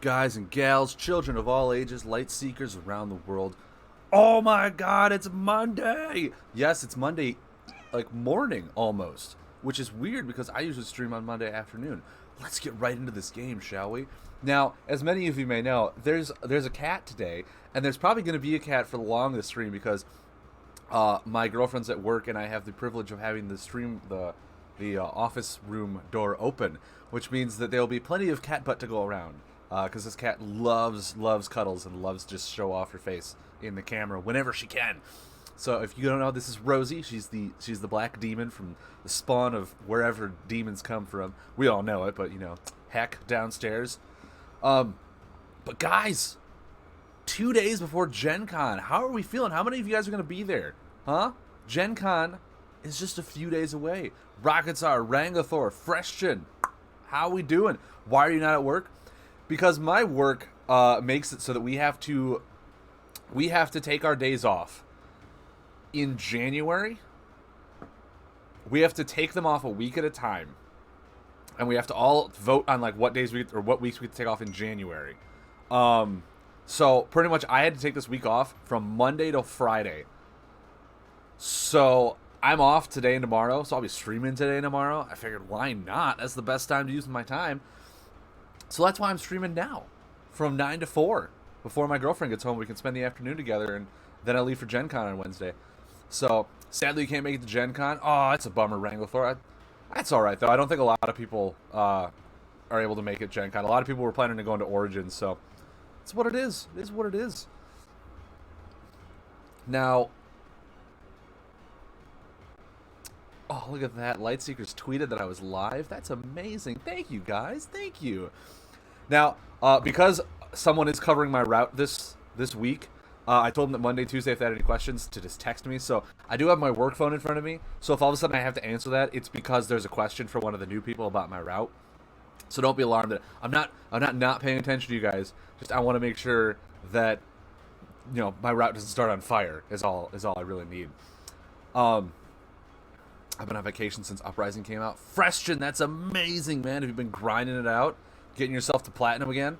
guys and gals, children of all ages, light seekers around the world. Oh my god, it's Monday! Yes, it's Monday, like morning almost, which is weird because I usually stream on Monday afternoon. Let's get right into this game, shall we? Now, as many of you may know, there's a cat today, and there's probably going to be a cat for long this stream because my girlfriend's at work and I have the privilege of having the office room door open, which means that there'll be plenty of cat butt to go around. Because this cat loves cuddles and loves to just show off her face in the camera whenever she can. So if you don't know, this is Rosie. She's the black demon from the spawn of wherever demons come from. We all know it, but heck, downstairs. But guys, 2 days before Gen Con, how are we feeling? How many of you guys are going to be there? Huh? Gen Con is just a few days away. Rocketsar, Rangathor, Freshton, how are we doing? Why are you not at work? Because my work makes it so that we have to take our days off in January. We have to take them off a week at a time, and we have to all vote on like what days what weeks we take off in January. So pretty much I had to take this week off from Monday to Friday. So I'm off today and tomorrow, so I'll be streaming today and tomorrow. I figured, why not? That's the best time to use my time. So that's why I'm streaming now, from 9 to 4. Before my girlfriend gets home, we can spend the afternoon together, and then I leave for Gen Con on Wednesday. So, sadly, you can't make it to Gen Con. Oh, that's a bummer, Wrangler. That's all right, though. I don't think a lot of people are able to make it Gen Con. A lot of people were planning to go into Origins, so it's what it is. It is what it is. Now, oh, look at that. Lightseekers tweeted that I was live. That's amazing. Thank you, guys. Thank you. Now, because someone is covering my route this week, I told them that Monday, Tuesday, if they had any questions, to just text me. So I do have my work phone in front of me. So if all of a sudden I have to answer that, it's because there's a question for one of the new people about my route. So don't be alarmed that I'm not paying attention to you guys. Just I want to make sure that my route doesn't start on fire. Is all I really need. I've been on vacation since Uprising came out. Freshton, that's amazing, man. Have you been grinding it out? Getting yourself to Platinum again?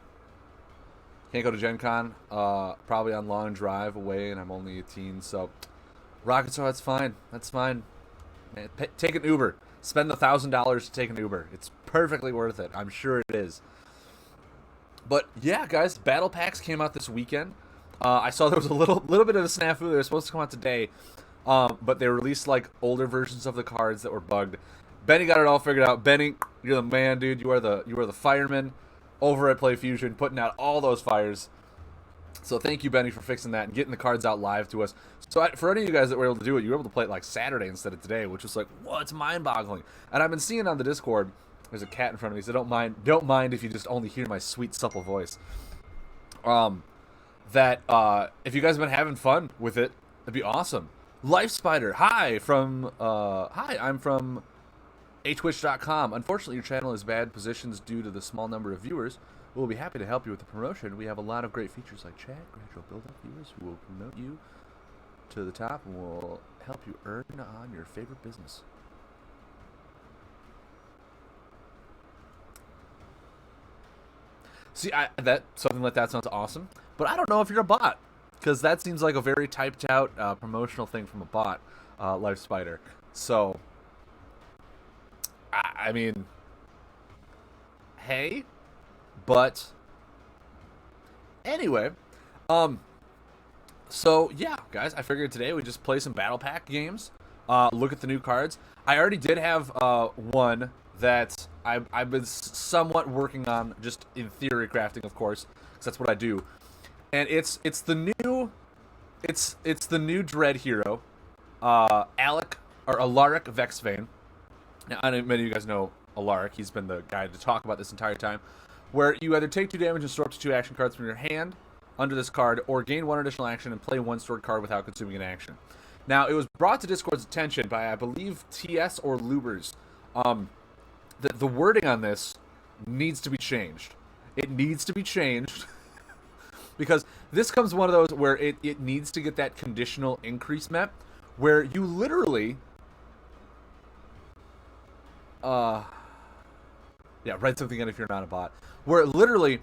Can't go to Gen Con. Probably on long drive away, and I'm only 18, so... Rocketstar, that's fine. That's fine. Man, take an Uber. Spend the $1,000 to take an Uber. It's perfectly worth it. I'm sure it is. But, yeah, guys, Battle Packs came out this weekend. I saw there was a little bit of a snafu. They were supposed to come out today. But they released like older versions of the cards that were bugged. Benny got it all figured out. Benny, you're the man, dude. You are the fireman over at PlayFusion, putting out all those fires. So thank you, Benny, for fixing that and getting the cards out live to us. So for any of you guys that were able to do it, you were able to play it like Saturday instead of today, which was like, whoa, it's mind-boggling. And I've been seeing on the Discord, there's a cat in front of me, so don't mind if you just only hear my sweet, supple voice. That if you guys have been having fun with it, it'd be awesome. Life Spider, hi, I'm from atwitch.com. Unfortunately, your channel is bad positions due to the small number of viewers. We'll be happy to help you with the promotion. We have a lot of great features like chat, gradual build-up viewers who will promote you to the top and will help you earn on your favorite business. See, something like that sounds awesome, but I don't know if you're a bot. Because that seems like a very typed out promotional thing from a bot, Life Spider. So, I mean, hey, but anyway, so yeah, guys, I figured today we'd just play some Battle Pack games, look at the new cards. I already did have one that I've been somewhat working on, just in theory crafting, of course, because that's what I do. And it's the new Dread hero, Alaric Vexvane. Now, I know many of you guys know Alaric. He's been the guy to talk about this entire time. Where you either take 2 damage and store up to 2 action cards from your hand under this card, or gain 1 additional action and play 1 stored card without consuming an action. Now, it was brought to Discord's attention by, I believe, TS or Lubers. The wording on this needs to be changed. It needs to be changed. Because this comes one of those where it needs to get that conditional increase met, where you literally Yeah, write something in if you're not a bot. Where literally,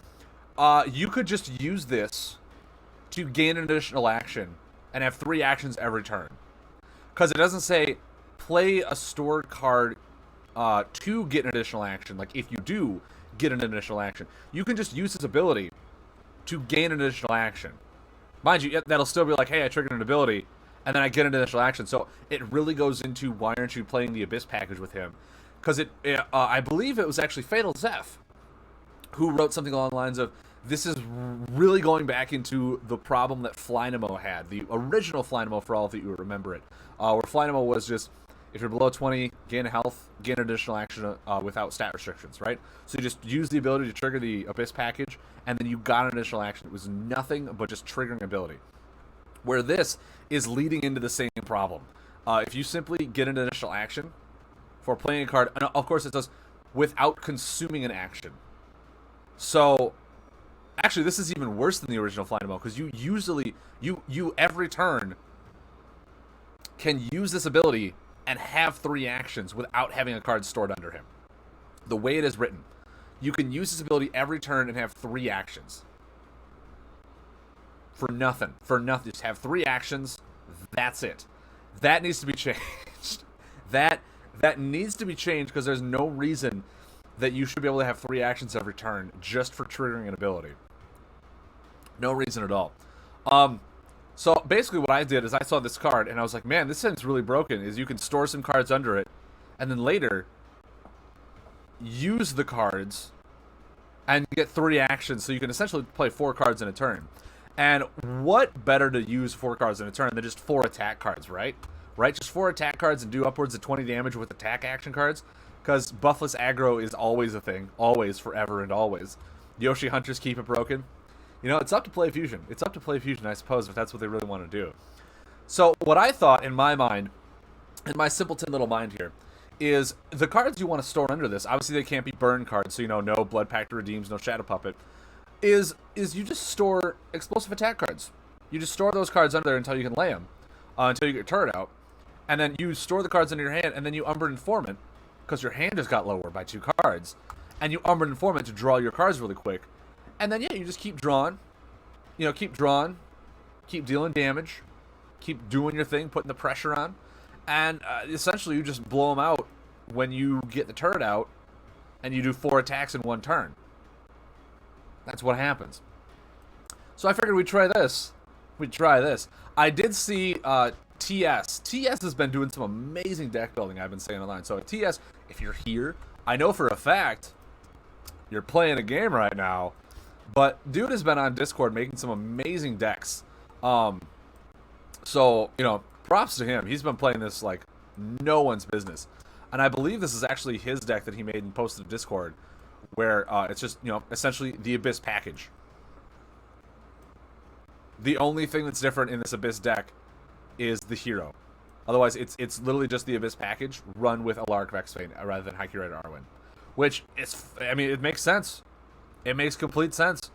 You could just use this to gain an additional action and have 3 actions every turn. Because it doesn't say play a stored card to get an additional action. Like, if you do get an additional action, you can just use this ability to gain an additional action. Mind you, that'll still be like, hey, I triggered an ability, and then I get an additional action. So it really goes into why aren't you playing the Abyss package with him? Because I believe it was actually Fatal Zeph who wrote something along the lines of, this is really going back into the problem that Flynamo had, the original Flynamo, for all of you who remember it, where Flynamo was just, if you're below 20, gain a health, gain additional action without stat restrictions, right? So you just use the ability to trigger the Abyss package, and then you got an additional action. It was nothing but just triggering ability. Where this is leading into the same problem. If you simply get an additional action for playing a card, and of course it does without consuming an action. So actually, this is even worse than the original Flynamo, because you usually, you every turn can use this ability and have 3 actions without having a card stored under him. The way it is written, you can use this ability every turn and have 3 actions. For nothing. Just have 3 actions. That's it. That needs to be changed. That needs to be changed, because there's no reason that you should be able to have 3 actions every turn just for triggering an ability. No reason at all. So basically what I did is I saw this card and I was like, man, this thing's really broken. Is you can store some cards under it and then later use the cards and get 3 actions, so you can essentially play 4 cards in a turn. And what better to use 4 cards in a turn than just 4 attack cards, right? Right? Just 4 attack cards and do upwards of 20 damage with attack action cards, because buffless aggro is always a thing. Always, forever, and always. Yoshi Hunters keep it broken. You know, it's up to Play Fusion. It's up to Play Fusion, I suppose, if that's what they really want to do. So what I thought in my mind, in my simpleton little mind here, is the cards you want to store under this, obviously they can't be burn cards, so, you know, no Blood Pact Redeems, no Shadow Puppet, is you just store explosive attack cards. You just store those cards under there until you can lay them, until you get your turret out, and then you store the cards in your hand, and then you Umbran Informant, because your hand just got lower by 2 cards, and you Umbran Informant to draw your cards really quick. And then, yeah, you just keep drawing, keep dealing damage, keep doing your thing, putting the pressure on, and essentially you just blow them out when you get the turret out, and you do 4 attacks in 1 turn. That's what happens. So I figured we'd try this. I did see TS. TS has been doing some amazing deck building, I've been saying online. So TS, if you're here, I know for a fact you're playing a game right now. But dude has been on Discord making some amazing decks. So, props to him. He's been playing this like no one's business. And I believe this is actually his deck that he made and posted to Discord, where it's just, essentially the Abyss package. The only thing that's different in this Abyss deck is the hero. Otherwise, it's literally just the Abyss package run with Alaric Vexfane rather than High Curator Arwen. Which, it makes sense. It makes complete sense.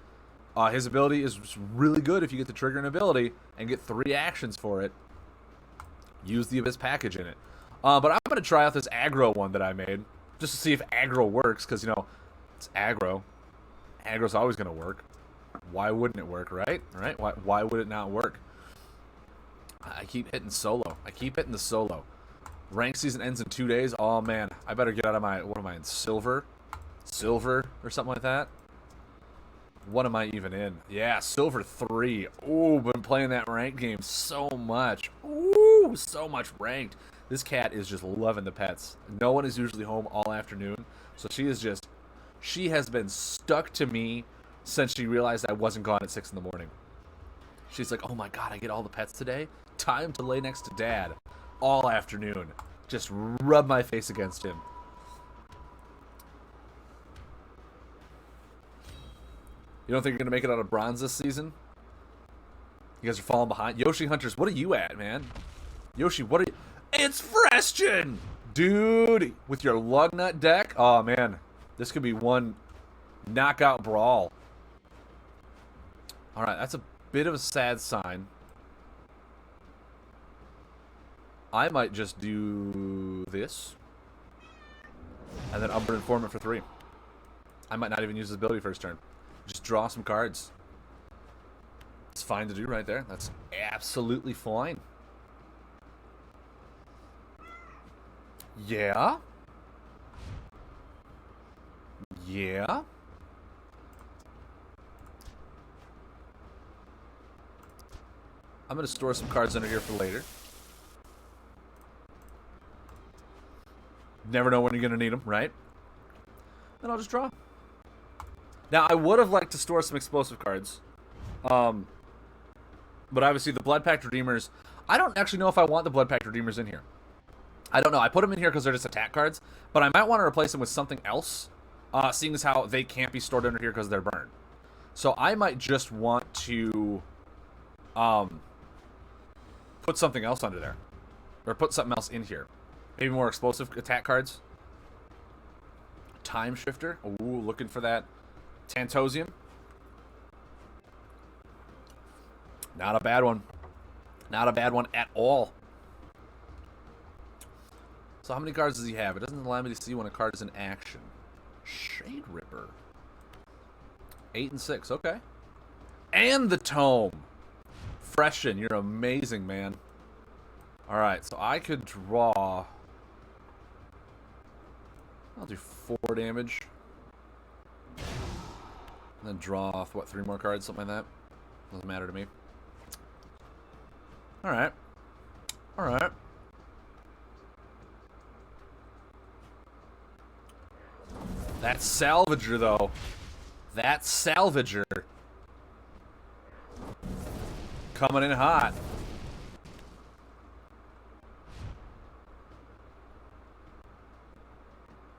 His ability is really good if you get to trigger an ability and get 3 actions for it. Use the Abyss package in it. But I'm going to try out this aggro one that I made, just to see if aggro works, because, it's aggro. Aggro's always going to work. Why wouldn't it work, right? Right? Why would it not work? I keep hitting solo. I keep hitting the solo. Rank season ends in 2 days. Oh, man. I better get out of my... What am I in? Silver? Silver or something like that? What am I even in? Yeah, Silver 3. Ooh, been playing that ranked game so much. Ooh, so much ranked. This cat is just loving the pets. No one is usually home all afternoon, so she has been stuck to me since she realized I wasn't gone at 6 in the morning. She's like, oh my god, I get all the pets today? Time to lay next to Dad. All afternoon. Just rub my face against him. You don't think you're going to make it out of bronze this season? You guys are falling behind. Yoshi Hunters, what are you at, man? Yoshi, what are you... It's Frestian! Dude, with your Lugnut deck? Oh, man. This could be one knockout brawl. Alright, that's a bit of a sad sign. I might just do this. And then Umbran Informant for 3. I might not even use his ability first turn. Just draw some cards. It's fine to do right there. That's absolutely fine. Yeah. Yeah. I'm going to store some cards under here for later. Never know when you're going to need them, right? Then I'll just draw. Now, I would have liked to store some explosive cards. But obviously the Blood Pact Redeemers... I don't actually know if I want the Blood Pact Redeemers in here. I don't know. I put them in here because they're just attack cards. But I might want to replace them with something else. Seeing as how they can't be stored under here because they're burned. So I might just want to... put something else under there. Or put something else in here. Maybe more explosive attack cards. Time Shifter. Ooh, looking for that. Tantosium. Not a bad one. Not a bad one at all. So how many cards does he have? It doesn't allow me to see when a card is in action. Shade Ripper. 8 and 6. Okay. And the Tome. Freshen. You're amazing, man. Alright, so I could draw... I'll do 4 damage. And then draw off, what, 3 more cards? Something like that. Doesn't matter to me. Alright. Alright. That Salvager, though. That Salvager. Coming in hot.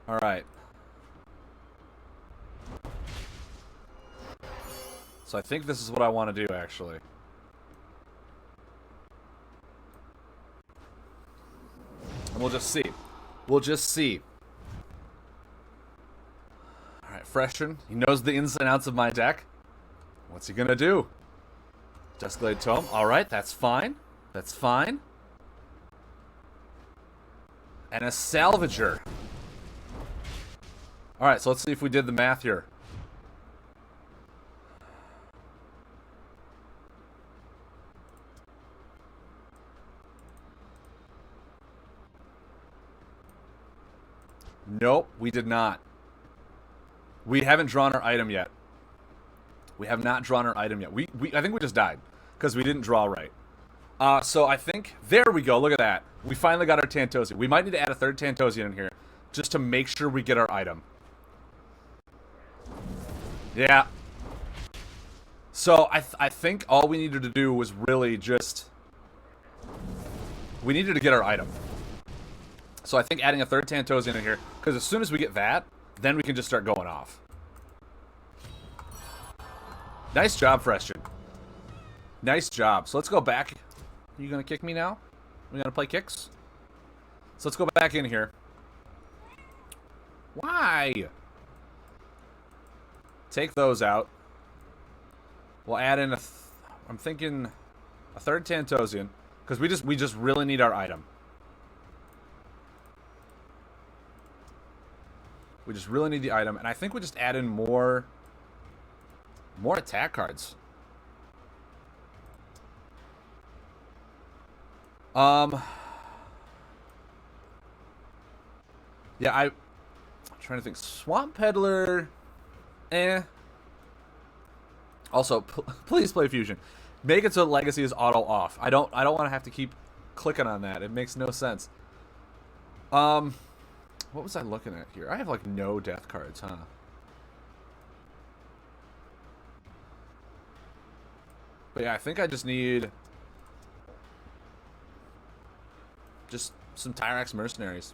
Alright. So I think this is what I want to do, actually. And we'll just see. We'll just see. Alright, Freshen. He knows the ins and outs of my deck. What's he gonna do? Duskblade Tome. Alright, that's fine. That's fine. And a Salvager. Alright, so let's see if we did the math here. Nope, we did not. We haven't drawn our item yet. We have not drawn our item yet. I think we just died because we didn't draw right. So I think... There we go. Look at that. We finally got our Tantosian. We might need to add a third Tantosian in here just to make sure we get our item. Yeah. So I think all we needed to do was really just... We needed to get our item. So I think adding a third Tantosian in here, because as soon as we get that, then we can just start going off. Nice job, Freshen. Nice job. So let's go back. Are you going to kick me now? We going to play kicks? So let's go back in here. Why? Take those out. We'll add in I'm thinking a third Tantosian, because we just really need our item. We just really need the item, and I think we just add in more attack cards. Yeah, I'm trying to think. Swamp Peddler, Also, please play Fusion. Make it so Legacy is auto off. I don't want to have to keep clicking on that. It makes no sense. What was I looking at here? I have, like, no death cards, huh? But yeah, I think I just need... just some Tyrax Mercenaries.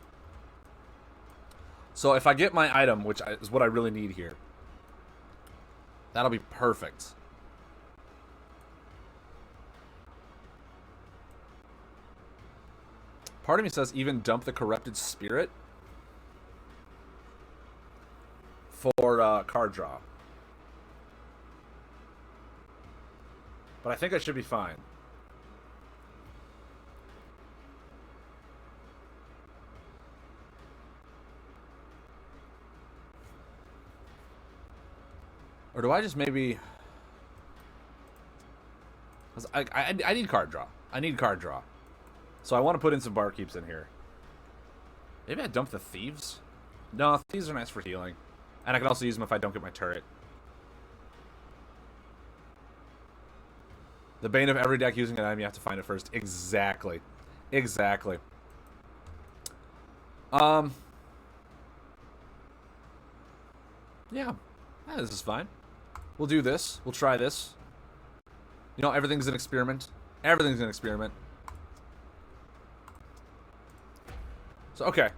So if I get my item, which is what I really need here, that'll be perfect. Part of me says even dump the Corrupted Spirit for card draw. But I think I should be fine. Or do I just maybe... I need card draw. I need card draw. So I want to put in some barkeeps in here. Maybe I dump the thieves? No, thieves are nice for healing. And I can also use them if I don't get my turret. The bane of every deck using an item, you have to find it first. Exactly. Exactly. Yeah. Yeah, this is fine. We'll do this. We'll try this. You know, everything's an experiment. Everything's an experiment. So, okay.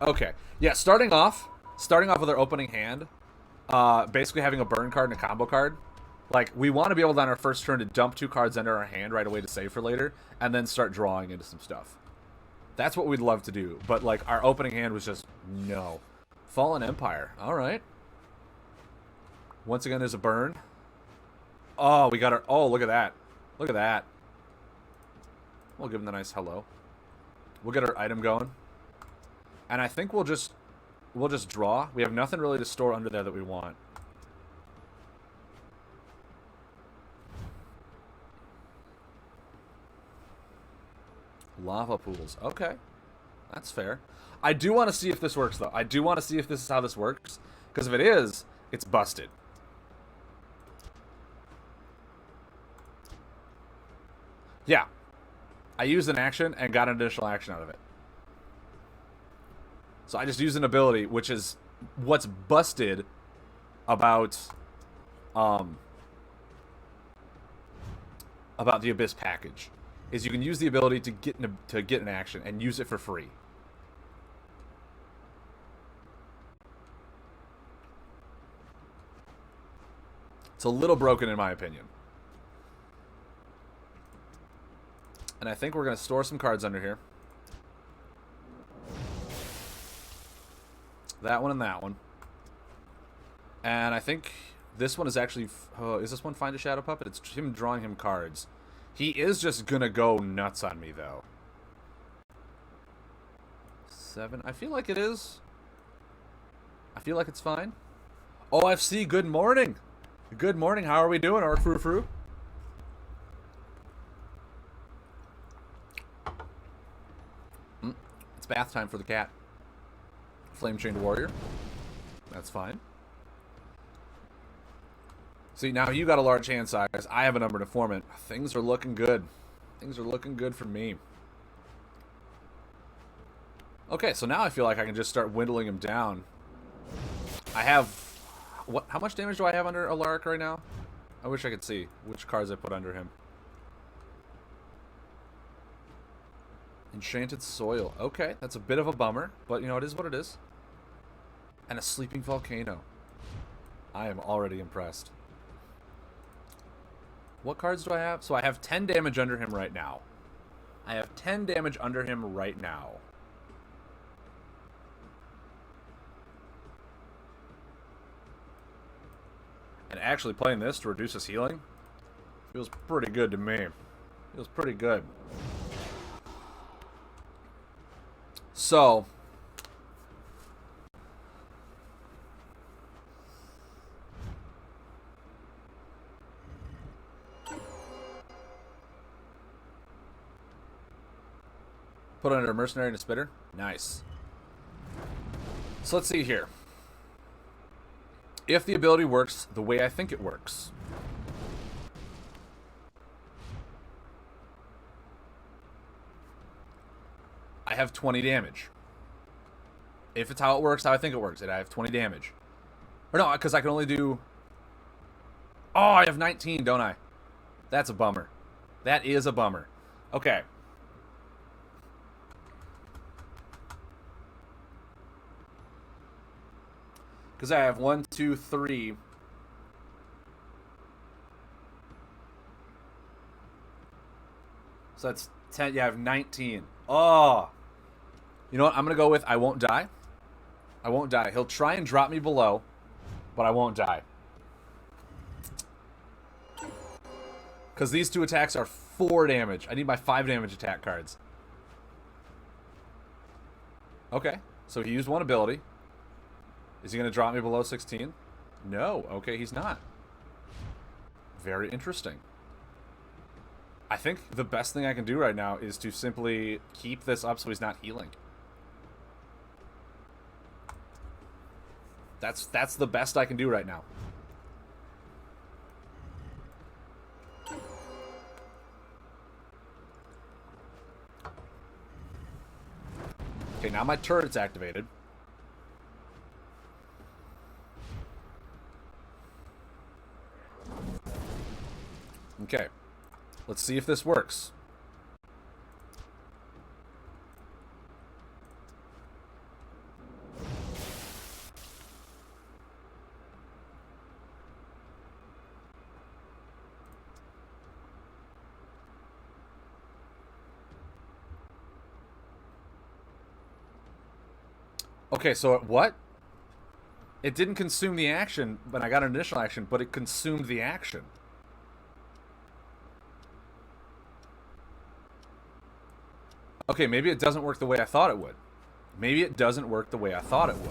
Okay. Yeah, starting off with our opening hand, basically having a burn card and a combo card. Like, we want to be able to, on our first turn, to dump 2 cards under our hand right away to save for later, and then start drawing into some stuff. That's what we'd love to do, but, like, our opening hand was just, no. Fallen Empire. Alright. Once again, there's a burn. Oh, we got our... Oh, look at that. Look at that. We'll give him the nice hello. We'll get our item going. And I think we'll just draw. We have nothing really to store under there that we want. Lava pools. Okay. That's fair. I do want to see if this works, though. I do want to see if this is how this works. Because if it is, it's busted. Yeah. I used an action and got an additional action out of it. So I just used an ability, which is what's busted about the Abyss package. Is you can use the ability to get an action and use it for free. It's a little broken in my opinion. And I think we're going to store some cards under here. That one and that one. And I think this one is actually... Oh, is this one Find a Shadow Puppet? It's him drawing him cards. He is just going to go nuts on me, though. 7. I feel like it is. I feel like it's fine. OFC, good morning. Good morning. How are we doing, Orc Frou Frou? It's bath time for the cat. Flame Chained Warrior. That's fine. See, now you got a large hand size. I have a numbered informant. Things are looking good. Things are looking good for me. Okay, so now I feel like I can just start whittling him down. I have... What? How much damage do I have under Alaric right now? I wish I could see which cards I put under him. Enchanted Soil. Okay, that's a bit of a bummer, but you know, it is what it is. And a Sleeping Volcano. I am already impressed. What cards do I have? So I have 10 damage under him right now. I have 10 damage under him right now. And actually playing this to reduce his healing feels pretty good to me. Feels pretty good. So, put under a Mercenary and a Spitter. Nice. So let's see here. If the ability works the way I think it works. I have 20 damage. If it's how it works, how I think it works, I have 20 damage. Or no, because I can only do... Oh, I have 19, don't I? That's a bummer. That is a bummer. Okay. Because I have 1, 2, 3... So that's 10. Yeah, I have 19. Oh. You know what? I'm going to go with I won't die. I won't die. He'll try and drop me below, but I won't die. Because these 2 attacks are 4 damage. I need my 5 damage attack cards. Okay. So he used 1 ability. Is he going to drop me below 16? No. Okay, he's not. Very interesting. I think the best thing I can do right now is to simply keep this up so he's not healing. That's the best I can do right now. Okay, now my turret's activated. Okay. Let's see if this works. Okay, so what? It didn't consume the action when I got an initial action, but it consumed the action. Okay, maybe it doesn't work the way I thought it would. Maybe it doesn't work the way I thought it would.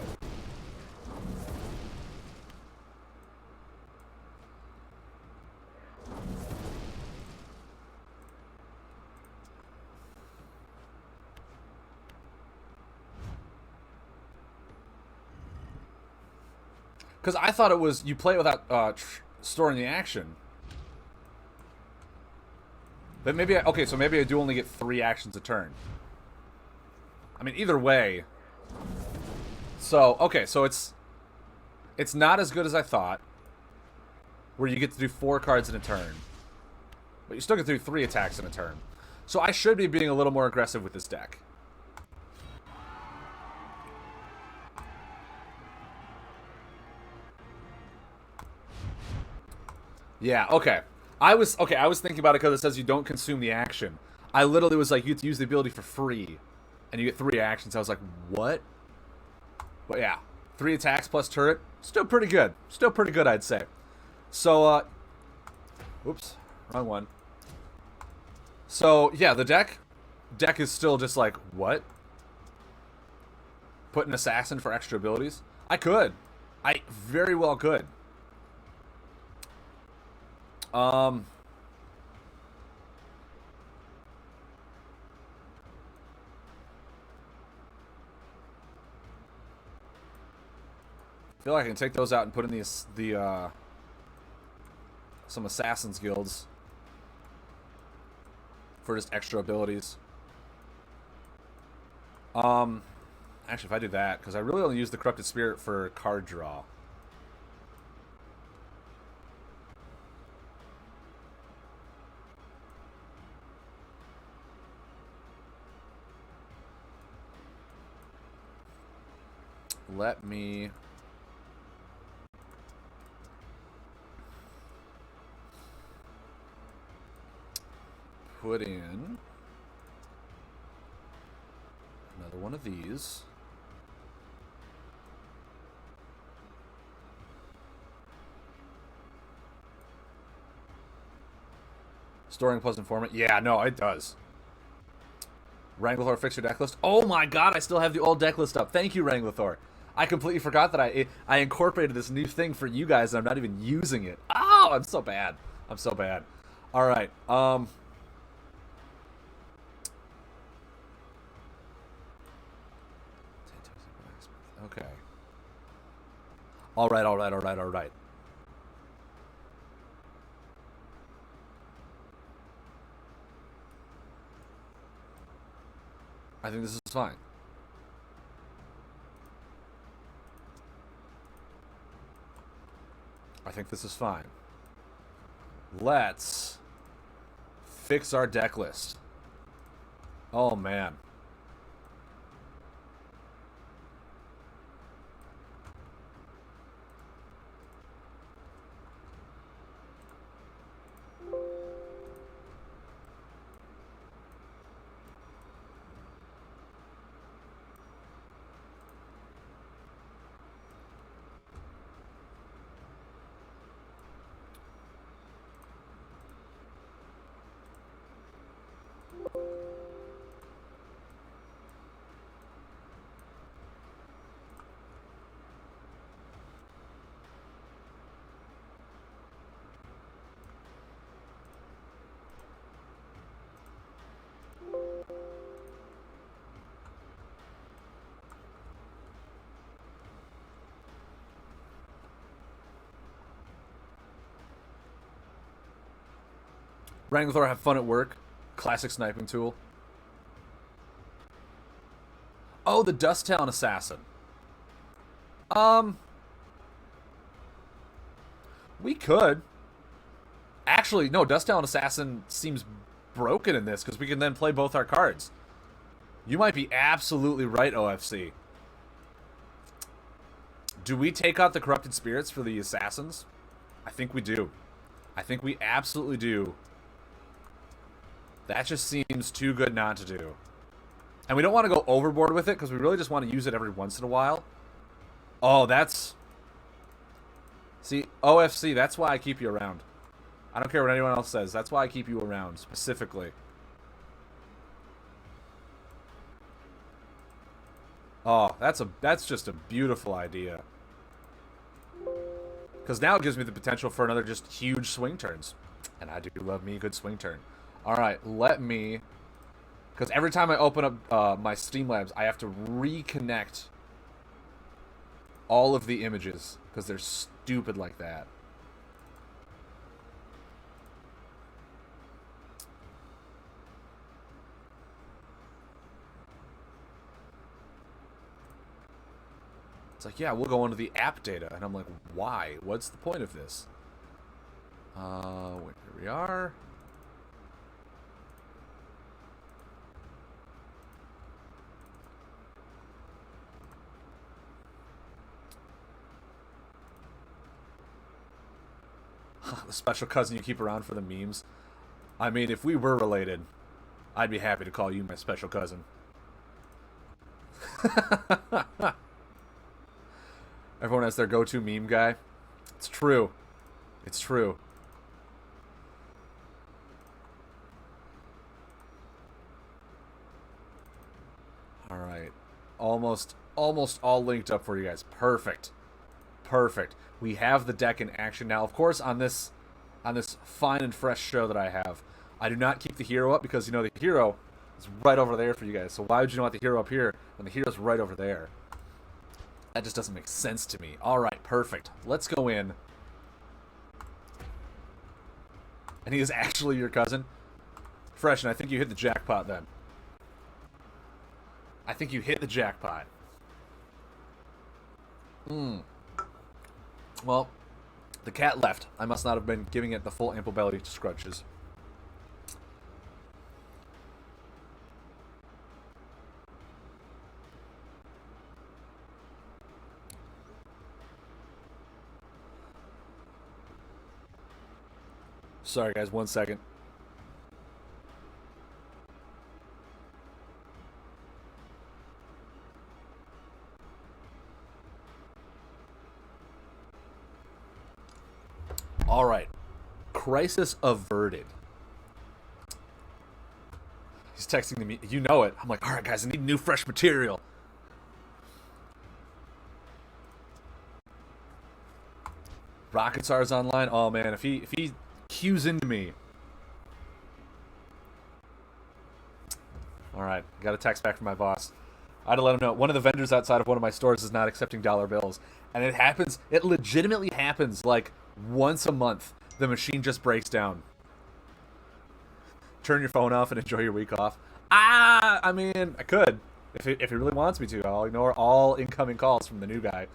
Because I thought it was you play it without storing the action. But maybe okay, so maybe I do only get 3 actions a turn. I mean, either way. So, okay, so it's not as good as I thought. Where you get to do 4 cards in a turn. But you still get to do 3 attacks in a turn. So I should be being a little more aggressive with this deck. Yeah, okay. I was thinking about it because it says you don't consume the action. I literally was like, you get to use the ability for free. And you get 3 actions. I was like, what? But yeah. 3 attacks plus turret. Still pretty good. Still pretty good, I'd say. So, oops. Wrong one. So, yeah, the deck is still just like, what? Put an assassin for extra abilities? I could. I very well could. I feel like I can take those out and put in some assassins guilds for just extra abilities. Actually, if I do that, because I really only use the Corrupted Spirit for card draw. Let me put in another one of these. Storing plus informant. Yeah, no, it does. Wrangler, fix your deck list. Oh my god, I still have the old deck list up. Thank you, Wrangler. I completely forgot that I incorporated this new thing for you guys and I'm not even using it. Oh, I'm so bad. I'm so bad. All right. Okay. All right. I think this is fine. I think this is fine. Let's fix our deck list. Oh, man. Wrangler, have fun at work. Classic sniping tool. Oh, the Dusttown Assassin. We could. Actually, no, Dusttown Assassin seems broken in this because we can then play both our cards. You might be absolutely right, OFC. Do we take out the Corrupted Spirits for the Assassins? I think we do. I think we absolutely do. That just seems too good not to do. And we don't want to go overboard with it because we really just want to use it every once in a while. Oh, that's... See, OFC, that's why I keep you around. I don't care what anyone else says. That's why I keep you around, specifically. Oh, that's just a beautiful idea. Because now it gives me the potential for another just huge swing turns. And I do love me a good swing turn. Alright, let me... Because every time I open up my Streamlabs, I have to reconnect all of the images. Because they're stupid like that. It's like, yeah, we'll go into the app data. And I'm like, why? What's the point of this? Wait, here we are. The special cousin you keep around for the memes. I mean, if we were related, I'd be happy to call you my special cousin. Everyone has their go-to meme guy. It's true. It's true. Alright. Almost all linked up for you guys. Perfect. Perfect. We have the deck in action now. Of course, on this fine and fresh show that I have, I do not keep the hero up because, you know, the hero is right over there for you guys. So why would you want the hero up here when the hero's right over there? That just doesn't make sense to me. Alright, perfect. Let's go in. And he is actually your cousin? Fresh, and I think you hit the jackpot then. I think you hit the jackpot. Well, the cat left. I must not have been giving it the full ample belly scrunches. Sorry, guys. 1 second. All right. Crisis averted. He's texting me. You know it. I'm like, all right, guys. I need new, fresh material. Rocket Stars online. Oh man, if he cues into me. Alright, got a text back from my boss. I had to let him know one of the vendors outside of one of my stores is not accepting dollar bills. And it happens, it legitimately happens like once a month. The machine just breaks down. Turn your phone off and enjoy your week off. I mean, I could. If he really wants me to, I'll ignore all incoming calls from the new guy.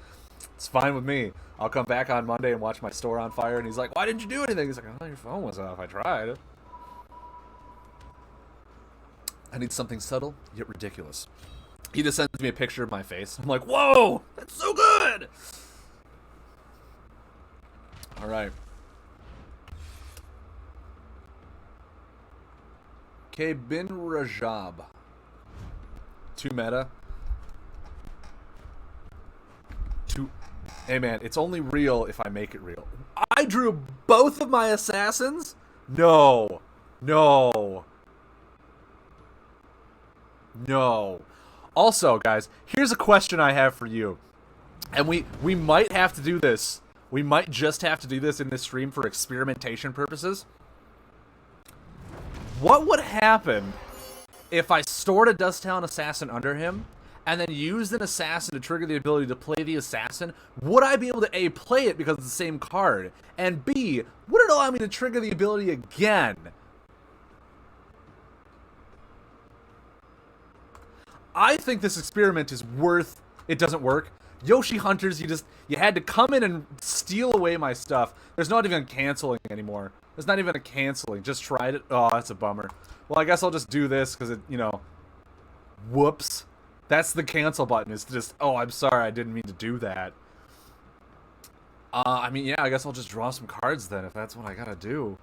It's fine with me. I'll come back on Monday and watch my store on fire, and he's like, why didn't you do anything? He's like, oh, your phone was off. I tried. I need something subtle, yet ridiculous. He just sends me a picture of my face. I'm like, whoa, that's so good! Alright. Okay, Bin Rajab. 2 meta. Hey man, it's only real if I make it real. I drew both of my assassins? No. No. No. Also, guys, here's a question I have for you. And we might have to do this. We might just have to do this in this stream for experimentation purposes. What would happen if I stored a Dusttown Assassin under him and then used an assassin to trigger the ability to play the assassin? Would I be able to A, play it because it's the same card, and B, would it allow me to trigger the ability again I think this experiment is worth. It doesn't work. Yoshi Hunters, you had to come in and steal away my stuff. There's not even canceling anymore. There's not even a canceling. Just tried it. Oh, that's a bummer. Well, I guess I'll just do this because it, whoops. That's the cancel button. Is just, oh, I'm sorry, I didn't mean to do that. I mean, yeah, I guess I'll just draw some cards then if that's what I gotta do.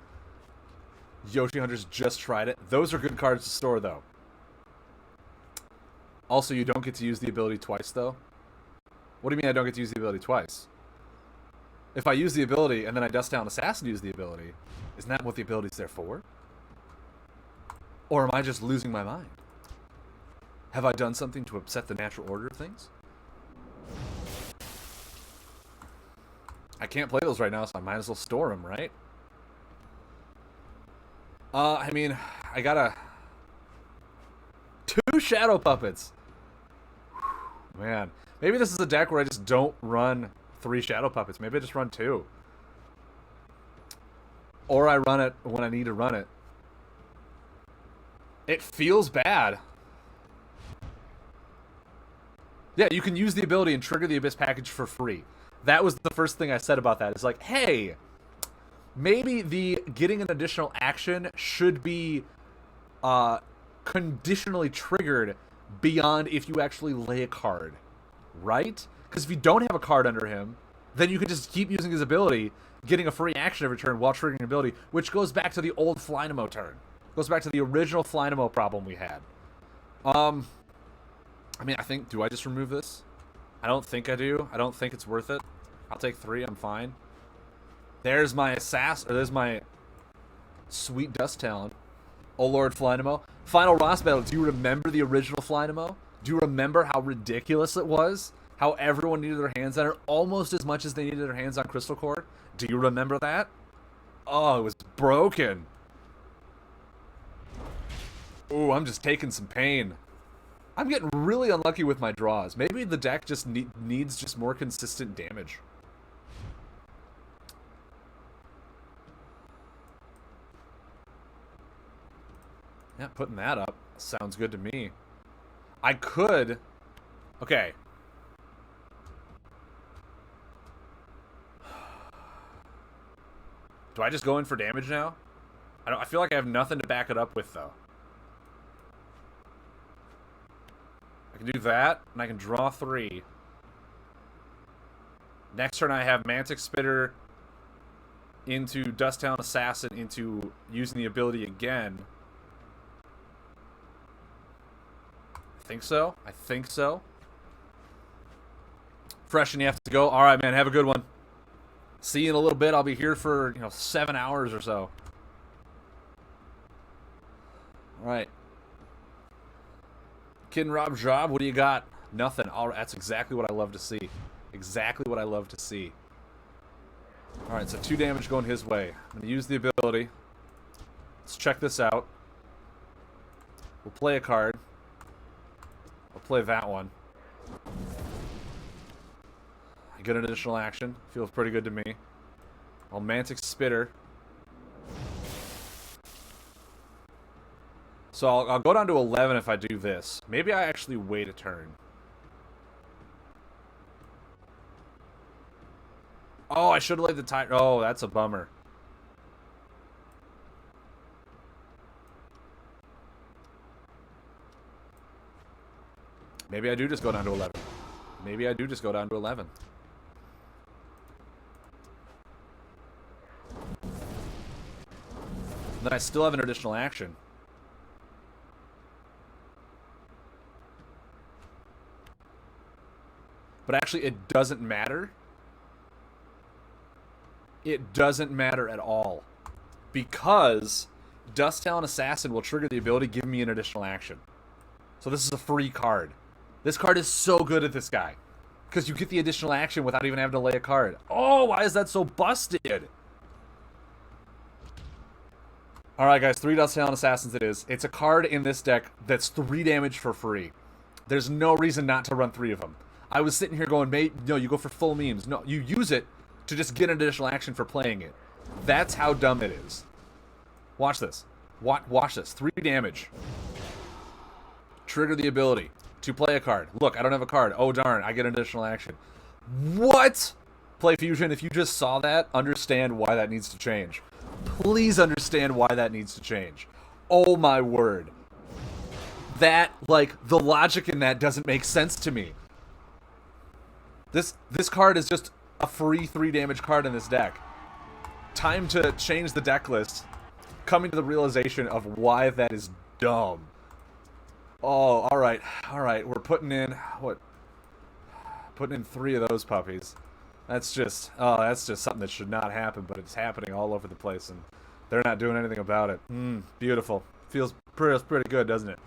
Yoshi Hunters just tried it. Those are good cards to store, though. Also, you don't get to use the ability twice, though. What do you mean I don't get to use the ability twice? If I use the ability and then I Dust Down Assassin use the ability, isn't that what the ability's there for? Or am I just losing my mind? Have I done something to upset the natural order of things? I can't play those right now, so I might as well store them, right? I mean, I gotta... 2 Shadow Puppets! Man, maybe this is a deck where I just don't run 3 Shadow Puppets. Maybe I just run 2. Or I run it when I need to run it. It feels bad. Yeah, you can use the ability and trigger the Abyss package for free. That was the first thing I said about that. It's like, hey, maybe the getting an additional action should be conditionally triggered beyond if you actually lay a card, right? Because if you don't have a card under him, then you can just keep using his ability, getting a free action every turn while triggering your ability, which goes back to the old Flynamo turn. Goes back to the original Flynamo problem we had. I mean, do I just remove this? I don't think I do. I don't think it's worth it. I'll take 3, I'm fine. There's my there's my sweet Dust Talon. Oh Lord Flynamo. Final Ross battle, do you remember the original Flynamo? Do you remember how ridiculous it was? How everyone needed their hands on it almost as much as they needed their hands on Crystal Core? Do you remember that? Oh, it was broken. Ooh, I'm just taking some pain. I'm getting really unlucky with my draws. Maybe the deck just needs just more consistent damage. Yeah, putting that up sounds good to me. I could... Okay. Do I just go in for damage now? I feel like I have nothing to back it up with, though. I can do that, and I can draw 3. Next turn I have Mantic Spitter into Dust Talon Assassin into using the ability again. I think so. I think so. Fresh and you have to go. All right, man. Have a good one. See you in a little bit. I'll be here for, 7 hours or so. All right. Kid and Rob Job, what do you got? Nothing. All right, that's exactly what I love to see. Exactly what I love to see. All right, so 2 damage going his way. I'm going to use the ability. Let's check this out. We'll play a card. I'll play that one. I get an additional action. Feels pretty good to me. I'll Mantic Spitter. So I'll go down to 11 if I do this. Maybe I actually wait a turn. Oh, I should have laid the time. Oh, that's a bummer. Maybe I do just go down to 11. Maybe I do just go down to 11. Then I still have an additional action. But actually, it doesn't matter. It doesn't matter at all. Because Dust Talon Assassin will trigger the ability, give me an additional action. So this is a free card. This card is so good at this guy. Because you get the additional action without even having to lay a card. Oh, why is that so busted? Alright guys, 3 Dust Talon Assassins it is. It's a card in this deck that's 3 damage for free. There's no reason not to run 3 of them. I was sitting here going, mate, no, you go for full memes. No, you use it to just get an additional action for playing it. That's how dumb it is. Watch this. Watch this. 3 damage. Trigger the ability. To play a card. Look, I don't have a card. Oh, darn. I get an additional action. What? Play Fusion, if you just saw that, understand why that needs to change. Please understand why that needs to change. Oh, my word. That, like, the logic in that doesn't make sense to me. This card is just a free 3 damage card in this deck. Time to change the deck list. Coming to the realization of why that is dumb. Oh, alright. Alright, we're putting in, what? Putting in 3 of those puppies. That's just something that should not happen, but it's happening all over the place, and they're not doing anything about it. Beautiful. Feels pretty good, doesn't it?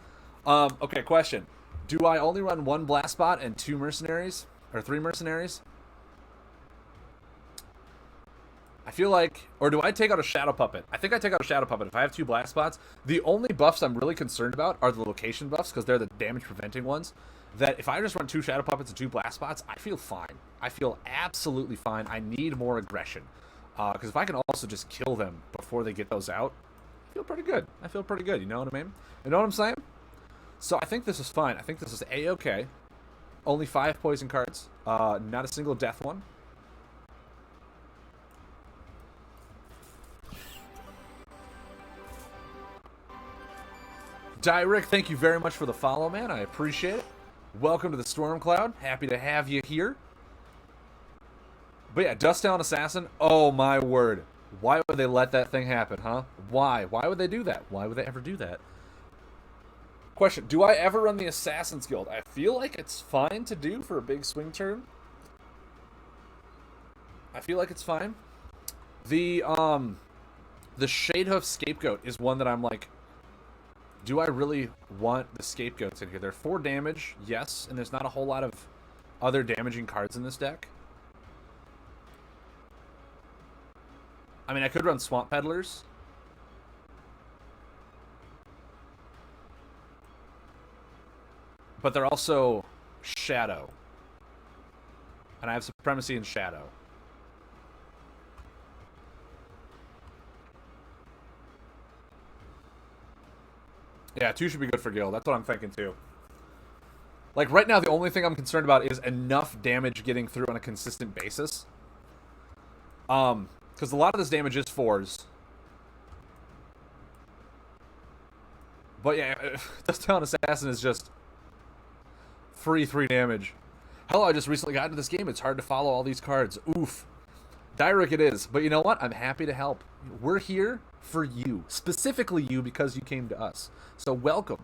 Okay, question. Do I only run 1 blast spot and 2 mercenaries? Or 3 mercenaries? I feel like... Or do I take out a Shadow Puppet? I think I take out a Shadow Puppet if I have 2 blast spots. The only buffs I'm really concerned about are the location buffs, because they're the damage-preventing ones. That if I just run 2 Shadow Puppets and 2 blast spots, I feel fine. I feel absolutely fine. I need more aggression. Because if I can also just kill them before they get those out, I feel pretty good. I feel pretty good, you know what I mean? You know what I'm saying? So I think this is fine. I think this is A-okay. Only 5 poison cards. Not a single death one. Dyrick, thank you very much for the follow, man. I appreciate it. Welcome to the Storm Cloud. Happy to have you here. But yeah, Dust Down Assassin. Oh my word. Why would they let that thing happen, huh? Why? Why would they do that? Why would they ever do that? Question, do I ever run the Assassin's Guild? I feel like it's fine to do for a big swing turn. I feel like it's fine. The Shadehoof Scapegoat is one that I'm like, do I really want the Scapegoats in here? They're 4 damage, yes, and there's not a whole lot of other damaging cards in this deck. I mean, I could run Swamp Peddlers. But they're also Shadow. And I have Supremacy in Shadow. Yeah, 2 should be good for Guild. That's what I'm thinking too. Like, right now, the only thing I'm concerned about is enough damage getting through on a consistent basis. Because a lot of this damage is 4s. But yeah, Dust Down Assassin is just free 3 damage. Hello, I just recently got into this game. It's hard to follow all these cards. Oof. Dyrick it is. But you know what? I'm happy to help. We're here for you. Specifically you, because you came to us. So welcome.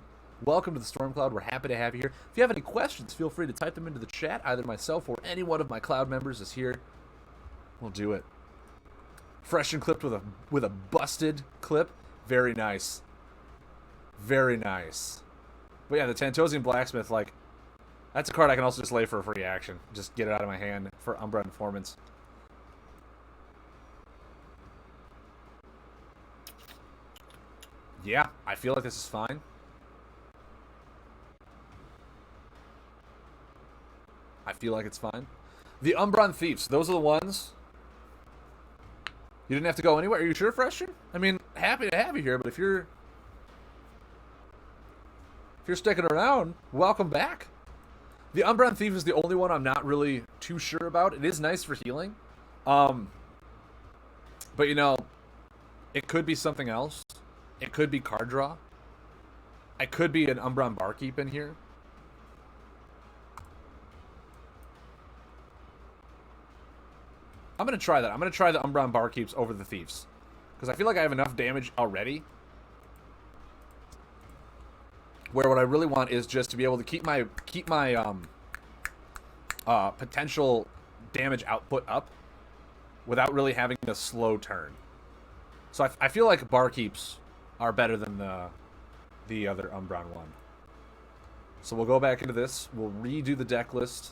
Welcome to the Storm Cloud. We're happy to have you here. If you have any questions, feel free to type them into the chat. Either myself or any one of my Cloud members is here. We'll do it. Fresh and clipped with a busted clip. Very nice. Very nice. But yeah, the Tantosian Blacksmith, like, that's a card I can also just lay for a free action. Just get it out of my hand for Umbra Informants. Yeah, I feel like this is fine. I feel like it's fine. The Umbron Thieves, those are the ones. You didn't have to go anywhere. Are you sure, Fresher? I mean, happy to have you here, but if you're sticking around, welcome back. The Umbron Thief is the only one I'm not really too sure about. It is nice for healing. But you know, it could be something else. It could be card draw. I could be an Umbron Barkeep in here. I'm going to try that. I'm going to try the Umbron Barkeeps over the Thieves. Because I feel like I have enough damage already. Where what I really want is just to be able to keep my potential damage output up without really having a slow turn. So I feel like Barkeeps are better than the other Umbron one. So we'll go back into this. We'll redo the deck list.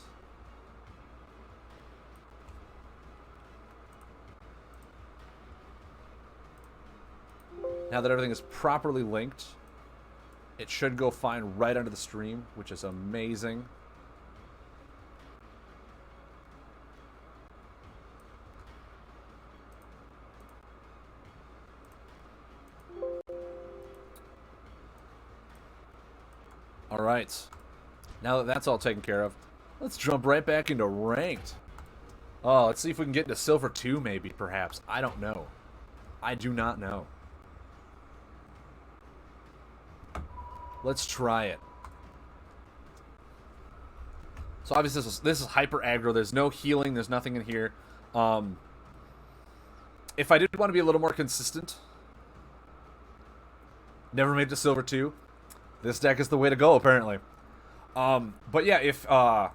Now that everything is properly linked, it should go fine right under the stream, which is amazing. All right. Now that that's all taken care of, let's jump right back into ranked. Oh, let's see if we can get into silver 2 maybe, perhaps. I don't know. I do not know. Let's try it. So obviously this is hyper aggro. There's no healing. There's nothing in here. If I did want to be a little more consistent, never made it to silver 2. This deck is the way to go, apparently. But yeah, if I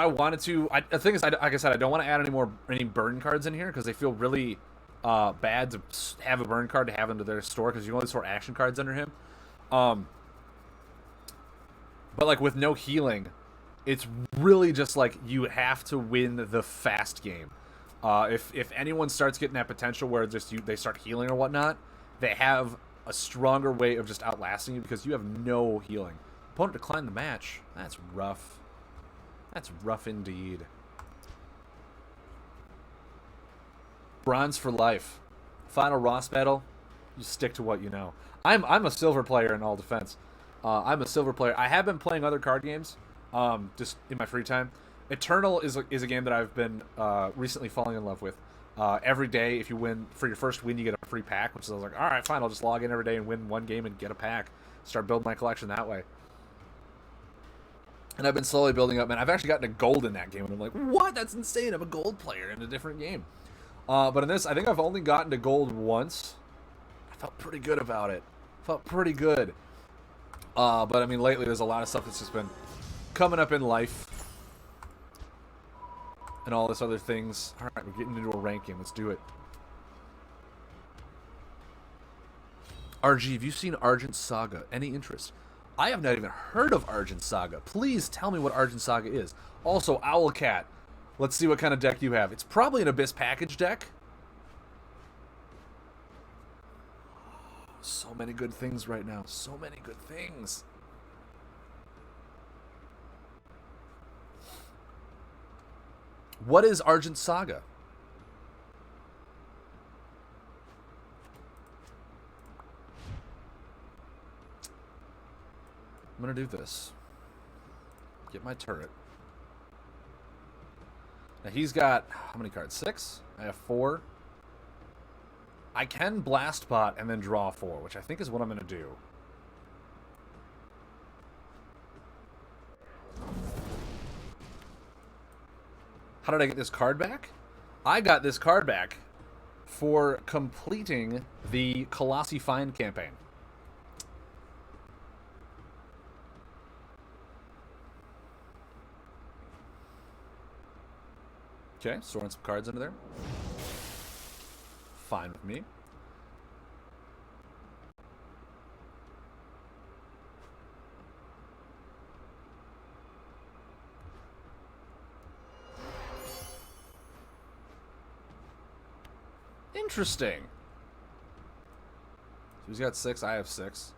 wanted to, the thing is, like I said, I don't want to add any burn cards in here because they feel really bad to have a burn card to have into their store because you only store action cards under him. But like with no healing, it's really just like you have to win the fast game. If anyone starts getting that potential where they start healing or whatnot, they have a stronger way of just outlasting you because you have no healing. Opponent declined the match. That's rough. That's rough indeed. Bronze for life. Final Ross battle. You stick to what you know. I'm a silver player in all defense. I'm a silver player. I have been playing other card games, just in my free time. Eternal is a game that I've been recently falling in love with. Every day, if you win for your first win, you get a free pack. Which is like, all right, fine. I'll just log in every day and win one game and get a pack. Start building my collection that way. And I've been slowly building up, man. I've actually gotten a gold in that game, and I'm like, what? That's insane. I'm a gold player in a different game. But in this, I think I've only gotten to gold once. I felt pretty good about it. Felt pretty good. But I mean, lately there's a lot of stuff that's just been coming up in life. And all this other things. Alright, we're getting into a rank game. Let's do it. RG, have you seen Argent Saga? Any interest? I have not even heard of Argent Saga. Please tell me what Argent Saga is. Also, Owlcat. Let's see what kind of deck you have. It's probably an Abyss package deck. So many good things right now. So many good things. What is Argent Saga? I'm going to do this. Get my turret. Now he's got, how many cards? 6? I have 4. I can Blast Bot and then draw 4, which I think is what I'm going to do. How did I get this card back? I got this card back for completing the Colossi Find campaign. Okay, storing some cards under there. Fine with me. Interesting. So he's got 6, I have 6.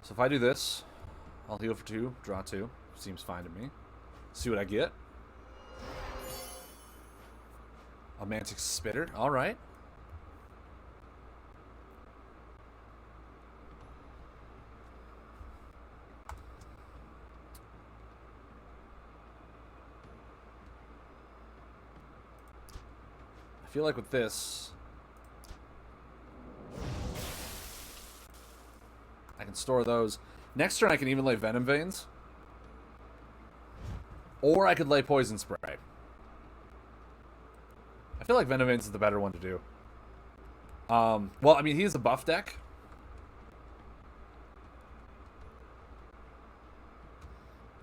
So if I do this, I'll heal for 2, draw 2. Seems fine to me. See what I get. A Mantic Spitter, alright. I feel like with this, I can store those. Next turn I can even lay Venom Veins. Or I could lay Poison Spray. I feel like Venom Veins is the better one to do. Well, I mean, he is a buff deck.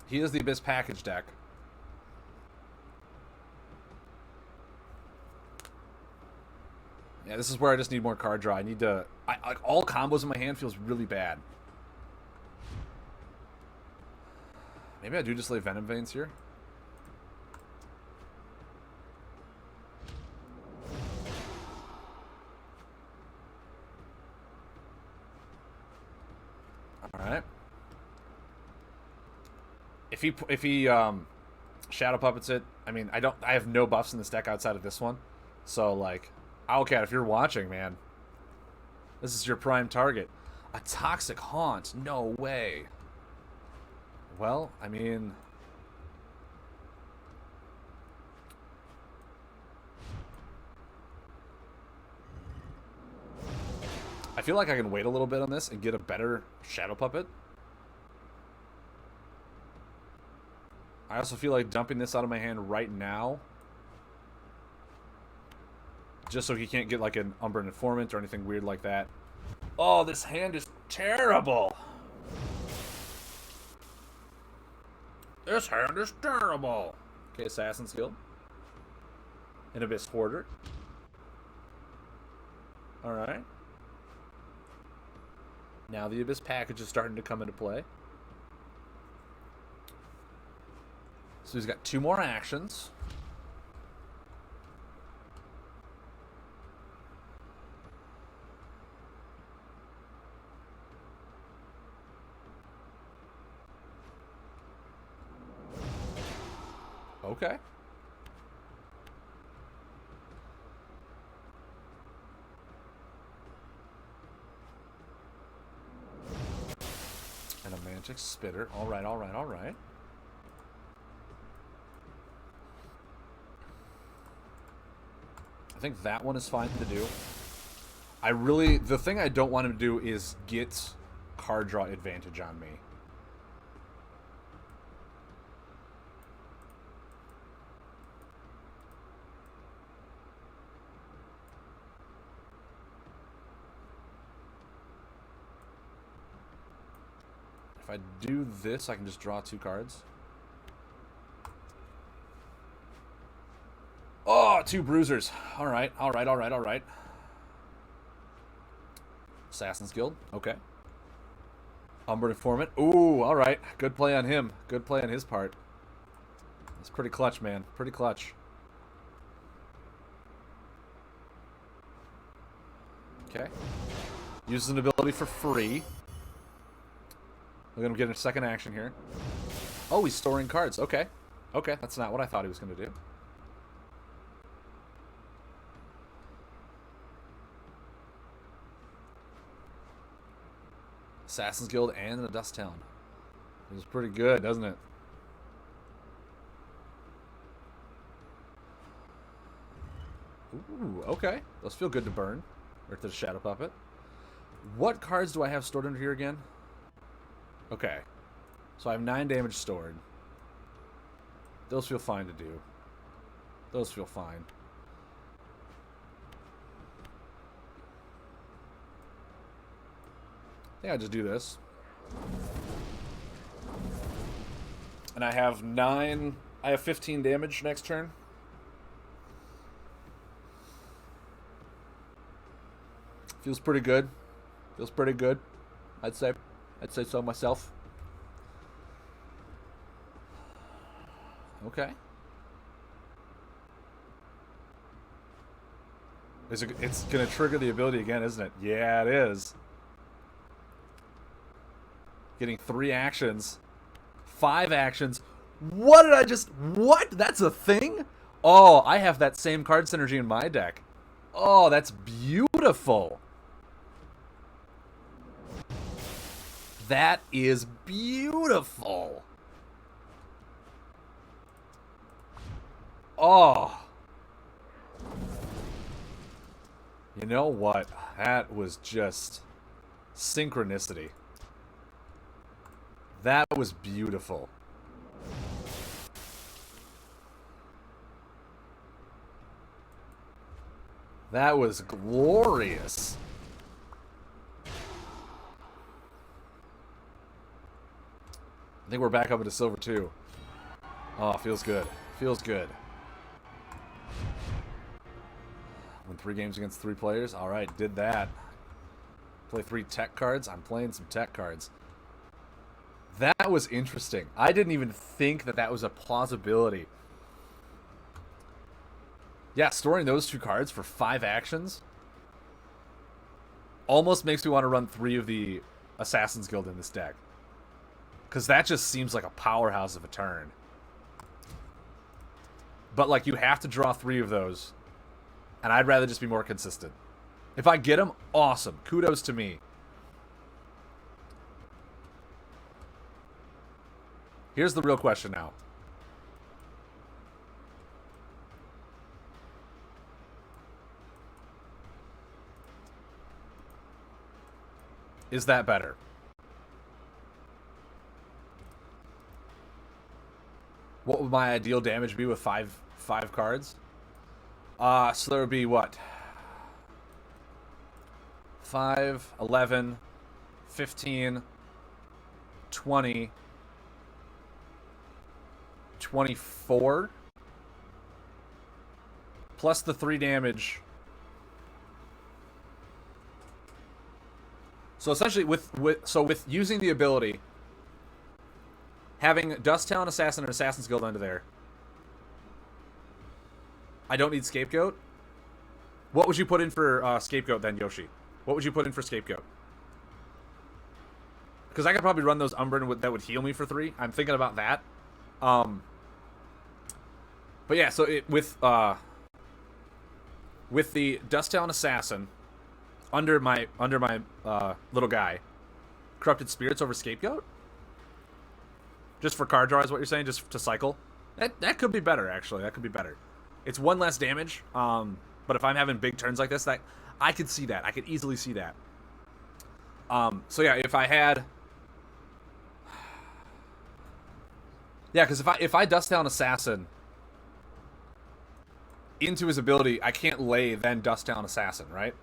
He is the Abyss package deck. Yeah, this is where I just need more card draw. I need to... like, all combos in my hand feels really bad. Maybe I do just lay Venom Veins here. Alright. If he Shadow Puppets it, I mean, I have no buffs in this deck outside of this one. So, like... Owlcat, if you're watching, man, this is your prime target. A Toxic Haunt. No way. well, I mean... I feel like I can wait a little bit on this and get a better Shadow Puppet. I also feel like dumping this out of my hand right now, just so he can't get like an Umbran Informant or anything weird like that. Oh, this hand is terrible. This hand is terrible. Okay, Assassin's Guild. An Abyss Hoarder. Alright. Now the Abyss package is starting to come into play. So he's got 2 more actions. Okay. And a Magic Spitter. Alright, alright, alright. I think that one is fine to do. The thing I don't want him to do is get card draw advantage on me. If I do this, I can just draw 2 cards. Oh, 2 bruisers. Alright, alright, alright, alright. Assassin's Guild. Okay. Umbran Informant. Ooh, alright. Good play on him. Good play on his part. That's pretty clutch, man. Pretty clutch. Okay. Uses an ability for free. Look at him getting a second action here. Oh, he's storing cards. Okay. Okay, that's not what I thought he was going to do. Assassin's Guild and the Dust Town. It was pretty good, doesn't it? Ooh, okay. Those feel good to burn. Or to the Shadow Puppet. What cards do I have stored under here again? Okay. So I have 9 damage stored. Those feel fine to do. Those feel fine. I think I'll just do this. And I have 15 damage next turn. Feels pretty good. Feels pretty good. I'd say so myself. Okay. It's gonna trigger the ability again, isn't it? Yeah, it is. Getting 3 actions. 5 actions. What did I just... What? That's a thing? Oh, I have that same card synergy in my deck. Oh, that's beautiful. That is beautiful. Oh. You know what? That was just synchronicity. That was beautiful. That was glorious. I think we're back up into silver too. Oh, feels good. Feels good. Win 3 games against 3 players. Alright, did that. Play 3 tech cards. I'm playing some tech cards. That was interesting. I didn't even think that that was a plausibility. Yeah, storing those 2 cards for 5 actions almost makes me want to run 3 of the Assassin's Guild in this deck. Because that just seems like a powerhouse of a turn. But, like, you have to draw 3 of those. And I'd rather just be more consistent. If I get them, awesome. Kudos to me. Here's the real question now. Is that better? What would my ideal damage be with five cards? So there would be what? 5, 11, 15, 20, 24, plus the 3 damage. So essentially, with using the ability, having Dusttown Assassin and Assassin's Guild under there, I don't need Scapegoat. What would you put in for Scapegoat then, Yoshi? What would you put in for Scapegoat? Because I could probably run those Umbran that would heal me for 3. I'm thinking about that. But yeah, so with the Dusttown Assassin under my little guy, Corrupted Spirits over Scapegoat? Just for card draw is what you're saying? Just to cycle? That could be better, actually. That could be better. It's 1 less damage, but if I'm having big turns like this, I could see that. I could easily see that. So yeah, if I had... Yeah, because if I Dust Down Assassin into his ability, I can't lay then Dust Down Assassin, right?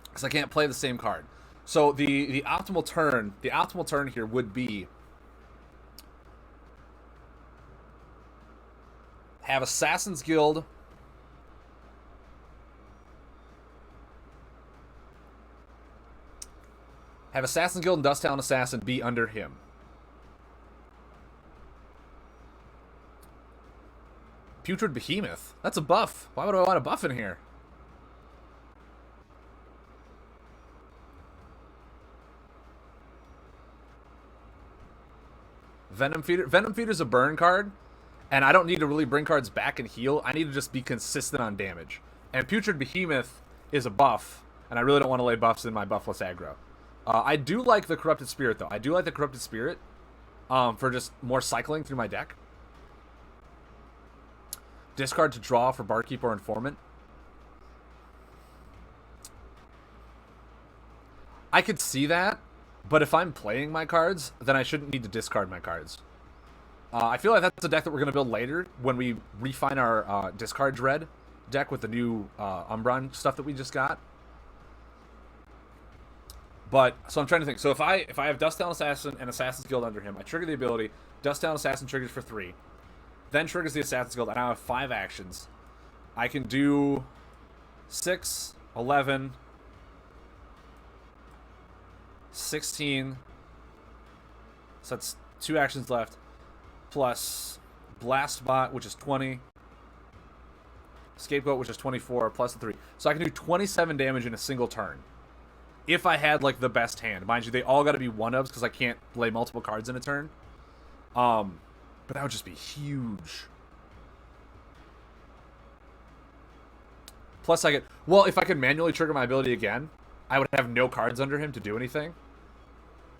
Because I can't play the same card. So the optimal turn here would be have Assassin's Guild and Dusttown Assassin be under him. Putrid Behemoth. That's a buff. Why would I want a buff in here? Venom Feeder. Venom Feeder's a burn card, and I don't need to really bring cards back and heal. I need to just be consistent on damage. And Putrid Behemoth is a buff, and I really don't want to lay buffs in my buffless aggro. I do like the Corrupted Spirit, though. I do like the Corrupted Spirit for just more cycling through my deck. Discard to draw for Barkeep or Informant. I could see that, but if I'm playing my cards, then I shouldn't need to discard my cards. I feel like that's a deck that we're going to build later when we refine our Discard Dread deck with the new Umbran stuff that we just got. But, so I'm trying to think. So if I have Dusttown Assassin and Assassin's Guild under him, I trigger the ability. Dusttown Assassin triggers for 3. Then triggers the Assassin's Guild. I now have 5 actions. I can do 6, 11, 16. So that's 2 actions left. Plus Blast Bot, which is 20. Scapegoat, which is 24, plus the 3. So I can do 27 damage in a single turn. If I had, like, the best hand. Mind you, they all got to be 1-ofs because I can't lay multiple cards in a turn. But that would just be huge. Plus I could... Well, if I could manually trigger my ability again, I would have no cards under him to do anything.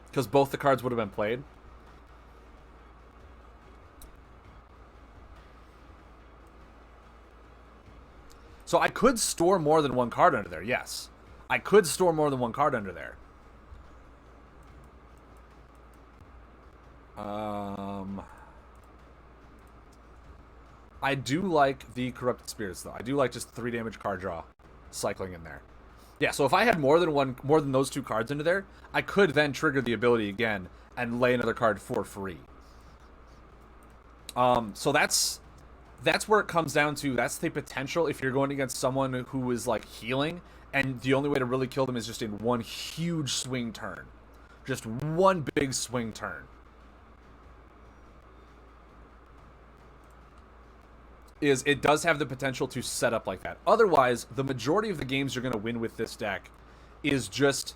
Because both the cards would have been played. So I could store more than 1 card under there, yes. I could store more than 1 card under there. I do like the Corrupted Spirits, though. I do like just 3 damage card draw cycling in there. Yeah, so if I had more than those 2 cards into there, I could then trigger the ability again and lay another card for free. So that's where it comes down to. That's the potential if you're going against someone who is like healing, and the only way to really kill them is just in one huge swing turn. Just one big swing turn. It does have the potential to set up like that. Otherwise, the majority of the games you're going to win with this deck is just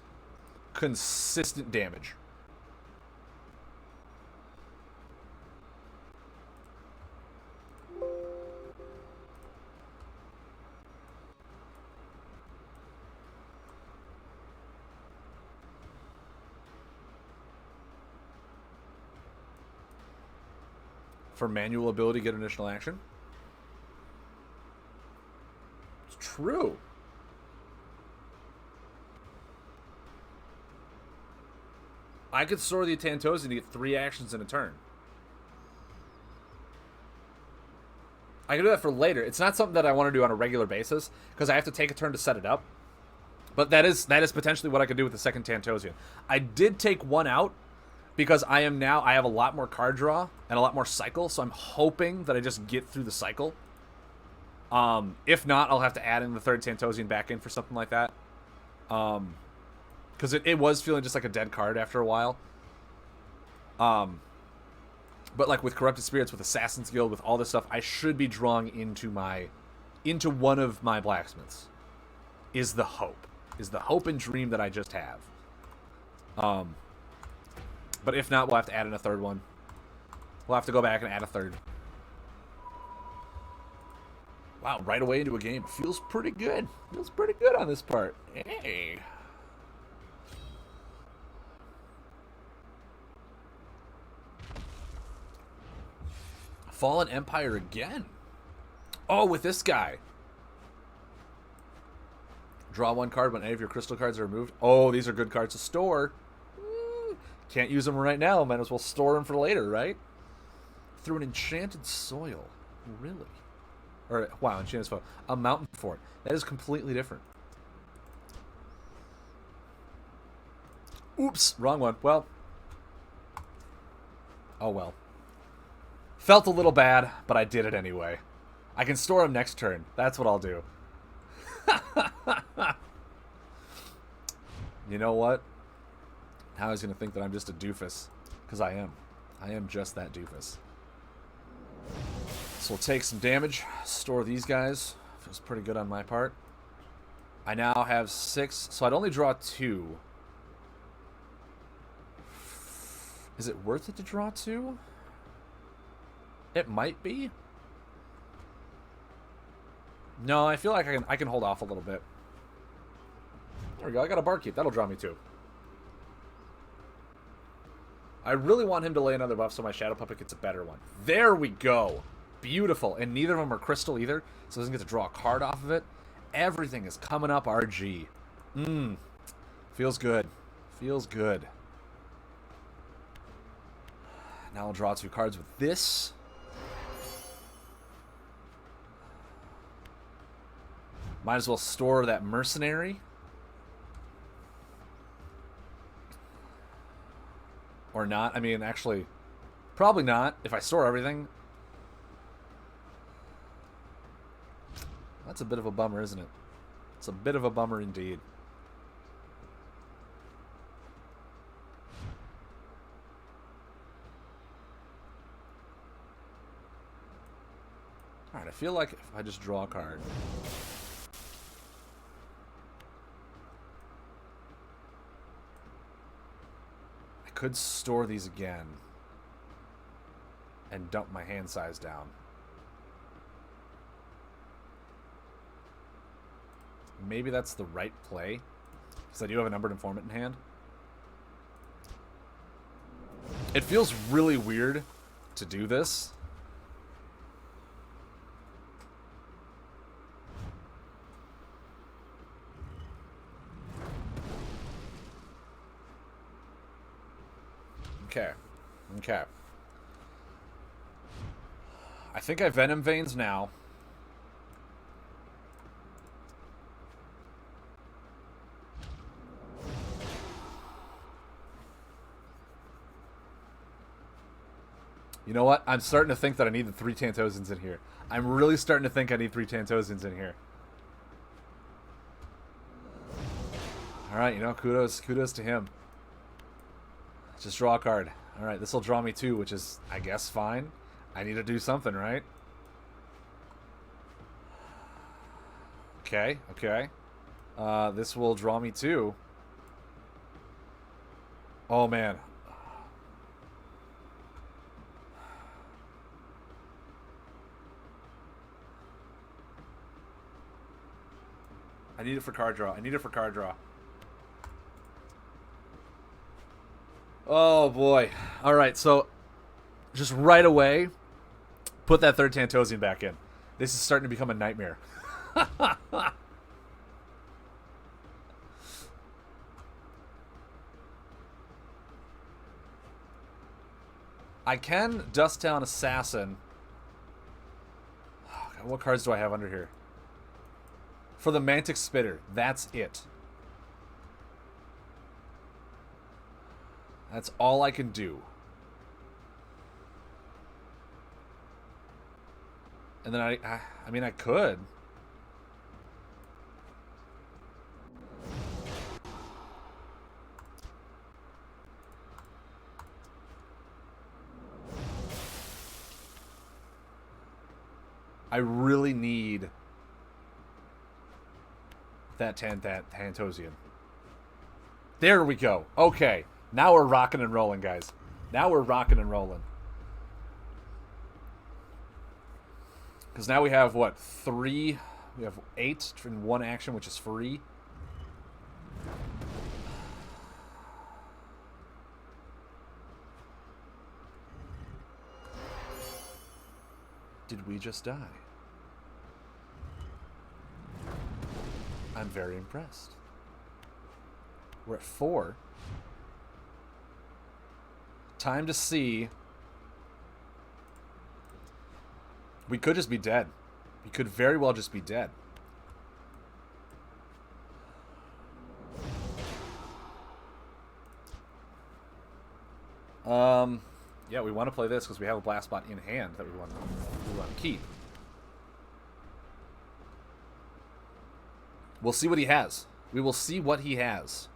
consistent damage. for manual ability, get initial action. It's true. I could store the Tantosian to get 3 actions in a turn. I can do that for later. It's not something that I want to do on a regular basis because I have to take a turn to set it up. But that is potentially what I could do with the second Tantosian. I did take one out because I have a lot more card draw and a lot more cycle, so I'm hoping that I just get through the cycle. If not, I'll have to add in the third Tantosian back in for something like that. Because it was feeling just like a dead card after a while. But like with Corrupted Spirits, with Assassin's Guild, with all this stuff, I should be drawing into one of my blacksmiths. Is the hope and dream that I just have. But if not, we'll have to add in a third one. We'll have to go back and add a third. Wow, right away into a game. Feels pretty good. Feels pretty good on this part. Hey. Fallen Empire again. Oh, with this guy. Draw 1 card when any of your crystal cards are removed. Oh, these are good cards to store. Can't use them right now. Might as well store them for later, right? Through an enchanted soil. Really? Or, wow, enchanted soil. A mountain fort. That is completely different. Oops, wrong one. Well. Oh, well. Felt a little bad, but I did it anyway. I can store them next turn. That's what I'll do. You know what? Now he's going to think that I'm just a doofus. Because I am. I am just that doofus. So we'll take some damage. Store these guys. Feels pretty good on my part. I now have 6. So I'd only draw 2. Is it worth it to draw 2? It might be. No, I feel like I can hold off a little bit. There we go. I got a Barkeep. That'll draw me 2. I really want him to lay another buff so my Shadow Puppet gets a better one. There we go. Beautiful. And neither of them are crystal either, so he doesn't get to draw a card off of it. Everything is coming up RG. Feels good. Feels good. Now I'll draw 2 cards with this. Might as well store that mercenary. Or not. I mean, actually, probably not. If I store everything. That's a bit of a bummer, isn't it? It's a bit of a bummer indeed. Alright, I feel like if I just draw a card. Could store these again and dump my hand size down. Maybe that's the right play because I do have a Numbered Informant in hand. It feels really weird to do this. Okay. Okay. I think I Venom Veins now. You know what? I'm starting to think that I need the 3 Tantosians in here. I'm really starting to think I need 3 Tantosians in here. Alright, you know, kudos to him. Just draw a card. Alright, this will draw me 2, which is, I guess, fine. I need to do something, right? Okay, okay. This will draw me 2. Oh, man. I need it for card draw. I need it for card draw. Oh, boy. All right, so just right away, Put that third Tantosian back in. This is starting to become a nightmare. I can Dust Down Assassin. Oh, God, what cards do I have under here? For the Mantic Spitter, that's it. That's all I can do. And then I mean, I could. I really need that Tantosian. There we go. Okay. Now we're rocking and rolling, guys. Now we're rocking and rolling. Because now we have, what, 3? We have 8 in one action, which is free. Did we just die? I'm very impressed. We're at 4. Time to see. We could just be dead. We could very well just be dead. Yeah, we want to play this because we have a Blast Bot in hand that we want to keep. We'll see what he has. We will see what he has.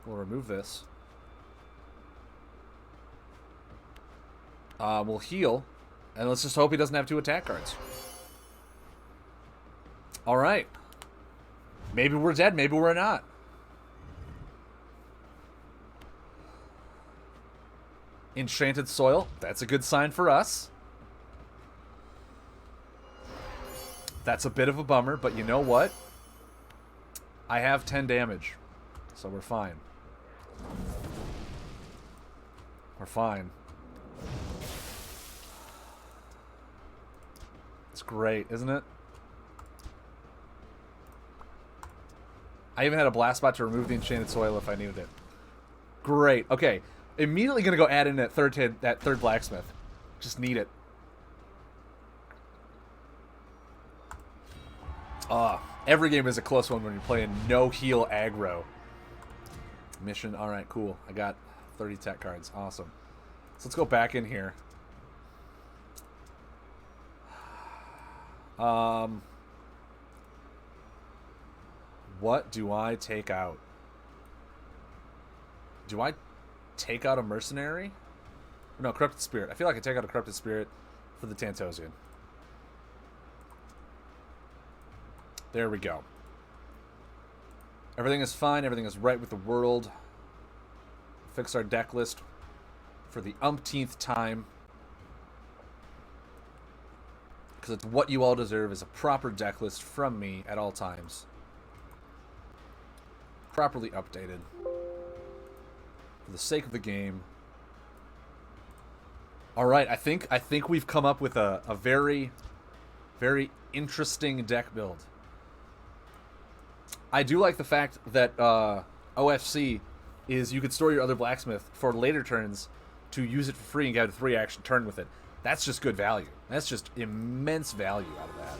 We'll remove this. We'll heal. And let's just hope he doesn't have 2 attack cards. Alright. Maybe we're dead, maybe we're not. Enchanted Soil. That's a good sign for us. That's a bit of a bummer, but you know what? I have 10 damage. So we're fine. We're fine. It's great, isn't it? I even had a Blast Bot to remove the Enchanted Soil if I needed it. Great. Okay. Immediately gonna go add in that third Blacksmith. Just need it. Every game is a close one when you're playing no heal aggro. Mission. Alright, cool. I got 30 tech cards. Awesome. So let's go back in here. What do I take out? Do I take out a Mercenary? No, Corrupted Spirit. I feel like I take out a Corrupted Spirit for the Tantosian. There we go. Everything is fine. Everything is right with the world. Fix our deck list for the umpteenth time. Because it's what you all deserve, is a proper deck list from me at all times. Properly updated. For the sake of the game. Alright, I think we've come up with a very, very interesting deck build. I do like the fact that OFC is you could store your other Blacksmith for later turns to use it for free and get a 3-action turn with it. That's just good value. That's just immense value out of that.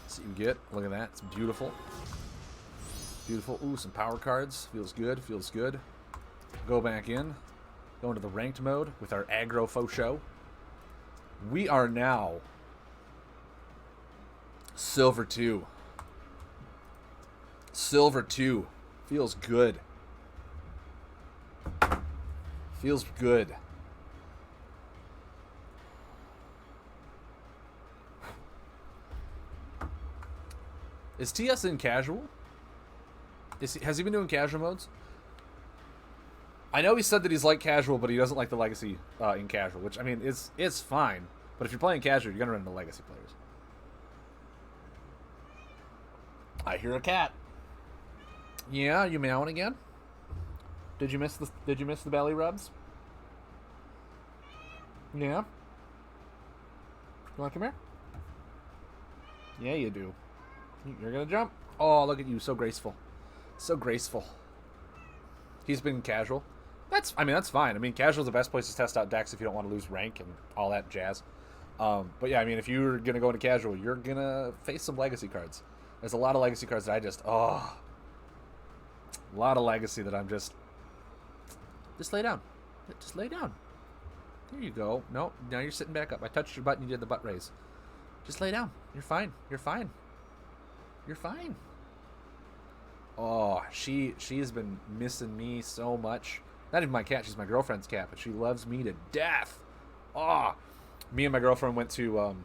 See what you get. Look at that. It's beautiful. Beautiful. Ooh, some power cards. Feels good. Feels good. Go back in. Go into the ranked mode with our aggro faux show. We are now Silver 2. Silver 2. Feels good. Feels good. Is TS in casual? Has he been doing casual modes? I know he said that he's like casual, but he doesn't like the legacy in casual, which, I mean, it's fine. But if you're playing casual, you're going to run into legacy players. I hear a cat. Yeah, you meowing again? Did you miss the belly rubs? Yeah? You want to come here? Yeah, you do. You're going to jump? Oh, look at you. So graceful. So graceful. He's been casual. That's fine. I mean, casual is the best place to test out decks if you don't want to lose rank and all that jazz. But yeah, I mean, if you're going to go into casual, you're going to face some legacy cards. There's a lot of legacy cards that I just, a lot of legacy that I'm just lay down. Just lay down. There you go. No, now you're sitting back up. I touched your butt and you did the butt raise. Just lay down. You're fine. You're fine. You're fine. Oh, she has been missing me so much. Not even my cat. She's my girlfriend's cat, but she loves me to death. Oh, me and my girlfriend went to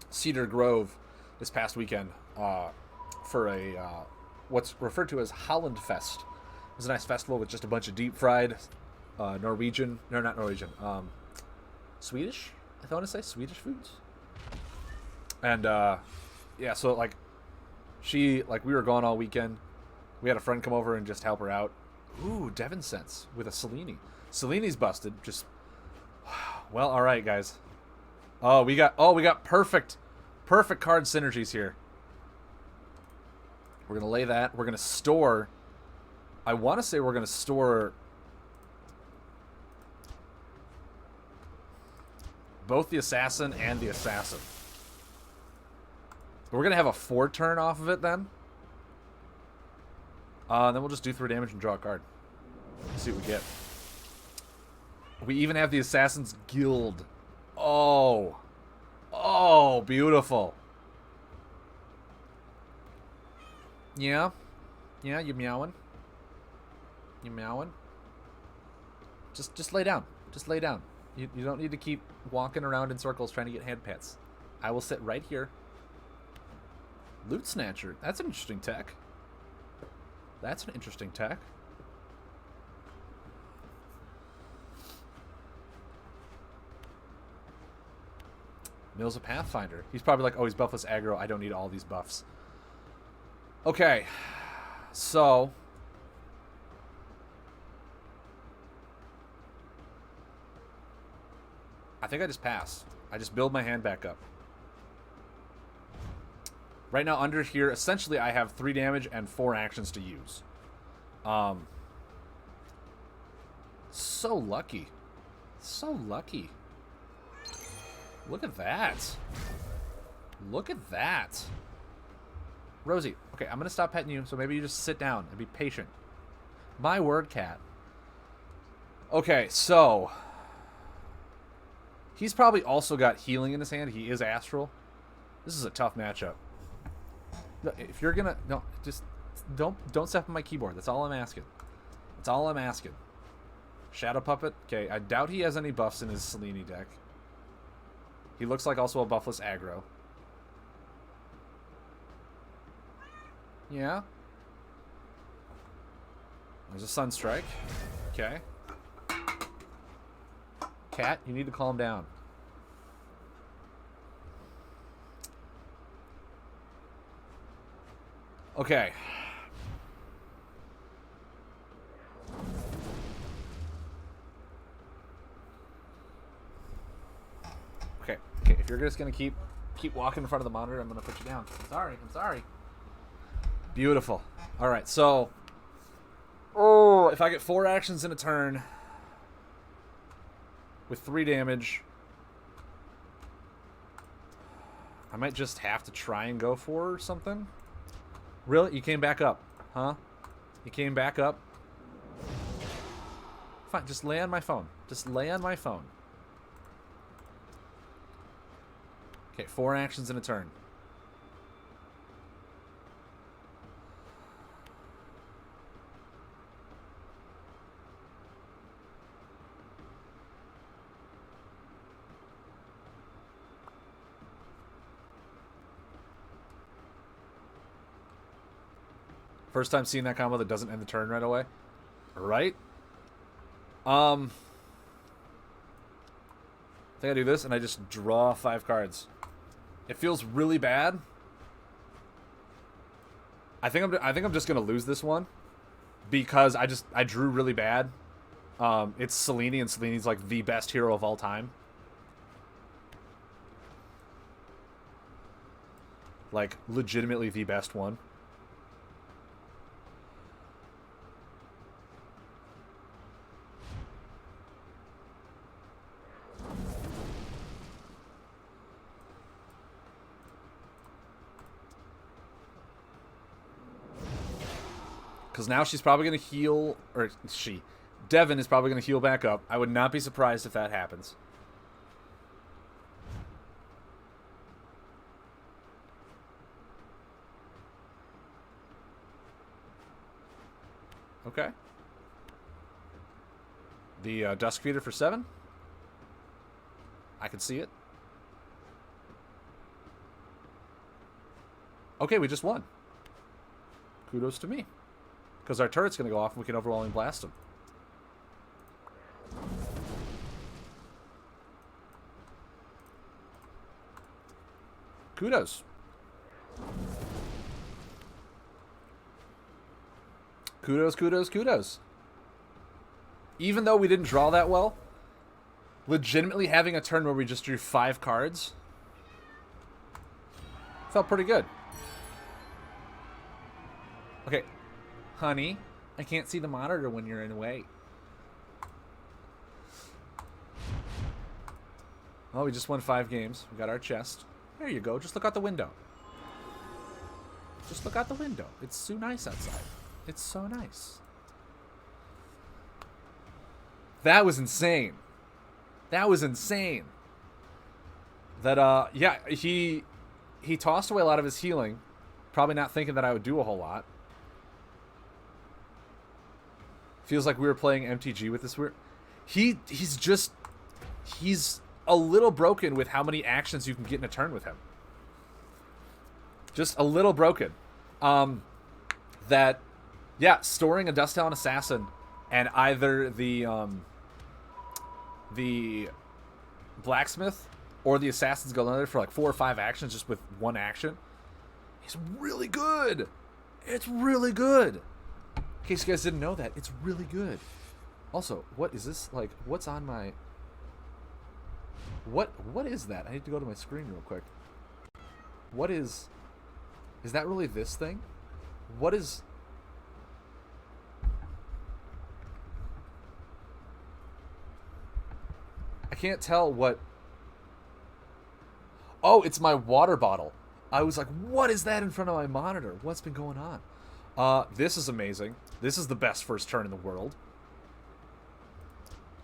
Cedar Grove this past weekend for a what's referred to as Holland Fest. It was a nice festival with just a bunch of deep fried Norwegian, no, not Norwegian, Swedish, I want to say Swedish foods. And yeah, so like we were gone all weekend. We had a friend come over and just help her out. Ooh, Devon Sense with a Selene. Selene's busted. Just well, all right, guys. We got perfect card synergies here. We're gonna lay that. We're gonna store. I want to say we're gonna store both the assassin and the assassin. We're gonna have a 4-turn off of it then. Then we'll just do 3 damage and draw a card. See what we get. We even have the Assassin's Guild. Oh. Oh, beautiful. Yeah. Yeah, you meowing. You meowing. Just lay down. Just lay down. You don't need to keep walking around in circles trying to get hand pets. I will sit right here. Loot Snatcher. That's an interesting tech. That's an interesting tech. Mill's a Pathfinder. He's probably like, oh, he's buffless aggro. I don't need all these buffs. Okay. So. I think I just pass. I just build my hand back up. Right now, under here, essentially, I have 3 damage and 4 actions to use. So lucky. So lucky. Look at that. Look at that. Rosie, okay, I'm going to stop petting you, so maybe you just sit down and be patient. My word, cat. Okay, so. He's probably also got healing in his hand. He is astral. This is a tough matchup. If you're gonna just don't step on my keyboard. That's all I'm asking. That's all I'm asking. Shadow Puppet. Okay, I doubt he has any buffs in his Selene deck. He looks like also a buffless aggro. Yeah. There's a Sunstrike. Okay. Cat, you need to calm down. Okay. Okay. If you're just gonna keep walking in front of the monitor, I'm gonna put you down. I'm sorry. Beautiful. All right. So, if I get 4 actions in a turn with 3 damage, I might just have to try and go for something. Really? You came back up, huh? You came back up? Fine, just lay on my phone. Just lay on my phone. Okay, 4 actions in a turn. First time seeing that combo that doesn't end the turn right away. Right? I think I do this and I just draw 5 cards. It feels really bad. I think I'm just gonna lose this one because I drew really bad. It's Selene, and Selene's like the best hero of all time. Like, legitimately the best one. Because now she's probably going to heal, or Devin is probably going to heal back up. I would not be surprised if that happens. Okay. The Dusk Feeder for 7. I can see it. Okay, we just won. Kudos to me. Because our turret's going to go off and we can overwhelming blast them. Kudos. Kudos, kudos, kudos. Even though we didn't draw that well, legitimately having a turn where we just drew 5 cards felt pretty good. Okay. Honey, I can't see the monitor when you're in a way. Oh, we just won 5 games. We got our chest. There you go. Just look out the window. Just look out the window. It's so nice outside. It's so nice. That was insane. That was insane. That, yeah, he tossed away a lot of his healing. Probably not thinking that I would do a whole lot. Feels like we were playing MTG with this weird. He's a little broken with how many actions you can get in a turn with him. Just a little broken. That, yeah, storing a Dusk Talon Assassin and either the Blacksmith or the Assassin's Gauntlet for like 4 or 5 actions just with 1 action is really good. It's really good. In case you guys didn't know that, it's really good. Also, what is this? Like, what's on my... What is that? I need to go to my screen real quick. What is... Is that really this thing? What is... I can't tell what... Oh, it's my water bottle. I was like, what is that in front of my monitor? What's been going on? This is amazing. This is the best first turn in the world.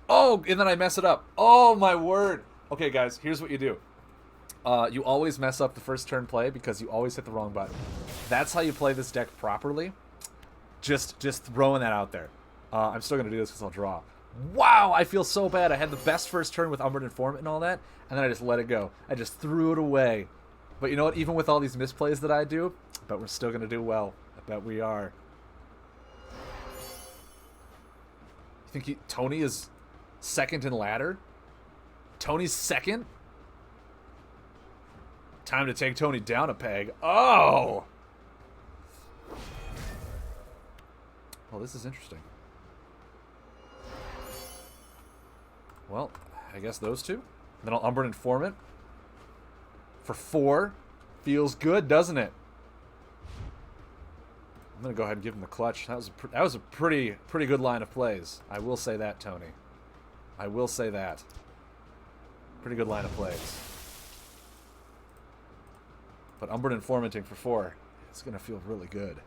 Oh, and then I mess it up. Oh, my word. Okay, guys, here's what you do. You always mess up the first turn play because you always hit the wrong button. That's how you play this deck properly. Just throwing that out there. I'm still going to do this because I'll draw. Wow, I feel so bad. I had the best first turn with Umbral Informant and all that, and then I just let it go. I just threw it away. But you know what? Even with all these misplays that I do, I bet we're still going to do well. I bet we are. You think Tony is second in ladder? Tony's second? Time to take Tony down a peg. Oh! Well, this is interesting. Well, I guess those two. Then I'll Umbral Informant for 4. Feels good, doesn't it? I'm gonna go ahead and give him the clutch. That was a pretty good line of plays. I will say that, Tony. I will say that. Pretty good line of plays. But Umbral Informanting for 4. It's gonna feel really good.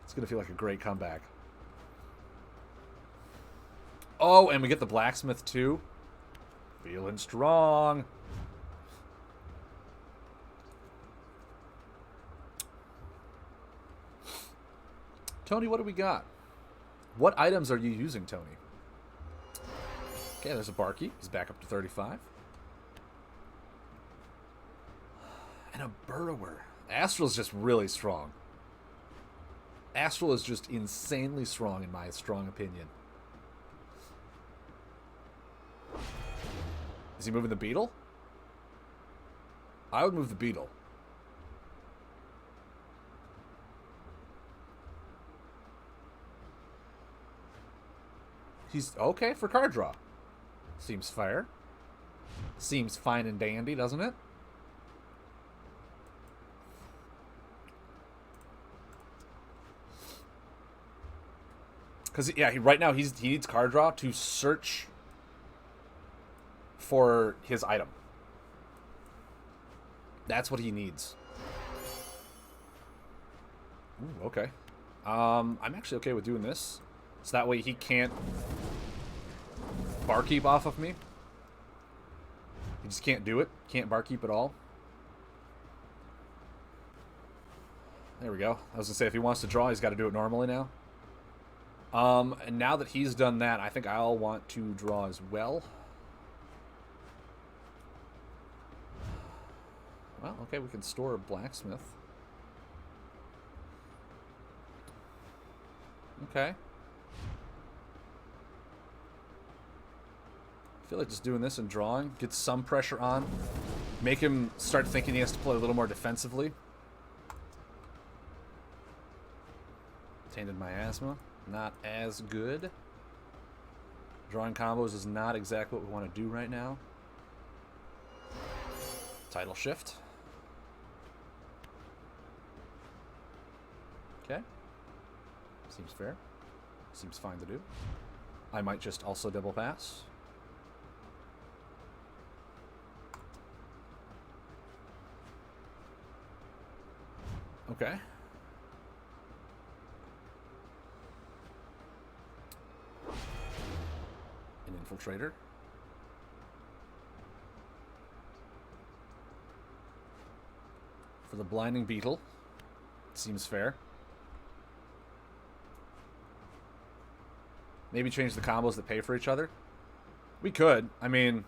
It's gonna feel like a great comeback. Oh, and we get the Blacksmith too. Feeling strong. Tony, what do we got? What items are you using, Tony? Okay, there's a Barky. He's back up to 35. And a Burrower. Astral's just really strong. Astral is just insanely strong, in my strong opinion. Is he moving the Beetle? I would move the Beetle. He's okay for card draw. Seems fair. Seems fine and dandy, doesn't it? Because, yeah, right now he needs card draw to search for his item. That's what he needs. Ooh, okay. I'm actually okay with doing this. So that way he can't barkeep off of me. He just can't do it. Can't barkeep at all. There we go. I was going to say, if he wants to draw, he's got to do it normally now. And now that he's done that, I think I'll want to draw as well. Well, okay, we can store a blacksmith. Okay. I feel like just doing this and drawing gets some pressure on. Make him start thinking he has to play a little more defensively. Tainted Miasma. Not as good. Drawing combos is not exactly what we want to do right now. Title shift. Okay. Seems fair. Seems fine to do. I might just also double pass. Okay. An infiltrator. For the blinding beetle. Seems fair. Maybe change the combos that pay for each other. We could. I mean...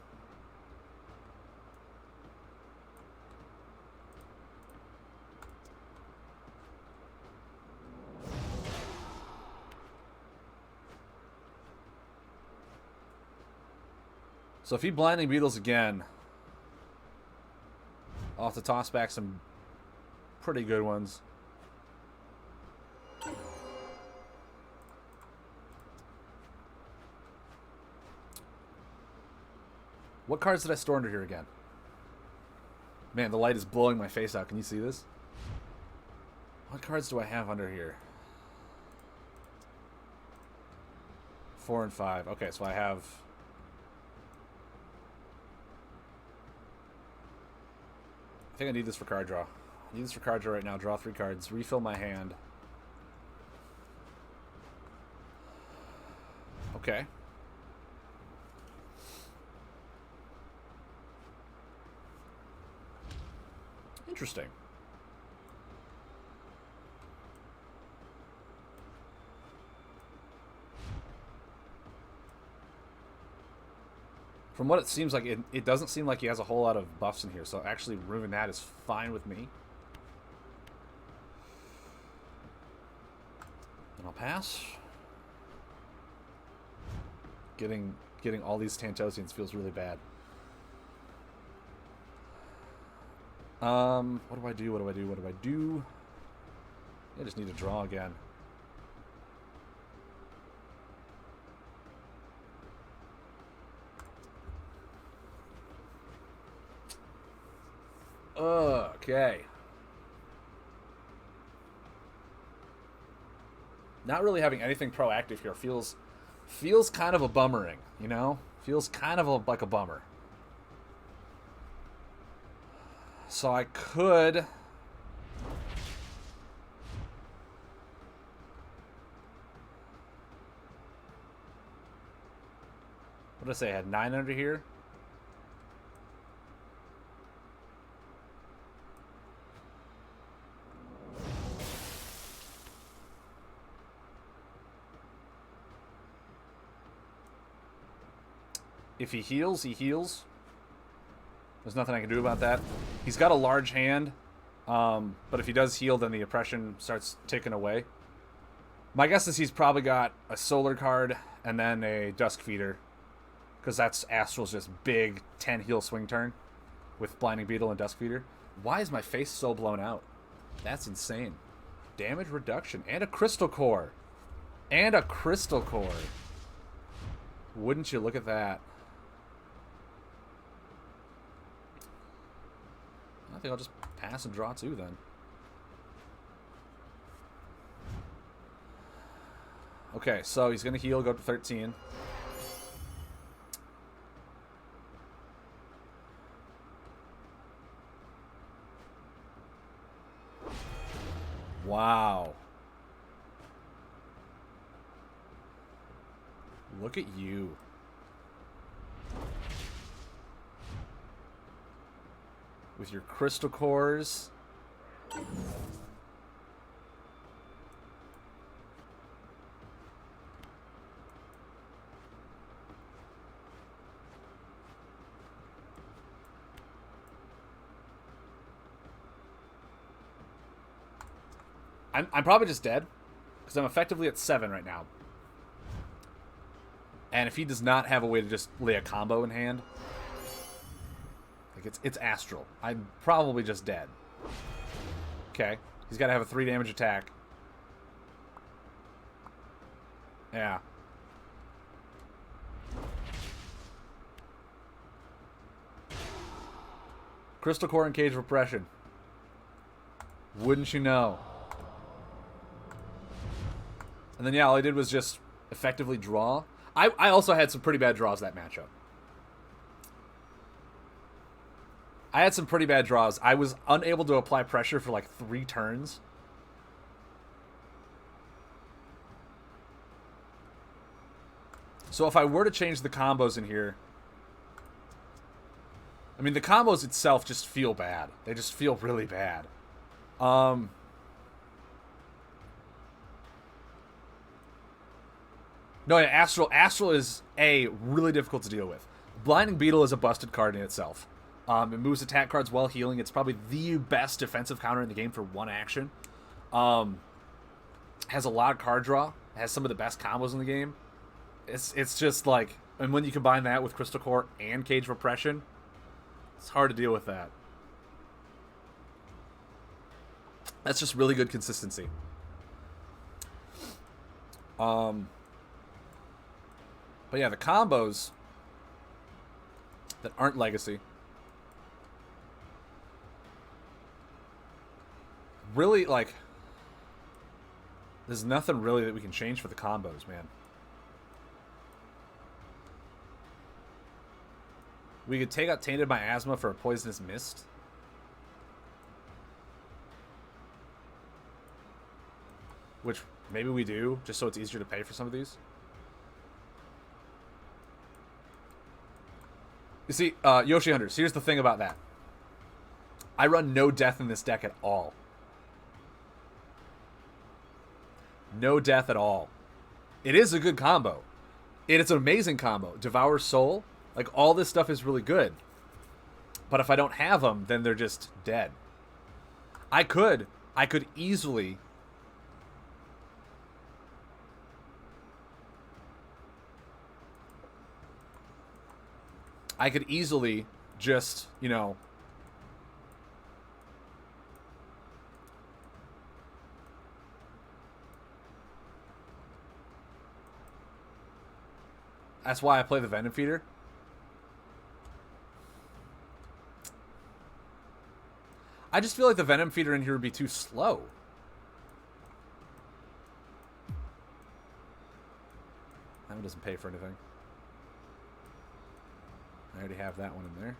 So if he blinding beetles again, I'll have to toss back some pretty good ones. What cards did I store under here again? Man, the light is blowing my face out. Can you see this? What cards do I have under here? 4 and 5. Okay, so I have... I think I need this for card draw. I need this for card draw right now. Draw 3 cards. Refill my hand. Okay. Interesting. From what it seems like, it doesn't seem like he has a whole lot of buffs in here, so actually removing that is fine with me. And I'll pass. Getting all these Tantosians feels really bad. What do I do? What do I do? What do I do? I just need to draw again. Okay. Not really having anything proactive here feels kind of a bummering, you know? Feels kind of like a bummer. So I could... What did I say? I had 9 under here? If he heals, he heals. There's nothing I can do about that. He's got a large hand, but if he does heal, then the oppression starts ticking away. My guess is he's probably got a solar card and then a Dusk Feeder, because that's Astral's just big 10 heal swing turn with Blinding Beetle and Dusk Feeder. Why is my face so blown out? That's insane. Damage reduction and a Crystal Core. And a Crystal Core. Wouldn't you look at that? I think I'll just pass and draw 2 then. Okay, so he's gonna heal, go up to 13. Wow. Look at you. With your crystal cores. I'm probably just dead. Because I'm effectively at 7 right now. And if he does not have a way to just lay a combo in hand, like it's astral. I'm probably just dead. Okay. He's got to have a 3 damage attack. Yeah. Crystal Core and Cage Repression. Wouldn't you know? And then, yeah, all I did was just effectively draw. I also had some pretty bad draws that matchup. I had some pretty bad draws. I was unable to apply pressure for like 3 turns. So if I were to change the combos in here... I mean, the combos itself just feel bad. They just feel really bad. No, yeah, Astral is, really difficult to deal with. Blinding Beetle is a busted card in itself. It moves attack cards while healing. It's probably the best defensive counter in the game for 1 action. Has a lot of card draw. Has some of the best combos in the game. It's just like... And when you combine that with Crystal Core and Cage Repression, it's hard to deal with that. That's just really good consistency. But yeah, the combos that aren't Legacy really, like, there's nothing really that we can change for the combos, man. We could take out Tainted Miasma for a Poisonous Mist. Which maybe we do, just so it's easier to pay for some of these. You see, Yoshi Hunters, here's the thing about that. I run no death in this deck at all. No death at all. It is a good combo. It's an amazing combo. Devour Soul, like all this stuff is really good. But if I don't have them, then they're just dead. I could easily... I could easily just, you know... That's why I play the Venom Feeder. I just feel like the Venom Feeder in here would be too slow. That one doesn't pay for anything. I already have that one in there.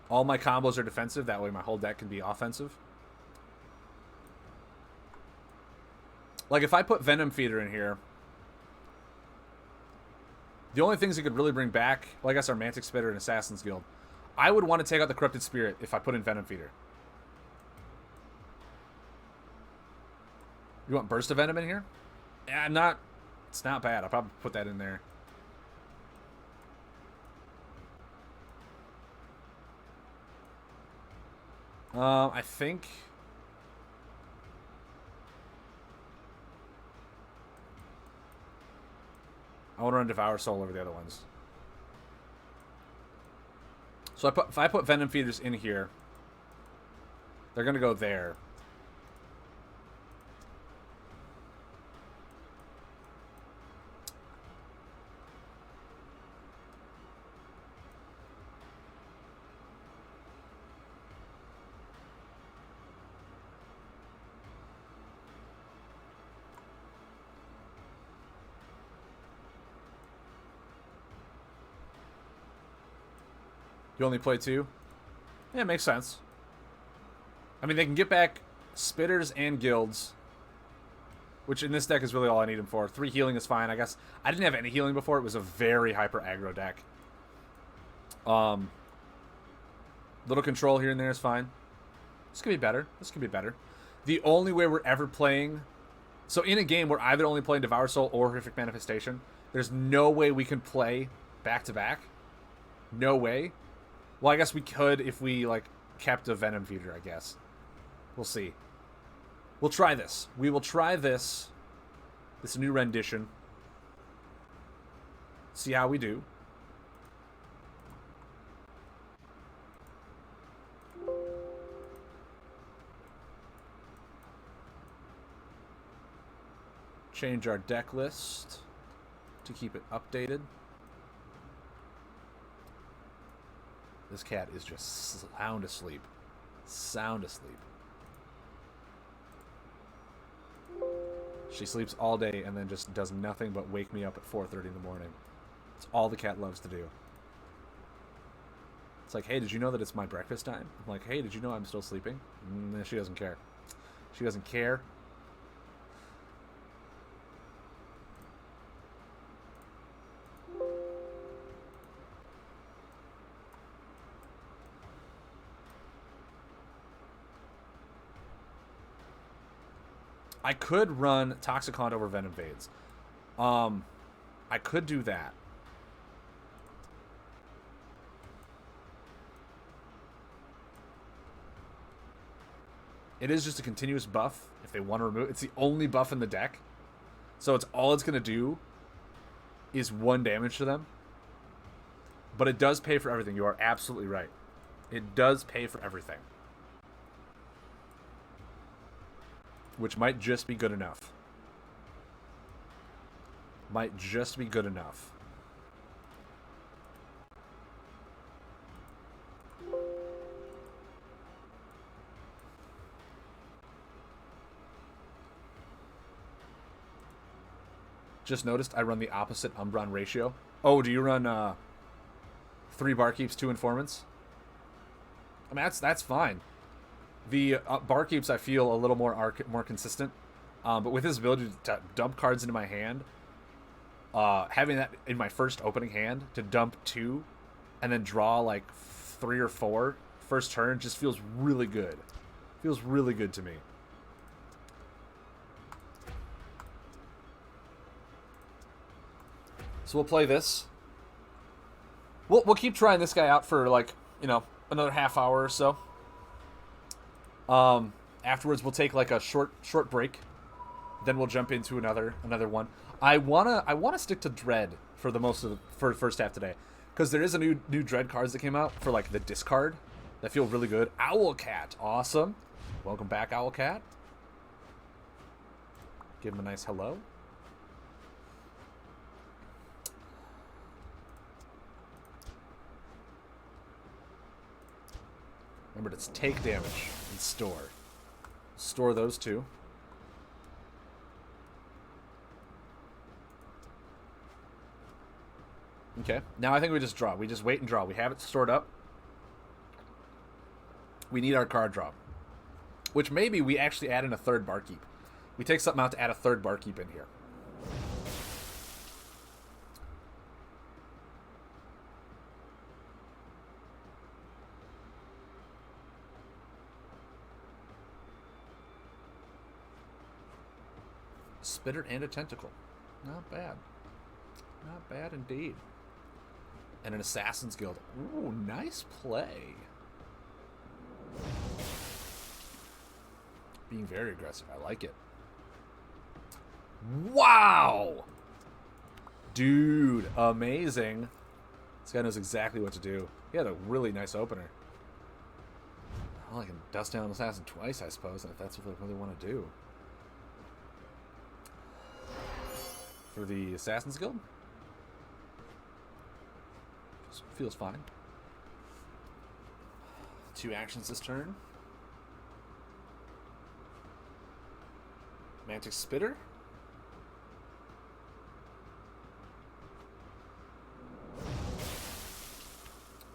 All my combos are defensive. That way my whole deck can be offensive. Like, if I put Venom Feeder in here, the only things it could really bring back, well, I guess, are Mantic Spitter and Assassin's Guild. I would want to take out the Corrupted Spirit if I put in Venom Feeder. You want Burst of Venom in here? Yeah, it's not bad. I'll probably put that in there. I think... I want to run Devour Soul over the other ones. So if I put Venom Feeders in here, they're going to go there. You only play 2? Yeah, it makes sense. I mean, they can get back Spitters and Guilds, which in this deck is really all I need them for. 3 healing is fine, I guess. I didn't have any healing before. It was a very hyper aggro deck. Little control here and there is fine. This could be better. This could be better. The only way we're ever playing... So in a game, we're either only playing Devour Soul or Horrific Manifestation. There's no way we can play back-to-back. No way. Well, I guess we could if we, like, kept a Venom Feeder, I guess. We'll see. We'll try this. We will try this. This new rendition. See how we do. Change our deck list to keep it updated. This cat is just sound asleep. Sound asleep. She sleeps all day and then just does nothing but wake me up at 4:30 in the morning. It's all the cat loves to do. It's like, hey, did you know that it's my breakfast time? I'm like, hey, did you know I'm still sleeping? She doesn't care. She doesn't care. I could run Toxicant over Venom Vades. I could do that. It is just a continuous buff if they want to remove it. It's the only buff in the deck. So it's all it's going to do is 1 damage to them. But it does pay for everything. You are absolutely right. It does pay for everything. Which might just be good enough. Might just be good enough. Just noticed I run the opposite Umbron ratio. Oh, do you run 3 Barkeeps, 2 Informants? I mean, that's fine. The Barkeeps, I feel, a little more consistent. But with his ability to dump cards into my hand, having that in my first opening hand, to dump 2, and then draw like 3 or 4 first turn, just feels really good. Feels really good to me. So we'll play this. We'll keep trying this guy out for, like, you know, another half hour or so. Afterwards, we'll take like a short break. Then we'll jump into another one. I wanna stick to Dread for the first half today, because there is a new Dread cards that came out for like the discard that feel really good. Owlcat, awesome. Welcome back, Owlcat. Give him a nice hello. Remember to take damage and store. Store those 2. Okay, now I think we just draw. We just wait and draw. We have it stored up. We need our card draw. Which maybe we actually add in a 3rd Barkeep. We take something out to add a 3rd Barkeep in here. Spitter and a Tentacle. Not bad. Not bad indeed. And an Assassin's Guild. Ooh, nice play. Being very aggressive. I like it. Wow! Dude, amazing. This guy knows exactly what to do. He had a really nice opener. Well, I can dust down Assassin twice, I suppose, if that's what they really want to do. For the Assassin's Guild? Just feels fine. 2 actions this turn. Mantic Spitter.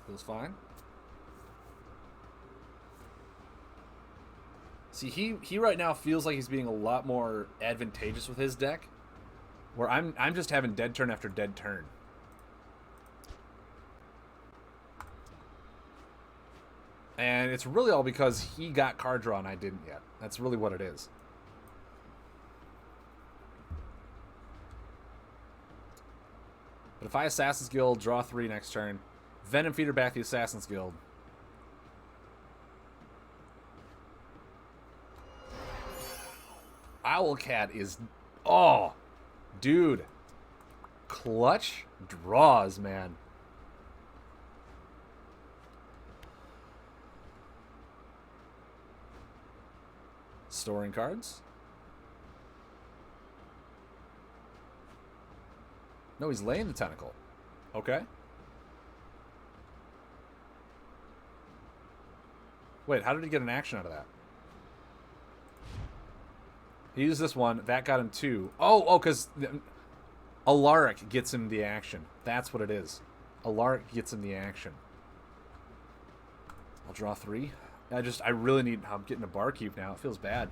Feels fine. See, he right now feels like he's being a lot more advantageous with his deck, where I'm just having dead turn after dead turn. And it's really all because he got card draw and I didn't yet. That's really what it is. But if I Assassin's Guild, draw 3 next turn, Venom Feeder back the Assassin's Guild. Owlcat is... Oh! Dude. Clutch draws, man. Storing cards. No, he's laying the tentacle. Okay. Wait, how did he get an action out of that? He used this one. That got him 2. Oh, because Alaric gets him the action. That's what it is. Alaric gets him the action. I'll draw 3. I really need... I'm getting a Barkeep now. It feels bad.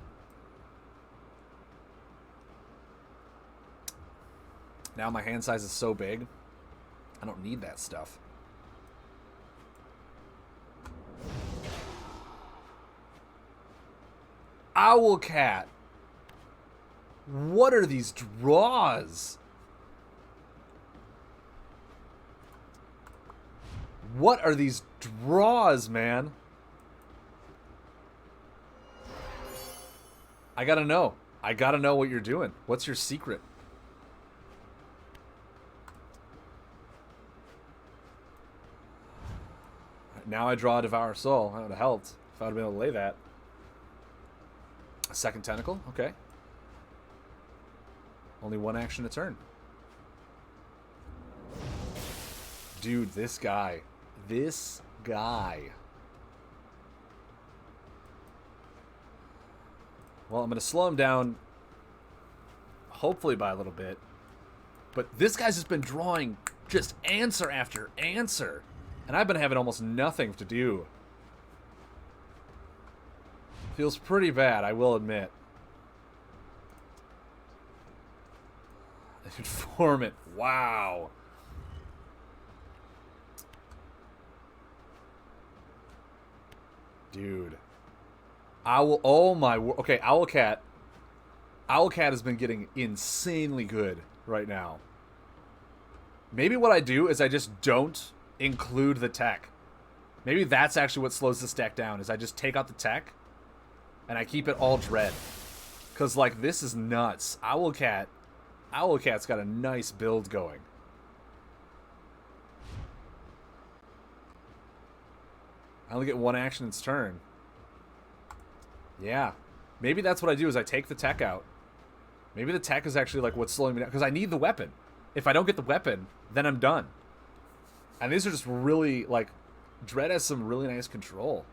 Now my hand size is so big. I don't need that stuff. Owlcat. What are these draws? What are these draws, man? I gotta know. I gotta know what you're doing. What's your secret? Now I draw a Devour Soul. That would have helped if I would have been able to lay that. A second tentacle? Okay. Only 1 action a turn. Dude, this guy. This guy. Well, I'm going to slow him down, hopefully by a little bit. But this guy's just been drawing just answer after answer. And I've been having almost nothing to do. Feels pretty bad, I will admit. Informant. Wow. Dude. Oh my... Okay, Owlcat. Owlcat has been getting insanely good right now. Maybe what I do is I just don't include the tech. Maybe that's actually what slows this deck down, is I just take out the tech and I keep it all dread. Because, like, this is nuts. Owlcat's got a nice build going. I only get 1 action in its turn. Yeah. Maybe that's what I do, is I take the tech out. Maybe the tech is actually, like, what's slowing me down. Because I need the weapon. If I don't get the weapon, then I'm done. And these are just really, like... Dread has some really nice control.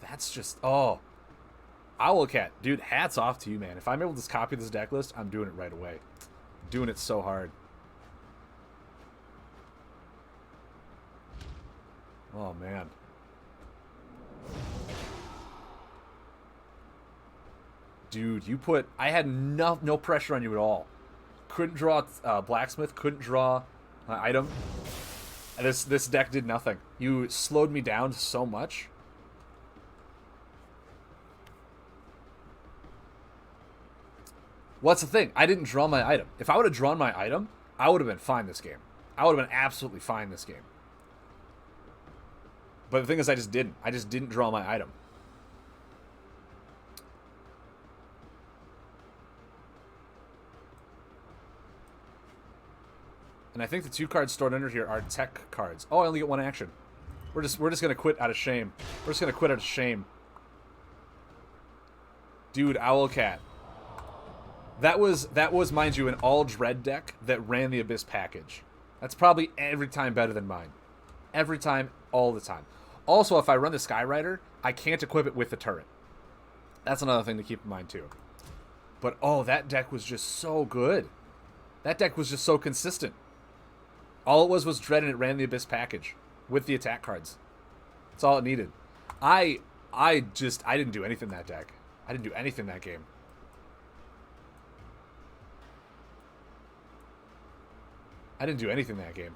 That's just... Oh. Owlcat. Dude, hats off to you, man. If I'm able to copy this deck list, I'm doing it right away. I'm doing it so hard. Oh, man. Dude, you put... I had no pressure on you at all. Couldn't draw Blacksmith. Couldn't draw item. And this deck did nothing. You slowed me down so much. What's the thing? I didn't draw my item. If I would have drawn my item, I would have been fine this game. I would have been absolutely fine this game. But the thing is, I just didn't. I just didn't draw my item. And I think the 2 cards stored under here are tech cards. Oh, I only get 1 action. We're just gonna quit out of shame. We're just gonna quit out of shame. Dude, Owlcat. That was, mind you, an all Dread deck that ran the Abyss package. That's probably every time better than mine. Every time, all the time. Also, if I run the Skyrider, I can't equip it with the turret. That's another thing to keep in mind, too. But, oh, that deck was just so good. That deck was just so consistent. All it was Dread, and it ran the Abyss package with the attack cards. That's all it needed. I didn't do anything that deck. I didn't do anything that game. I didn't do anything that game.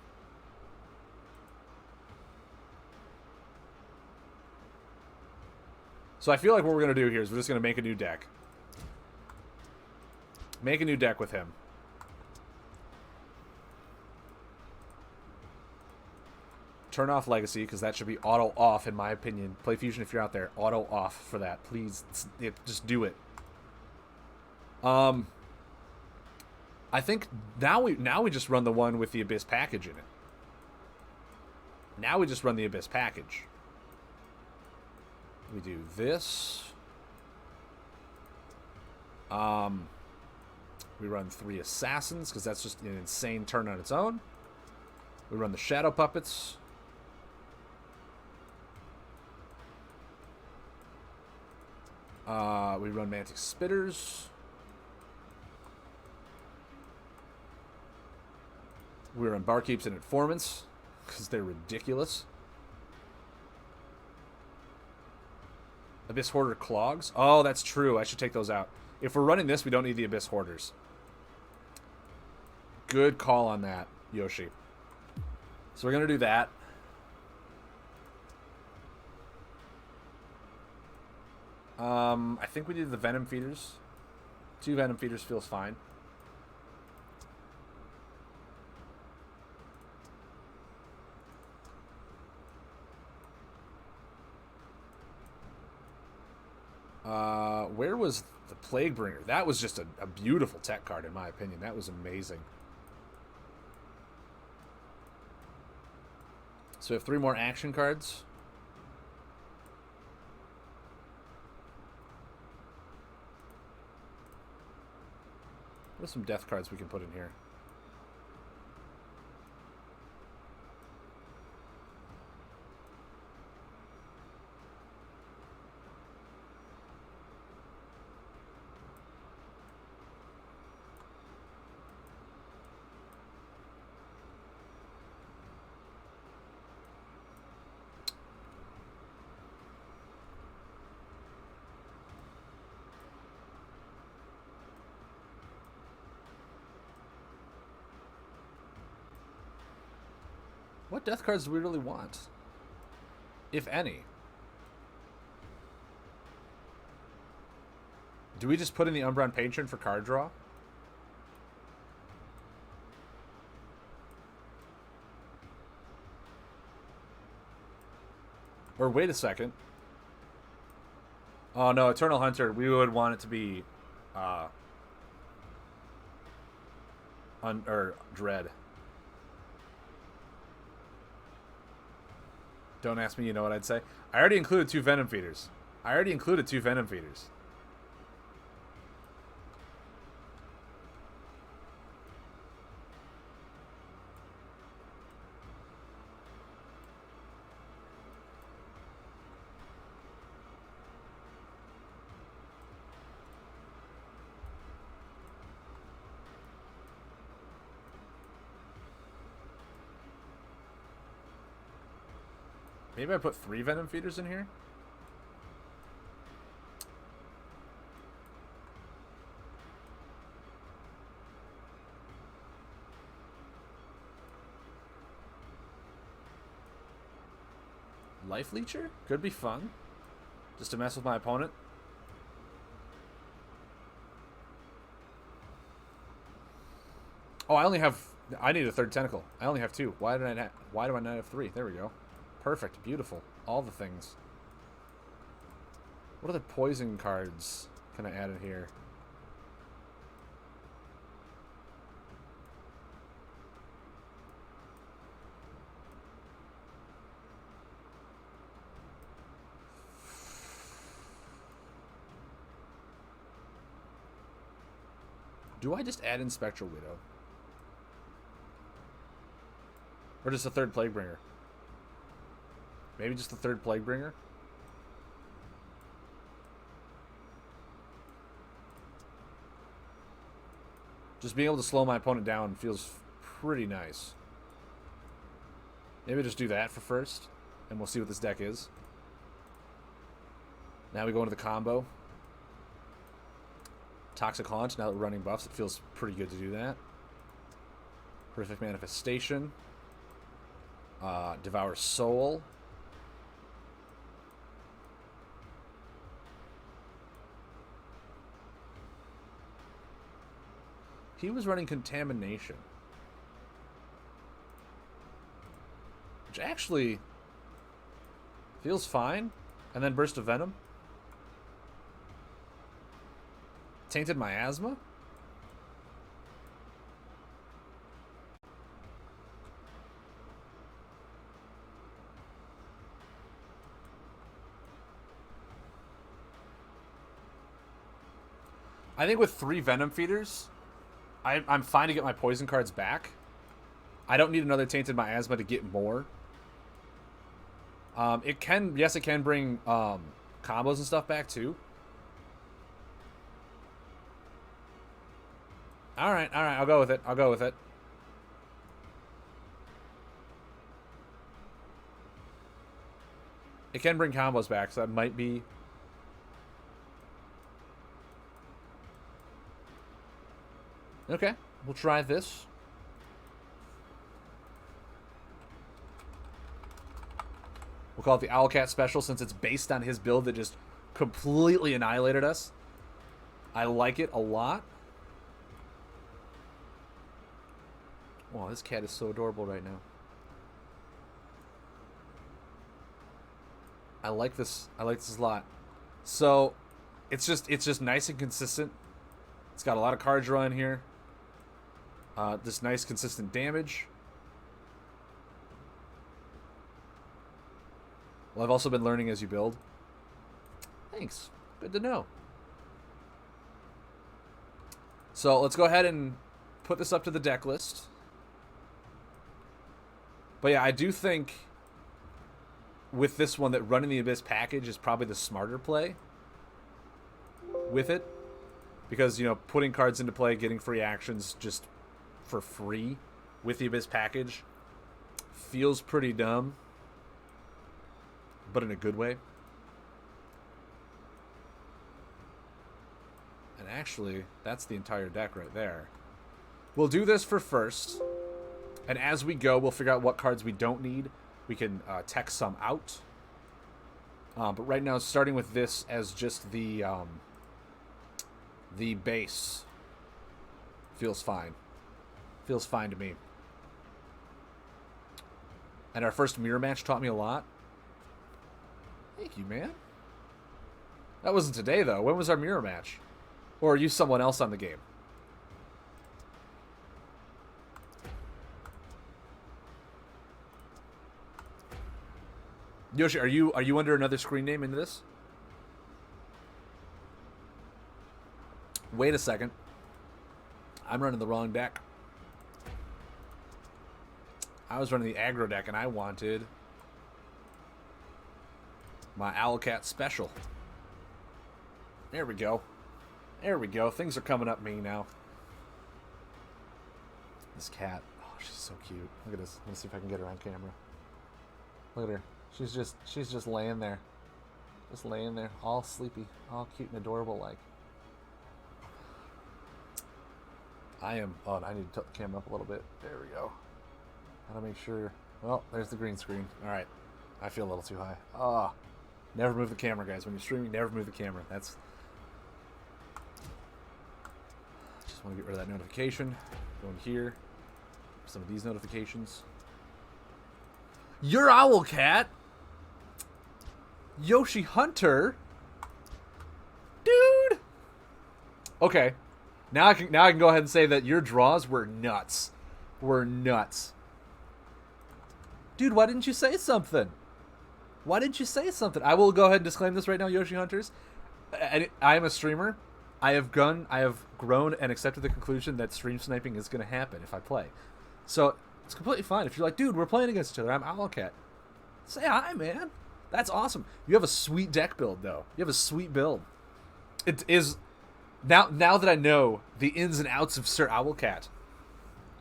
So I feel like what we're going to do here is we're just going to make a new deck. Make a new deck with him. Turn off Legacy, because that should be auto off, in my opinion. Play Fusion if you're out there. Auto off for that. Please, just do it. I think now we just run the one with the Abyss package in it. Now we just run the Abyss package. We do this. We run 3 Assassins, because that's just an insane turn on its own. We run the Shadow Puppets. We run Mantic Spitters. We run Barkeeps and Informants, because they're ridiculous. Abyss Hoarder Clogs. Oh, that's true. I should take those out. If we're running this, we don't need the Abyss Hoarders. Good call on that, Yoshi. So we're going to do that. I think we did the Venom Feeders. 2 Venom Feeders feels fine. Where was the Plaguebringer? That was just a beautiful tech card, in my opinion. That was amazing. So we have 3 more action cards. What are some death cards we can put in here? What death cards do we really want? If any. Do we just put in the Umbron Patron for card draw? Or wait a second. Oh no, Eternal Hunter, we would want it to be Dread. Don't ask me, you know what I'd say. I already included 2 Venom Feeders. Maybe I put 3 Venom Feeders in here? Life Leecher? Could be fun. Just to mess with my opponent. Oh, I need a 3rd tentacle. I only have 2. Why do I not have 3? There we go. Perfect. Beautiful. All the things. What other poison cards can I add in here? Do I just add in Spectral Widow? Or just a 3rd Plaguebringer? Maybe just the 3rd Plaguebringer? Just being able to slow my opponent down feels pretty nice. Maybe just do that for first. and we'll see what this deck is. Now we go into the combo. Toxic Haunt, now that we're running buffs, it feels pretty good to do that. Horrific Manifestation. Devour Soul. He was running Contamination. Which actually feels fine. And then Burst of Venom. Tainted Miasma. I think with 3 Venom Feeders, I'm fine to get my poison cards back. I don't need another Tainted Miasma to get more. It can bring combos and stuff back too. All right, I'll go with it. It can bring combos back, so that might be. Okay, we'll try this. We'll call it the Owlcat Special since it's based on his build that just completely annihilated us. I like it a lot. Wow, this cat is so adorable right now. I like this a lot. So, it's just nice and consistent. It's got a lot of card draw in here. This nice consistent damage. Well, I've also been learning as you build. Thanks. Good to know. So let's go ahead and put this up to the deck list. But yeah, I do think with this one that Running the Abyss package is probably the smarter play with it. Because, you know, putting cards into play, getting free actions just for free with the Abyss package feels pretty dumb. But in a good way. And actually, that's the entire deck right there. We'll do this for first. And as we go, we'll figure out what cards we don't need. We can tech some out. But right now, starting with this as just the base feels fine. Feels fine to me. And our first mirror match taught me a lot. Thank you, man. That wasn't today, though. When was our mirror match? Or are you someone else on the game? Yoshi, are you under another screen name into this? Wait a second. I'm running the wrong deck. I was running the aggro deck, and I wanted my Owlcat Special. There we go. There we go. Things are coming up me now. This cat. Oh, she's so cute. Look at this. Let me see if I can get her on camera. Look at her. She's just laying there. Just laying there. All sleepy. All cute and adorable like. I am. Oh, I need to tilt the camera up a little bit. There we go. Gotta make sure. Well, there's the green screen. Alright. I feel a little too high. Ah. Never move the camera, guys. When you're streaming, never move the camera. That's. Just want to get rid of that notification. Go in here. Some of these notifications. You're Owlcat. Yoshi Hunter. Dude. Okay. Now I can go ahead and say that your draws were nuts. Were nuts. Dude, why didn't you say something? Why didn't you say something? I will go ahead and disclaim this right now, Yoshi Hunters. I am a streamer. I have grown and accepted the conclusion that stream sniping is going to happen if I play. So it's completely fine. If you're like, dude, we're playing against each other. I'm Owlcat. Say hi, man. That's awesome. You have a sweet deck build, though. You have a sweet build. It is now that I know the ins and outs of Sir Owlcat.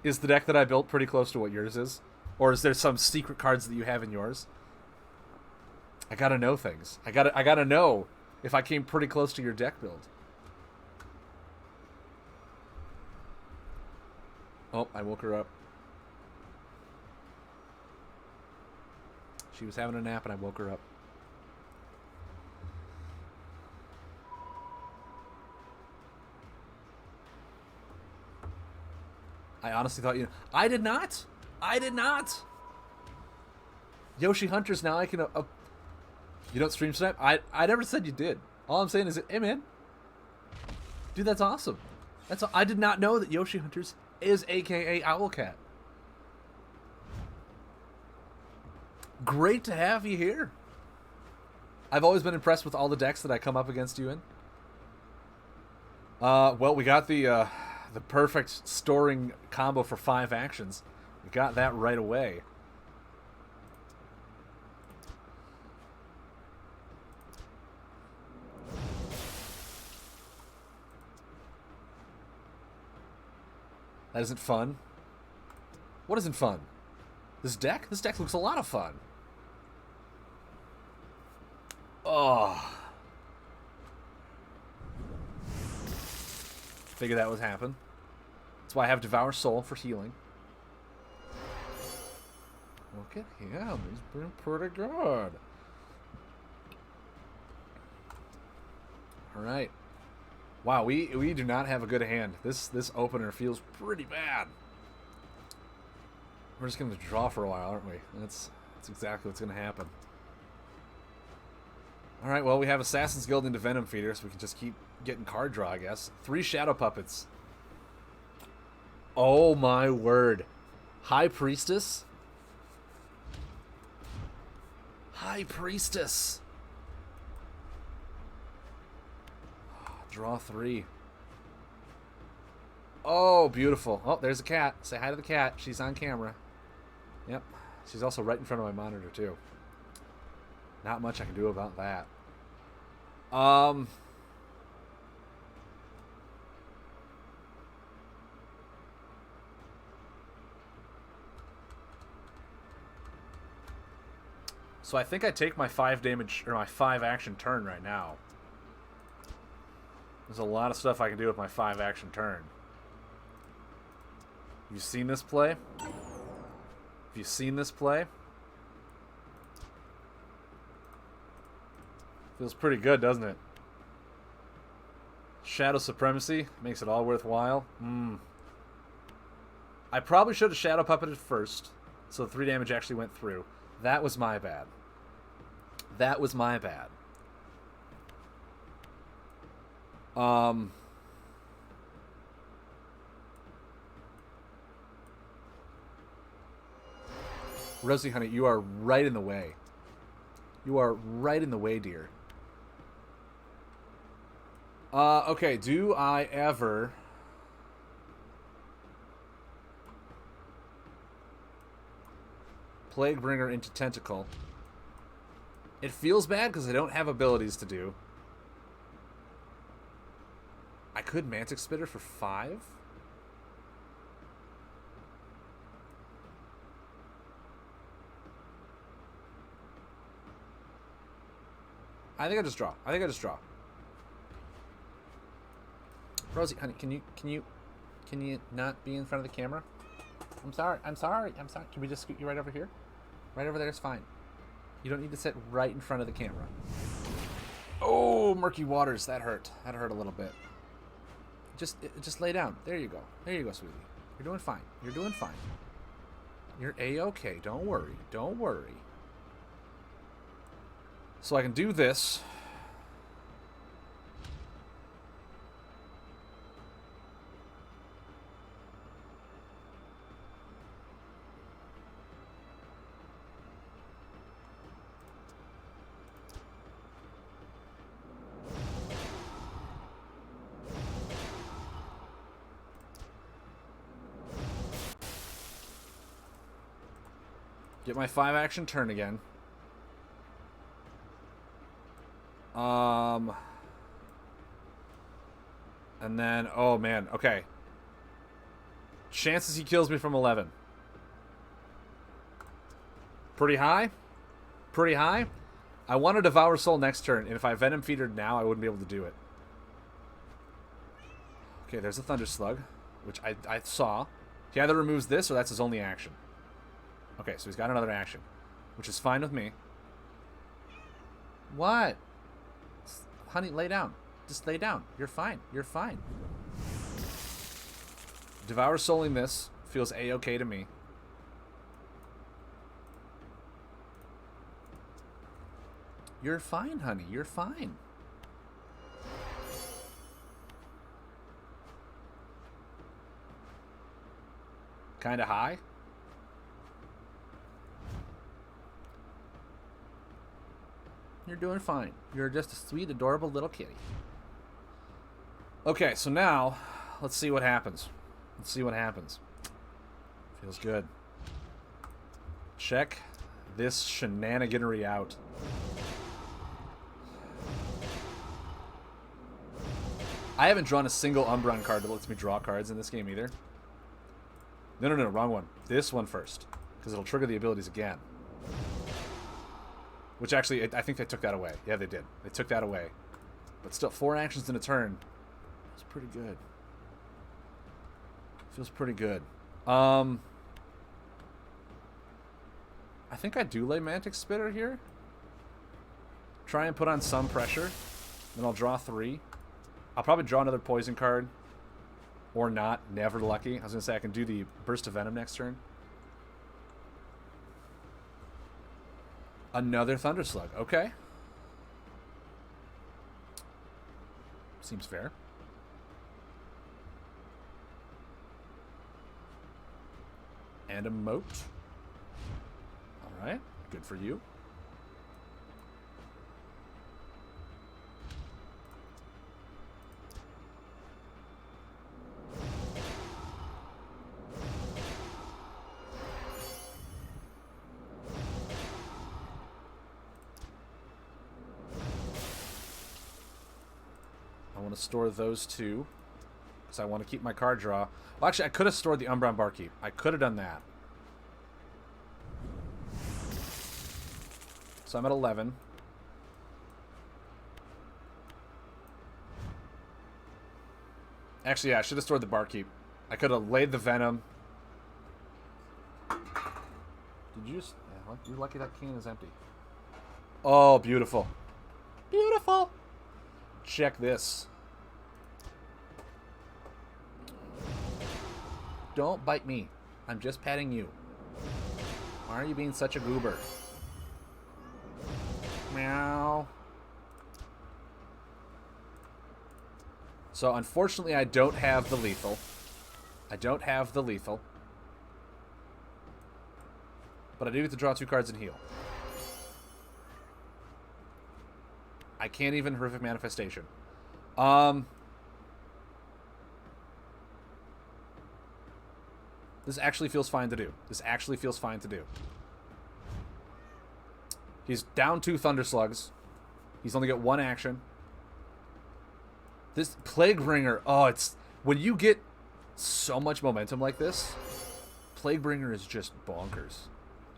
Is the deck that I built pretty close to what yours is, or is there some secret cards that you have in yours? I gotta know things. I gotta know if I came pretty close to your deck build. Oh, I woke her up. She was having a nap and I woke her up. I honestly thought you... I did not! I did not! Yoshi Hunters, now I can... you don't stream snipe? I never said you did. All I'm saying is, hey man. Dude, that's awesome. I did not know that Yoshi Hunters is AKA Owlcat. Great to have you here. I've always been impressed with all the decks that I come up against you in. Well, we got the perfect storing combo for 5 actions. We got that right away. That isn't fun. What isn't fun? This deck? This deck looks a lot of fun. Oh. Figure that would happen. That's why I have Devour Soul for healing. Look at him. He's been pretty good. Alright. Wow, we do not have a good hand. This opener feels pretty bad. We're just going to draw for a while, aren't we? That's exactly what's going to happen. Alright, well, we have Assassin's Guild into Venom Feeder, so we can just keep getting card draw, I guess. 3 Shadow Puppets. Oh my word. High Priestess? High Priestess. Draw 3. Oh, beautiful. Oh, there's a cat. Say hi to the cat. She's on camera. Yep. She's also right in front of my monitor, too. Not much I can do about that. So I think I take my 5 damage, or my 5 action turn right now. There's a lot of stuff I can do with my 5 action turn. You seen this play? Have you seen this play? Feels pretty good, doesn't it? Shadow Supremacy makes it all worthwhile. I probably should have Shadow Puppeted first, so the 3 damage actually went through. That was my bad. That was my bad. Rosie, honey, you are right in the way. You are right in the way, dear. Okay, do I ever... Plaguebringer into Tentacle? It feels bad because I don't have abilities to do. I could Mantic Spitter for 5? I think I just draw. Rosie, honey, can you not be in front of the camera? I'm sorry. Can we just scoot you right over here? Right over there is fine. You don't need to sit right in front of the camera. Oh, murky waters. That hurt. That hurt a little bit. Just lay down. There you go. There you go, sweetie. You're doing fine. You're doing fine. You're A-okay. Don't worry. Don't worry. So I can do this. Get my 5 action turn again. And then, oh man, okay. Chances he kills me from 11. Pretty high? Pretty high? I want to Devour Soul next turn, and if I Venom Feedered now, I wouldn't be able to do it. Okay, there's a Thunder Slug, which I saw. He either removes this, or that's his only action. Okay, so he's got another action, which is fine with me. What? Honey, lay down. Just lay down. You're fine. You're fine. Devour Souling this feels A-okay to me. You're fine, honey. You're fine. Kind of high. You're doing fine. You're just a sweet, adorable little kitty. Okay, so now, let's see what happens. Let's see what happens. Feels good. Check this shenaniganery out. I haven't drawn a single Umbreon card that lets me draw cards in this game either. No, wrong one. This one first, because it'll trigger the abilities again. Which actually, I think they took that away. Yeah, they did. They took that away. But still, 4 actions in a turn. It's pretty good. Feels pretty good. I think I do lay Mantic Spitter here. Try and put on some pressure. Then I'll draw 3. I'll probably draw another Poison card. Or not. Never lucky. I was going to say I can do the Burst of Venom next turn. Another Thunder Slug. Okay. Seems fair. And a Moat. Alright. Good for you. I want to store those 2 because I want to keep my card draw. Well, actually, I could have stored the Umbreon Barkeep. I could have done that. So I'm at 11. Actually, yeah, I should have stored the Barkeep. I could have laid the Venom. Did you just... Yeah, you're lucky that cane is empty. Oh, beautiful. Beautiful. Check this. Don't bite me. I'm just patting you. Why are you being such a goober? Meow. So, unfortunately, I don't have the lethal. I don't have the lethal. But I do get to draw 2 cards and heal. I can't even Horrific Manifestation. This actually feels fine to do. This actually feels fine to do. He's down 2 Thunder Slugs. He's only got 1 action. This Plaguebringer, oh, it's... When you get so much momentum like this, Plaguebringer is just bonkers.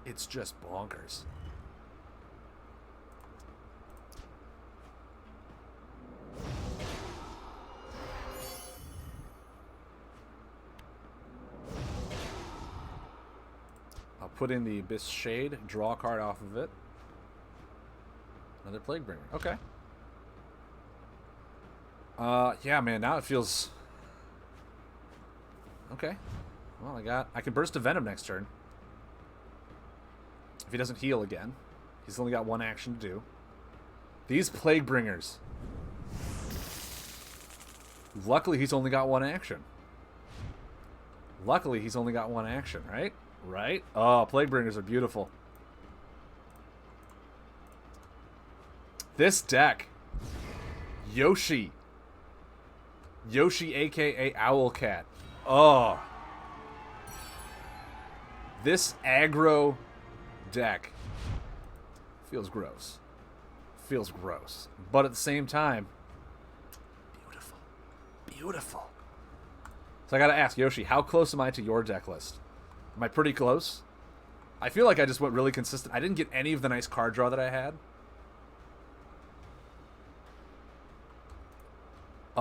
It's just bonkers. I'll put in the Abyss Shade, draw a card off of it. Another Plaguebringer. Okay. Yeah, man, now it feels... Okay. Well, I can Burst of Venom next turn. If he doesn't heal again. He's only got 1 action to do. These Plaguebringers. Luckily, he's only got 1 action. Luckily, he's only got 1 action, right? Right? Oh, Plaguebringers are beautiful. This deck. Yoshi. Yoshi, a.k.a. Owlcat. Oh. This aggro deck feels gross. Feels gross. But at the same time, beautiful. Beautiful. So I gotta ask, Yoshi, how close am I to your deck list? Am I pretty close? I feel like I just went really consistent. I didn't get any of the nice card draw that I had.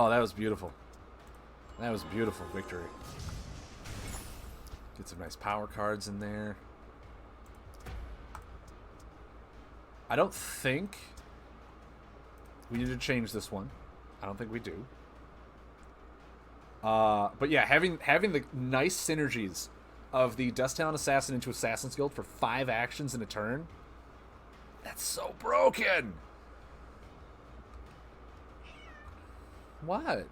Oh, that was beautiful. That was beautiful victory. Get some nice power cards in there. I don't think we need to change this one. I don't think we do. But yeah, having the nice synergies of the Dusttown Assassin into Assassin's Guild for 5 actions in a turn. That's so broken. What?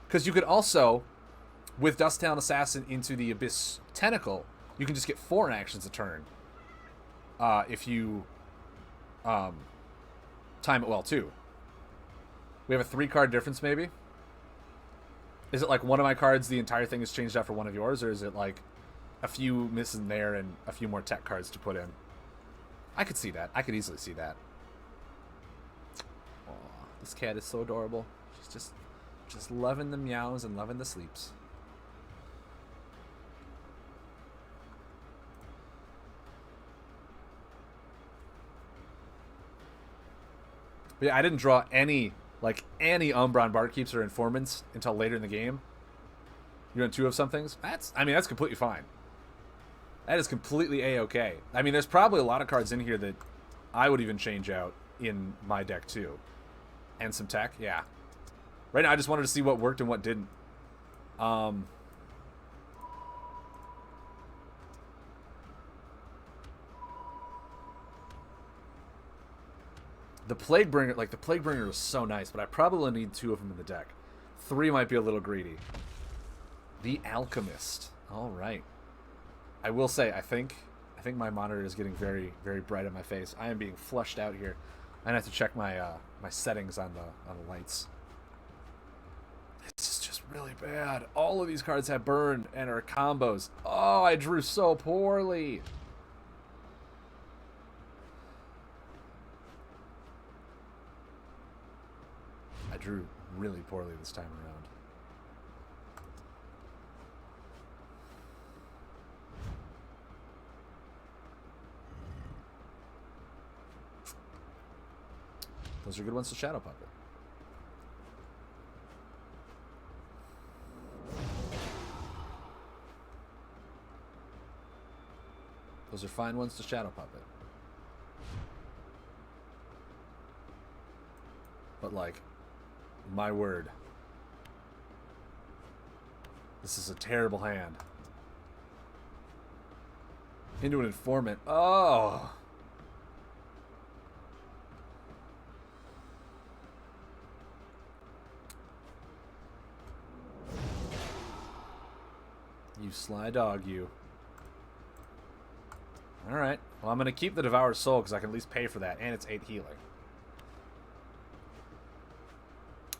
Because you could also, with Dusttown Assassin into the Abyss Tentacle, you can just get 4 actions a turn. If you time it well too. We have a 3-card difference, maybe. Is it like one of my cards, the entire thing is changed after one of yours, or is it like a few missing there and a few more tech cards to put in? I could see that. I could easily see that. Aw, this cat is so adorable. She's just loving the meows and loving the sleeps. But yeah, I didn't draw any Umbron Barkeeps or Informants until later in the game. You're in 2 of some things. That's completely fine. That is completely A-okay. I mean, there's probably a lot of cards in here that I would even change out in my deck too. And some tech, yeah. Right now, I just wanted to see what worked and what didn't. The Plaguebringer was so nice, but I probably need 2 of them in the deck. 3 might be a little greedy. The Alchemist. All right. I will say, I think my monitor is getting very, very bright on my face. I am being flushed out here. I have to check my my settings on the lights. This is just really bad. All of these cards have burn and are combos. Oh, I drew so poorly. I drew really poorly this time around. Those are good ones to Shadow Puppet. Those are fine ones to Shadow Puppet. But like, my word. This is a terrible hand. Into an Informant. Oh! You sly dog, you. Alright. Well, I'm going to keep the Devourer's Soul because I can at least pay for that. And it's 8 healing.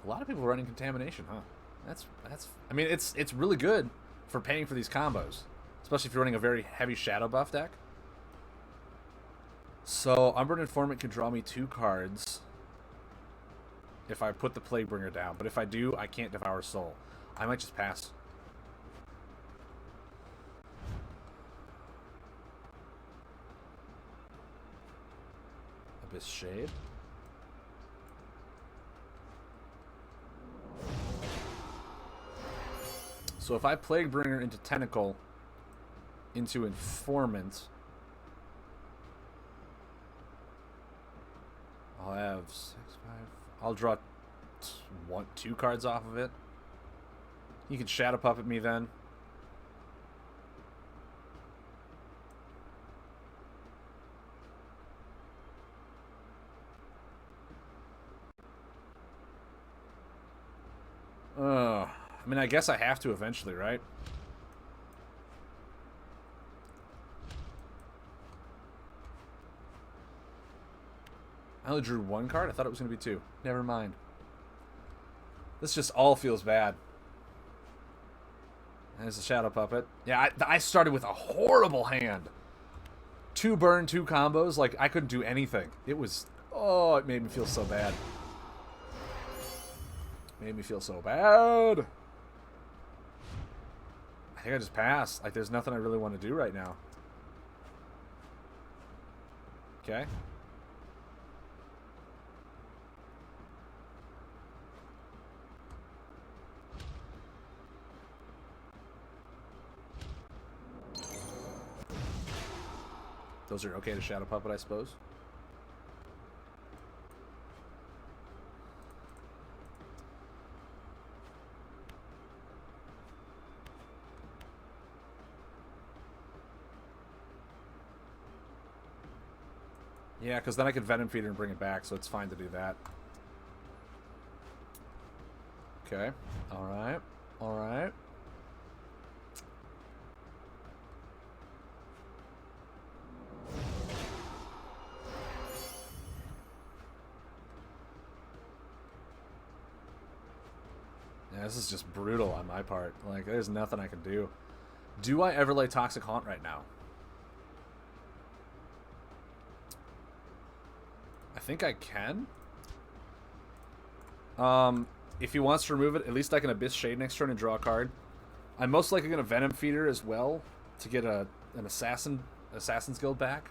A lot of people running Contamination, huh? That's. I mean, it's really good for paying for these combos. Especially if you're running a very heavy Shadow buff deck. So, Umbran Informant can draw me 2 cards if I put the Plaguebringer down. But if I do, I can't Devour Soul. I might just pass. Abyss Shade. So if I Plaguebringer into Tentacle, into Informant, I'll have 6, 5. I'll draw 2 cards off of it. You can Shadow Puppet me then. I mean, I guess I have to eventually, right? I only drew 1 card? I thought it was going to be 2. Never mind. This just all feels bad. There's a Shadow Puppet. Yeah, I started with a horrible hand. 2 burn, 2 combos. Like, I couldn't do anything. It was... Oh, it made me feel so bad. Made me feel so bad. I think I just passed. Like, there's nothing I really want to do right now. Okay. Those are okay to Shadow Puppet, I suppose. Yeah, because then I could Venom Feeder and bring it back, so it's fine to do that. Okay. Alright. Alright. Yeah, this is just brutal on my part. Like, there's nothing I can do. Do I ever lay Toxic Haunt right now? I think I can. If he wants to remove it, at least I can Abyss Shade next turn and draw a card. I'm most likely going to Venom Feeder as well to get an Assassin's Guild back.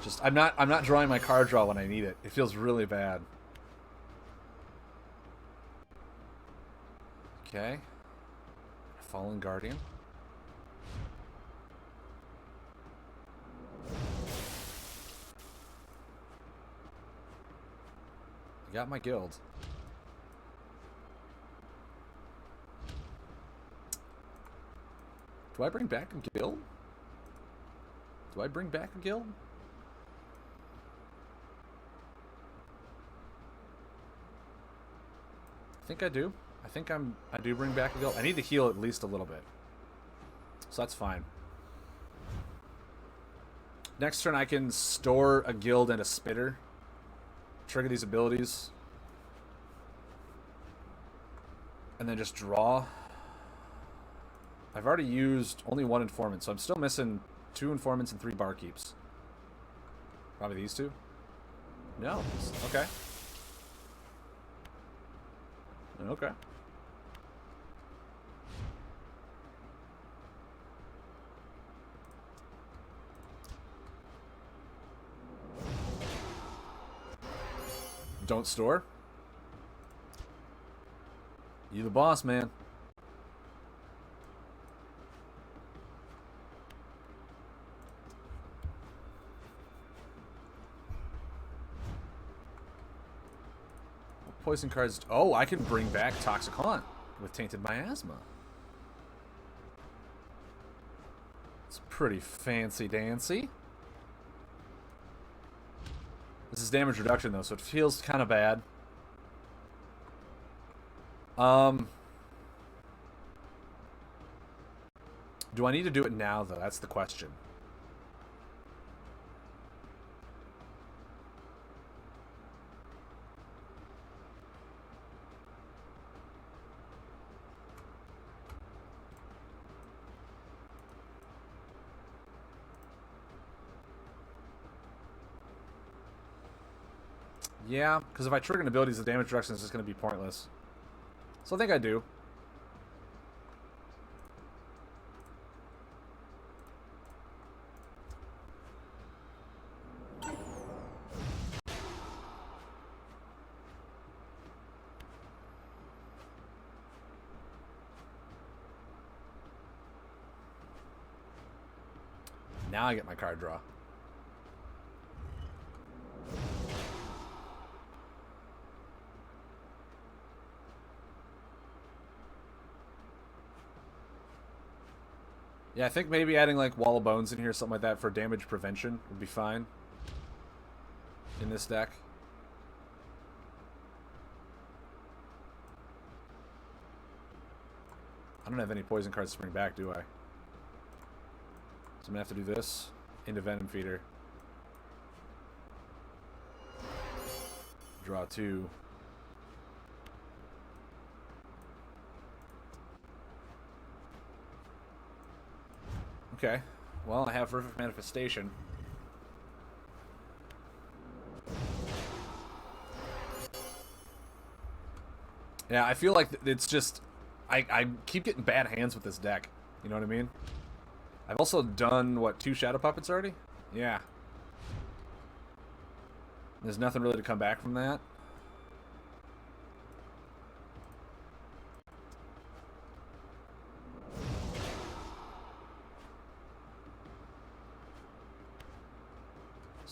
Just I'm not drawing my card draw when I need it. It feels really bad. Okay. Fallen Guardian. I got my guild. Do I bring back a guild? Do I bring back a guild? I think I do. I think I do bring back a guild. I need to heal at least a little bit. So that's fine. Next turn I can store a guild and a spitter. Trigger these abilities. And then just draw. I've already used only one informant, so I'm still missing 2 informants and 3 barkeeps. Probably these 2? No. Okay. Okay. Don't store? You the boss, man. Poison cards. Oh, I can bring back Toxic Haunt with Tainted Miasma. It's pretty fancy-dancy. This is damage reduction, though, so it feels kind of bad. Do I need to do it now, though? That's the question. Yeah, because if I trigger an ability, the damage reduction is just going to be pointless. So I think I do. Now I get my card draw. Yeah, I think maybe adding like Wall of Bones in here, something like that, for damage prevention would be fine in this deck. I don't have any poison cards to bring back, do I? So I'm going to have to do this into Venom Feeder. Draw 2. Okay. Well, I have Horrific Manifestation. Yeah, I feel like it's just... I keep getting bad hands with this deck. You know what I mean? I've also done, what, 2 Shadow Puppets already? Yeah. There's nothing really to come back from that.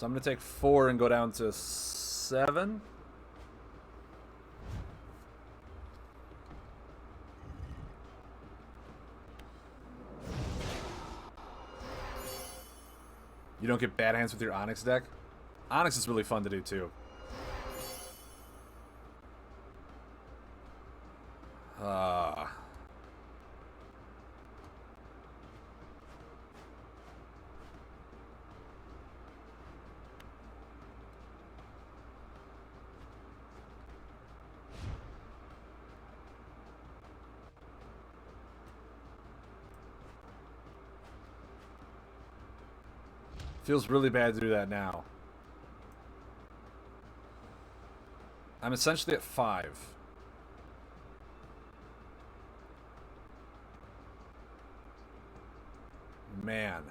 So I'm going to take 4 and go down to 7. You don't get bad hands with your Onyx deck? Onyx is really fun to do, too. Feels really bad to do that now. I'm essentially at 5. Man.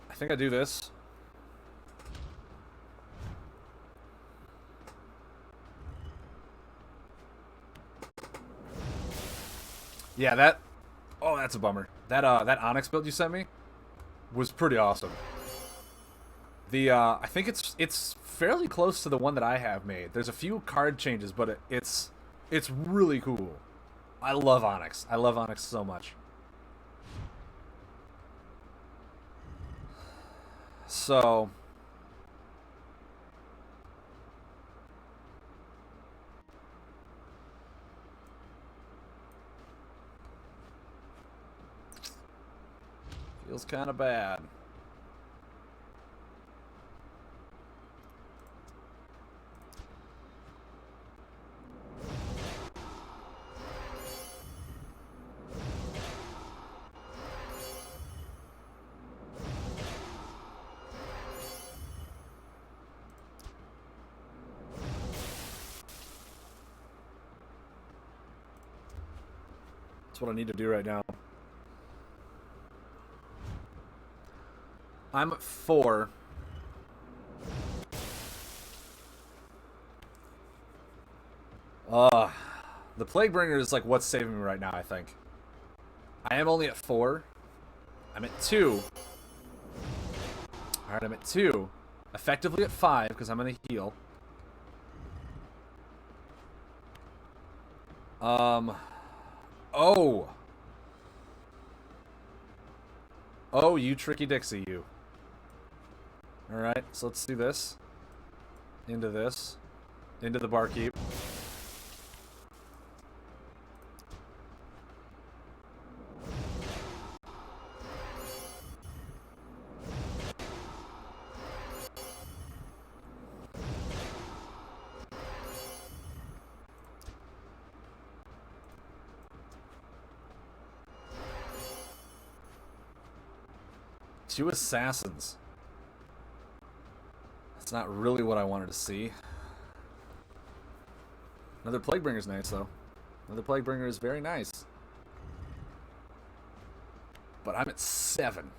I think I do this. Yeah, that... Oh, that's a bummer. That Onyx build you sent me was pretty awesome. The I think it's fairly close to the one that I have made. There's a few card changes, but it's really cool. I love Onyx. I love Onyx so much. So feels kind of bad. That's what I need to do right now. I'm at 4. The Plaguebringer is like what's saving me right now, I think. I am only at 4. I'm at 2. Alright, I'm at 2. Effectively at 5, because I'm going to heal. Oh! Oh, you tricky Dixie, you. Alright, so let's do this. Into this. Into the Barkeep. Two assassins. That's not really what I wanted to see. Another Plaguebringer's nice, though. Another Plaguebringer is very nice. But I'm at 7.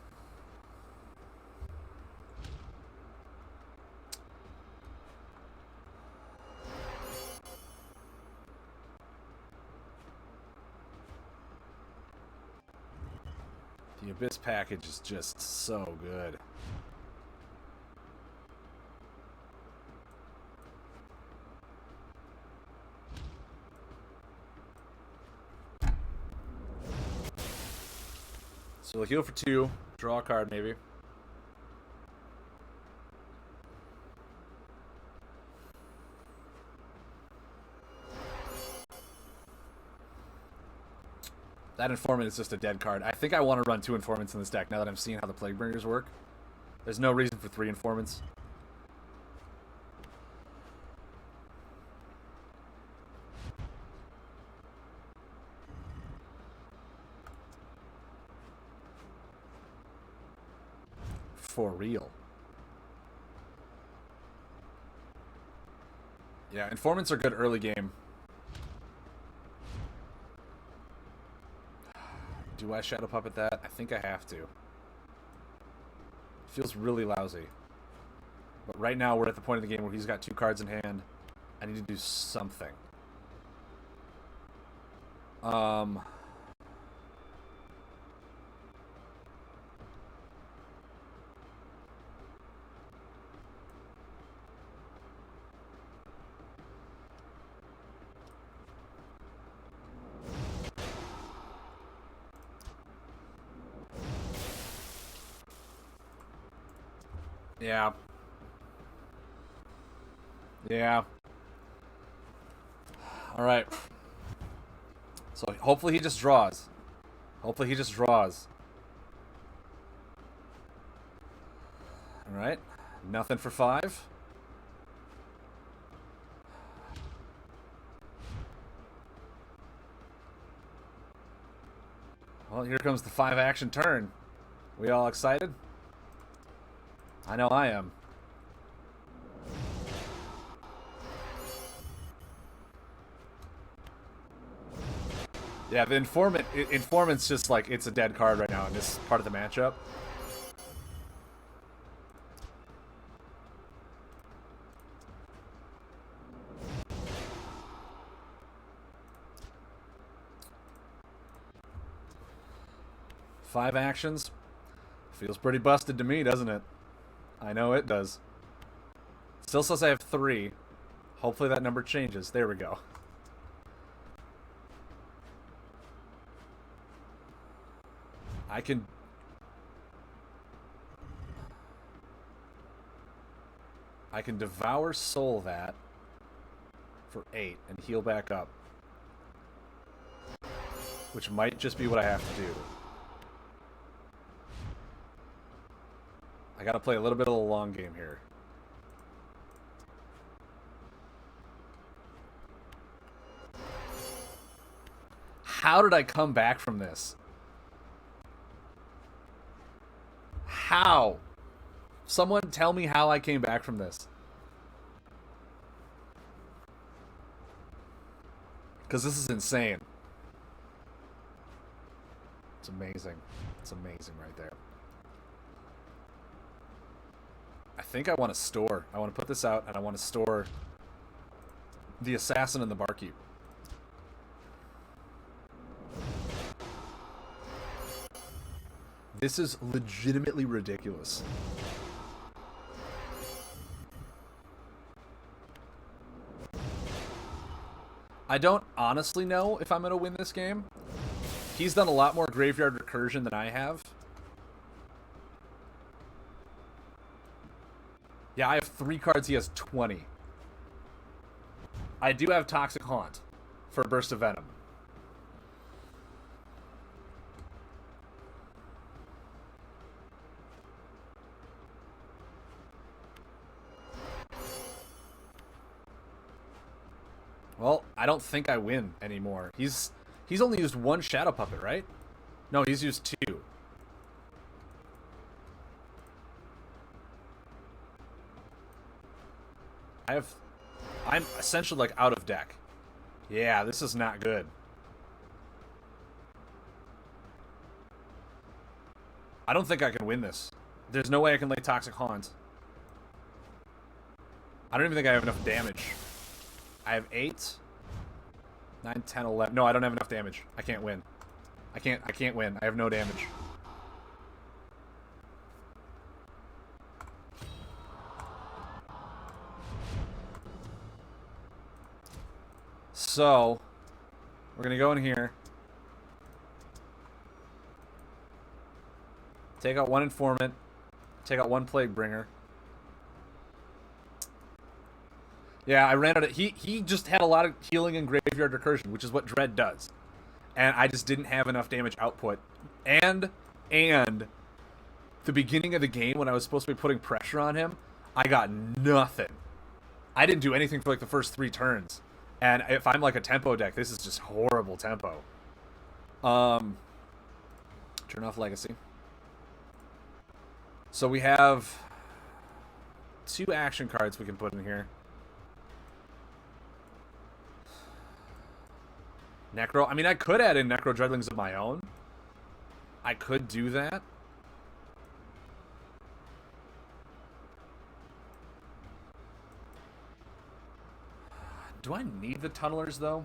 The Abyss package is just so good. So we'll heal for 2, draw a card maybe. That Informant is just a dead card. I think I want to run 2 Informants in this deck now that I'm seeing how the Plaguebringers work. There's no reason for 3 Informants. For real. Yeah, Informants are good early game. Do I Shadow Puppet that? I think I have to. Feels really lousy. But right now we're at the point of the game where he's got 2 cards in hand. I need to do something. Yeah. Yeah. All right. So hopefully he just draws. Hopefully he just draws. All right. Nothing for 5. Well, here comes the 5 action turn. We all excited? I know I am. Yeah, the informant's just like, it's a dead card right now in this part of the matchup. Five actions. Feels pretty busted to me, doesn't it? I know it does. Still says I have 3. Hopefully that number changes. There we go. I can Devour Soul that for 8 and heal back up. Which might just be what I have to do. I gotta play a little bit of the long game here. How did I come back from this? How? Someone tell me how I came back from this. Because this is insane. It's amazing. It's amazing right there. I think I want to store. I want to put this out, and I want to store the Assassin and the Barkeep. This is legitimately ridiculous. I don't honestly know if I'm going to win this game. He's done a lot more Graveyard Recursion than I have. Yeah, I have 3 cards. He has 20. I do have Toxic Haunt for Burst of Venom. Well, I don't think I win anymore. He's only used 1 Shadow Puppet, right? No, he's used 2. I'm essentially like out of deck. Yeah, this is not good. I don't think I can win this. There's no way I can lay Toxic Haunt. I don't even think I have enough damage. I have 8, 9, 10, 11. No, I don't have enough damage. I can't win. I can't win. I have no damage. So, we're going to go in here. Take out 1 Informant. Take out 1 Plaguebringer. Yeah, I ran out of... He just had a lot of healing and Graveyard Recursion, which is what Dread does. And I just didn't have enough damage output. And the beginning of the game, when I was supposed to be putting pressure on him, I got nothing. I didn't do anything for like the first 3 turns. And if I'm like a tempo deck, this is just horrible tempo. Turn off Legacy. So we have 2 action cards we can put in here. Necro. I mean, I could add in Necro Dreadlings of my own. I could do that. Do I need the Tunnelers, though?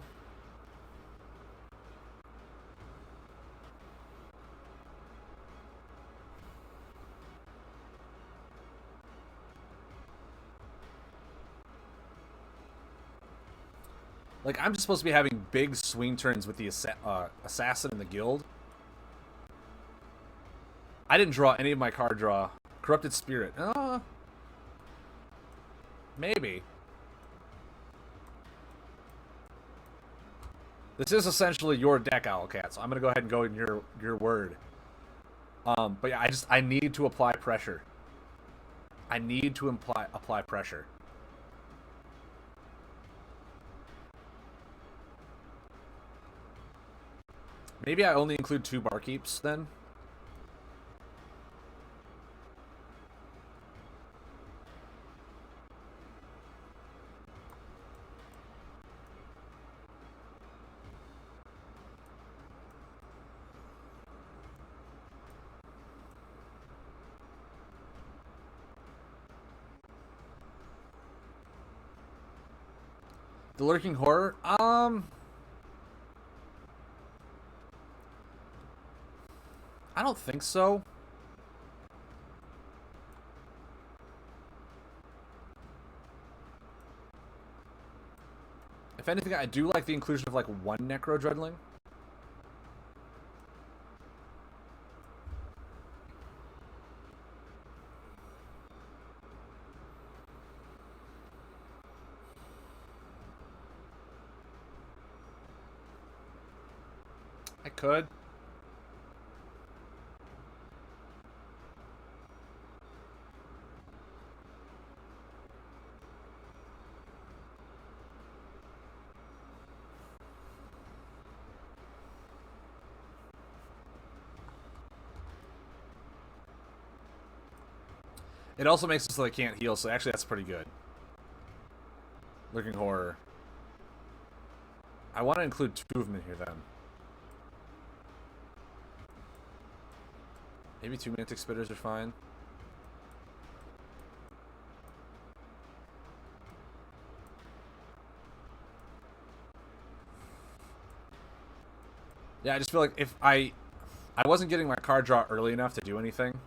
Like, I'm just supposed to be having big swing turns with the Assassin and the Guild. I didn't draw any of my card draw. Corrupted Spirit. Maybe. This is essentially your deck, Owlcat, so I'm gonna go ahead and go in your word. But yeah, I need to apply pressure. I need to apply pressure. Maybe I only include 2 barkeeps then. The Lurking Horror? I don't think so. If anything, I do like the inclusion of like 1 Necro Dreadling. I could. It also makes it so they can't heal, so actually that's pretty good. Lurking Horror. I want to include 2 of them in here then. Maybe 2 Mantic Spitters are fine. Yeah, I just feel like if I wasn't getting my card draw early enough to do anything.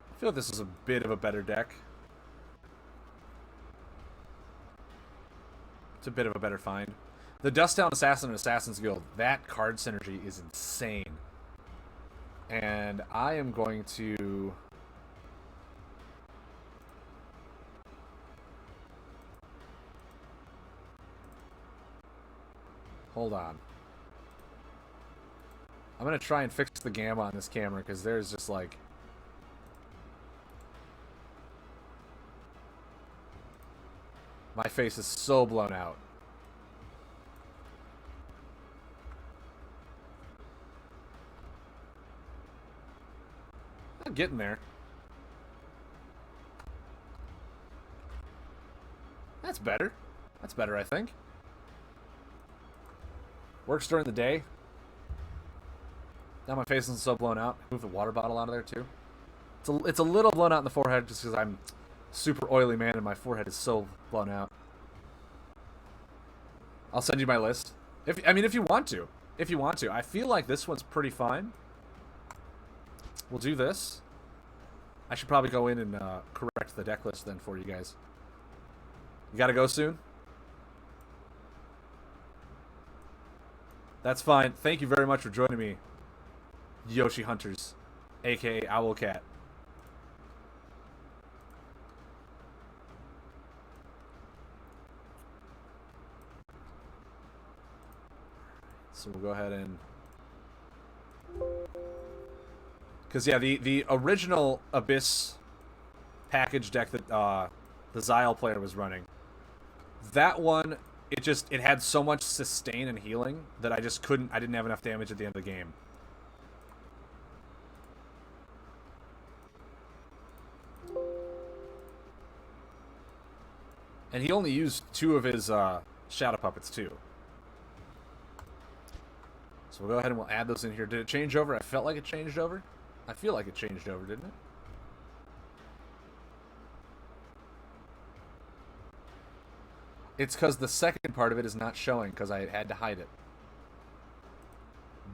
I feel like this is a bit of a better deck. It's a bit of a better find. The Dust Down Assassin and Assassin's Guild, that card synergy is insane. And I am going to... Hold on. I'm going to try and fix the gamma on this camera because there's just like... My face is so blown out. I'm getting there. That's better. That's better, I think. Works during the day. Now my face isn't so blown out. Move the water bottle out of there, too. It's a little blown out in the forehead just because I'm super oily man and my forehead is so blown out. I'll send you my list. If you want to. If you want to. I feel like this one's pretty fine. We'll do this. I should probably go in and correct the deck list then for you guys. You gotta go soon? That's fine. Thank you very much for joining me, Yoshi Hunters, aka Owlcat. So we'll go ahead and... Because, yeah, the original Abyss package deck that the Xyle player was running, that one, it had so much sustain and healing that I didn't have enough damage at the end of the game. And he only used 2 of his Shadow Puppets, too. So we'll go ahead and we'll add those in here. Did it change over? I felt like it changed over. I feel like it changed over, didn't it? It's because the second part of it is not showing because I had to hide it.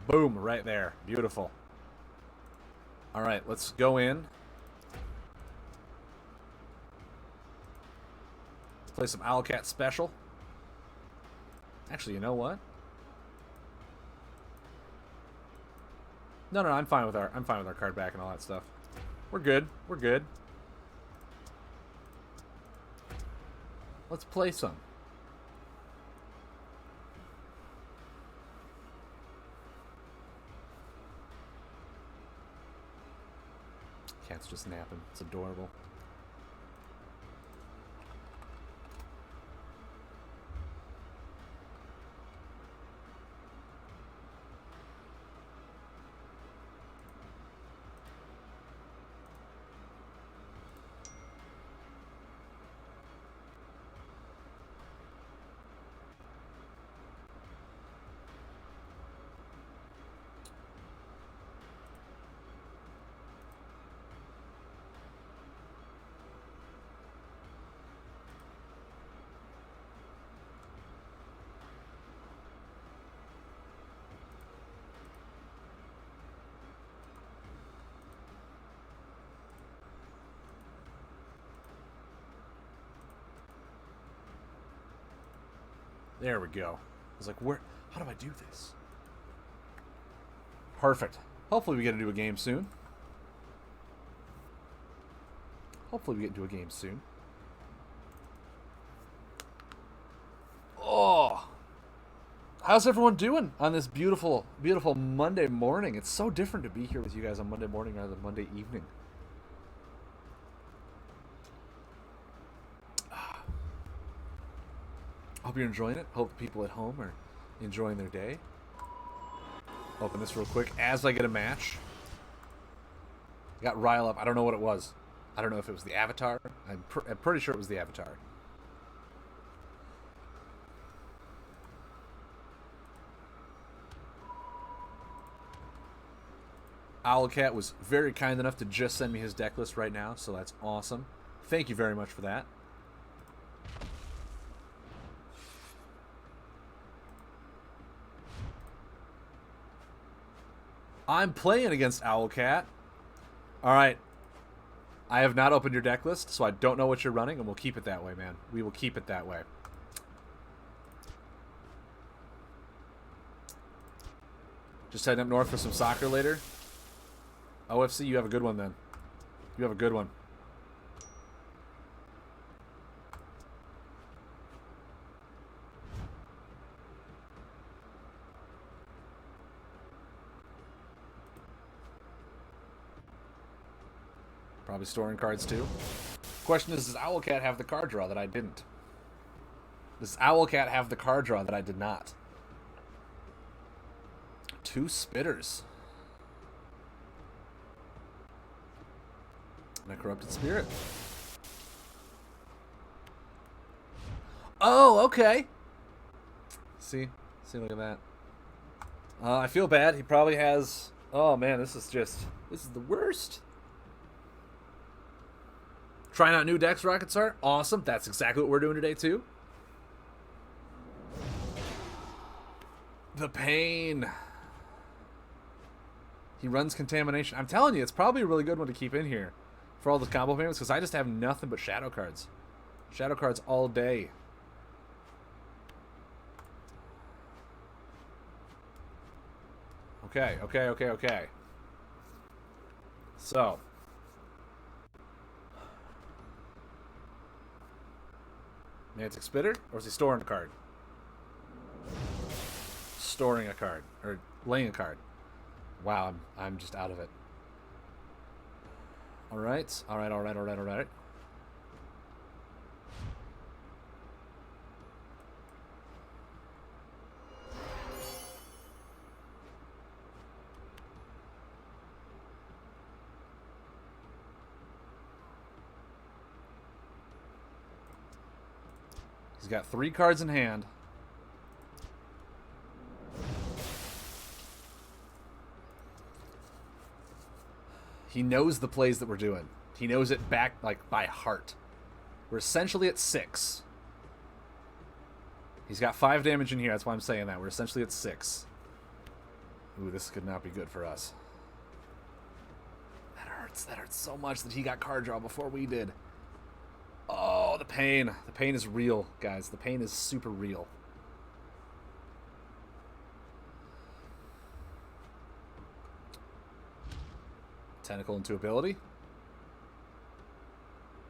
Boom, right there. Beautiful. All right, let's go in. Let's play some Owlcat Special. Actually, you know what? No, I'm fine with our card back and all that stuff. We're good. We're good. Let's play some. Cat's just napping. It's adorable. There we go. I was like, where? How do I do this? Perfect. Hopefully we get into a game soon. Hopefully we get into a game soon. Oh! How's everyone doing on this beautiful, beautiful Monday morning? It's so different to be here with you guys on Monday morning rather than Monday evening. Hope you're enjoying it. Hope the people at home are enjoying their day. Open this real quick as I get a match. Got rile up. I don't know what it was. I don't know if it was the avatar. I'm pretty sure it was the avatar. Owlcat was very kind enough to just send me his deck list right now, so that's awesome. Thank you very much for that. I'm playing against Owlcat. Alright. I have not opened your deck list, so I don't know what you're running, and we'll keep it that way, man. We will keep it that way. Just heading up north for some soccer later. OFC, you have a good one then. You have a good one. Probably storing cards too. Question is, does Owlcat have the card draw that I didn't? Does Owlcat have the card draw that I did not? 2 spitters. And a corrupted spirit. Oh, okay. See, look at that. I feel bad. He probably has. Oh man, this is the worst. Trying out new decks, Rocket Star. Awesome. That's exactly what we're doing today, too. The pain. He runs Contamination. I'm telling you, it's probably a really good one to keep in here for all the combo payments, because I just have nothing but shadow cards. Shadow cards all day. Okay. So. Mantic Spitter? Or is he storing a card? Storing a card. Or laying a card. Wow, I'm just out of it. Alright. He's got 3 cards in hand. He knows the plays that we're doing. He knows it back, like, by heart. We're essentially at 6. He's got 5 damage in here. That's why I'm saying that. We're essentially at 6. Ooh, this could not be good for us. That hurts. That hurts so much that he got card draw before we did. Oh, the pain. The pain is real, guys. The pain is super real. Tentacle into ability.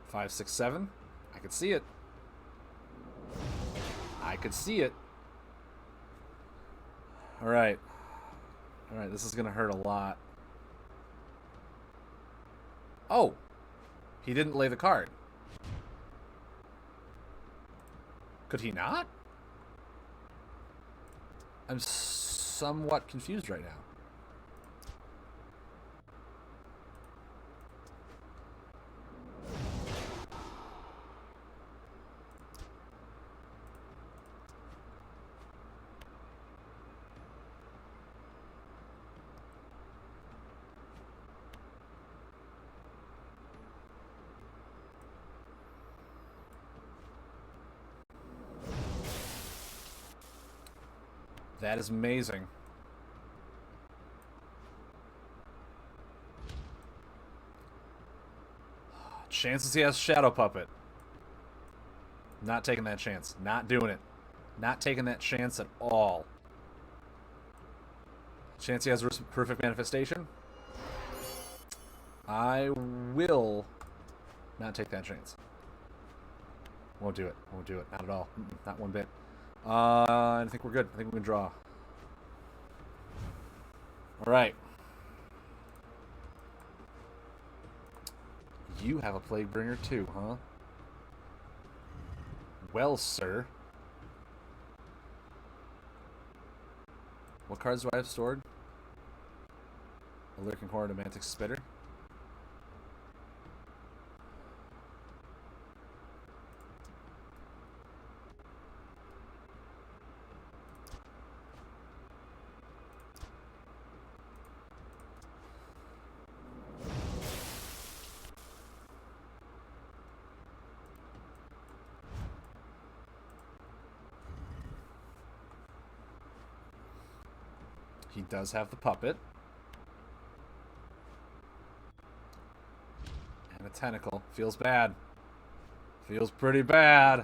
5, 6, 7. I can see it. I could see it. All right. All right, this is going to hurt a lot. Oh! He didn't lay the card. Could he not? I'm somewhat confused right now. That is amazing. Chances he has Shadow Puppet. Not taking that chance. Not doing it. Not taking that chance at all. Chance he has Perfect Manifestation. I will not take that chance. Won't do it. Won't do it. Not at all. Not one bit. I think we're good. I think we can draw. All right. You have a Plaguebringer too, huh? Well, sir. What cards do I have stored? A Lurking Horde, a Mantic Spitter. He does have the puppet. And a tentacle. Feels bad. Feels pretty bad.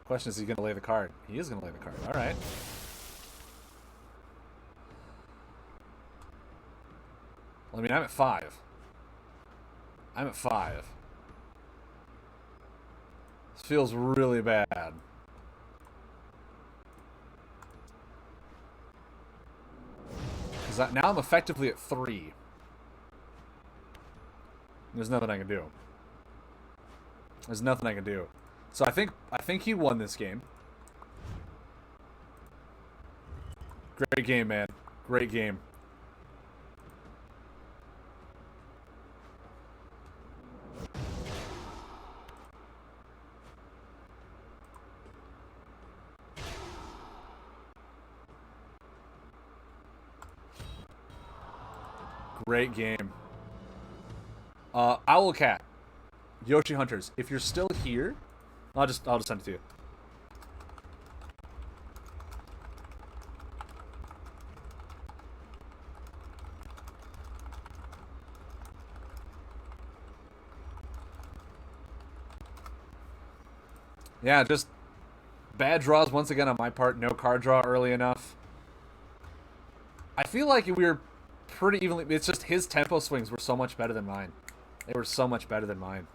Question is he going to lay the card? He is going to lay the card. All right. Well, I mean, I'm at 5. I'm at 5. This feels really bad. Now I'm effectively at 3. There's nothing I can do. There's nothing I can do. So I think he won this game. Great game, man. Great game. Great game. Owlcat, Yoshi Hunters, if you're still here, I'll just send it to you. Yeah, just bad draws once again on my part. No card draw early enough. I feel like we were pretty evenly. It's just his tempo swings were so much better than mine. They were so much better than mine.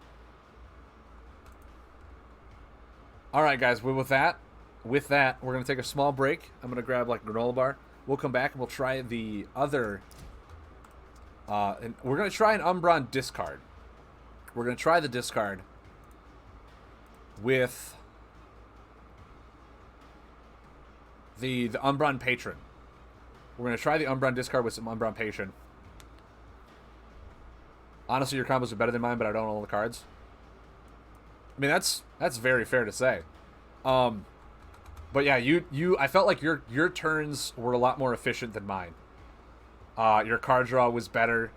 All right, guys. With that, we're gonna take a small break. I'm gonna grab like a granola bar. We'll come back and we'll try the other. And we're gonna try an Umbron discard. We're gonna try the discard with the Umbron Patron. We're going to try the Umbron discard with some Umbron Patron. Honestly, your combos are better than mine, but I don't know all the cards. I mean, that's very fair to say. But yeah, I felt like your turns were a lot more efficient than mine. Your card draw was better.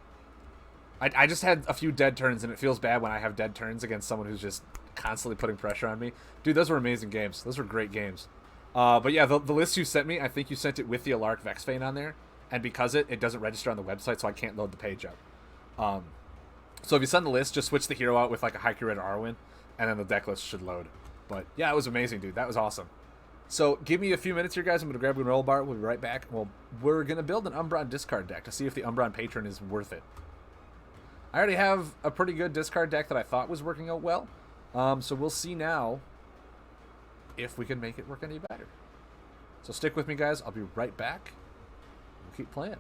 I just had a few dead turns, and it feels bad when I have dead turns against someone who's just constantly putting pressure on me. Dude, those were amazing games. Those were great games. But yeah, the list you sent me, I think you sent it with the Alark Vexfane on there. And because it doesn't register on the website, so I can't load the page up. So if you send the list, just switch the hero out with like a Haiku Red Arwen, and then the deck list should load. But yeah, it was amazing, dude. That was awesome. So give me a few minutes here, guys. I'm going to grab a granola bar. We'll be right back. Well, we're going to build an Umbron discard deck to see if the Umbron Patron is worth it. I already have a pretty good discard deck that I thought was working out well. So we'll see now if we can make it work any better. So stick with me, guys. I'll be right back. We'll keep playing.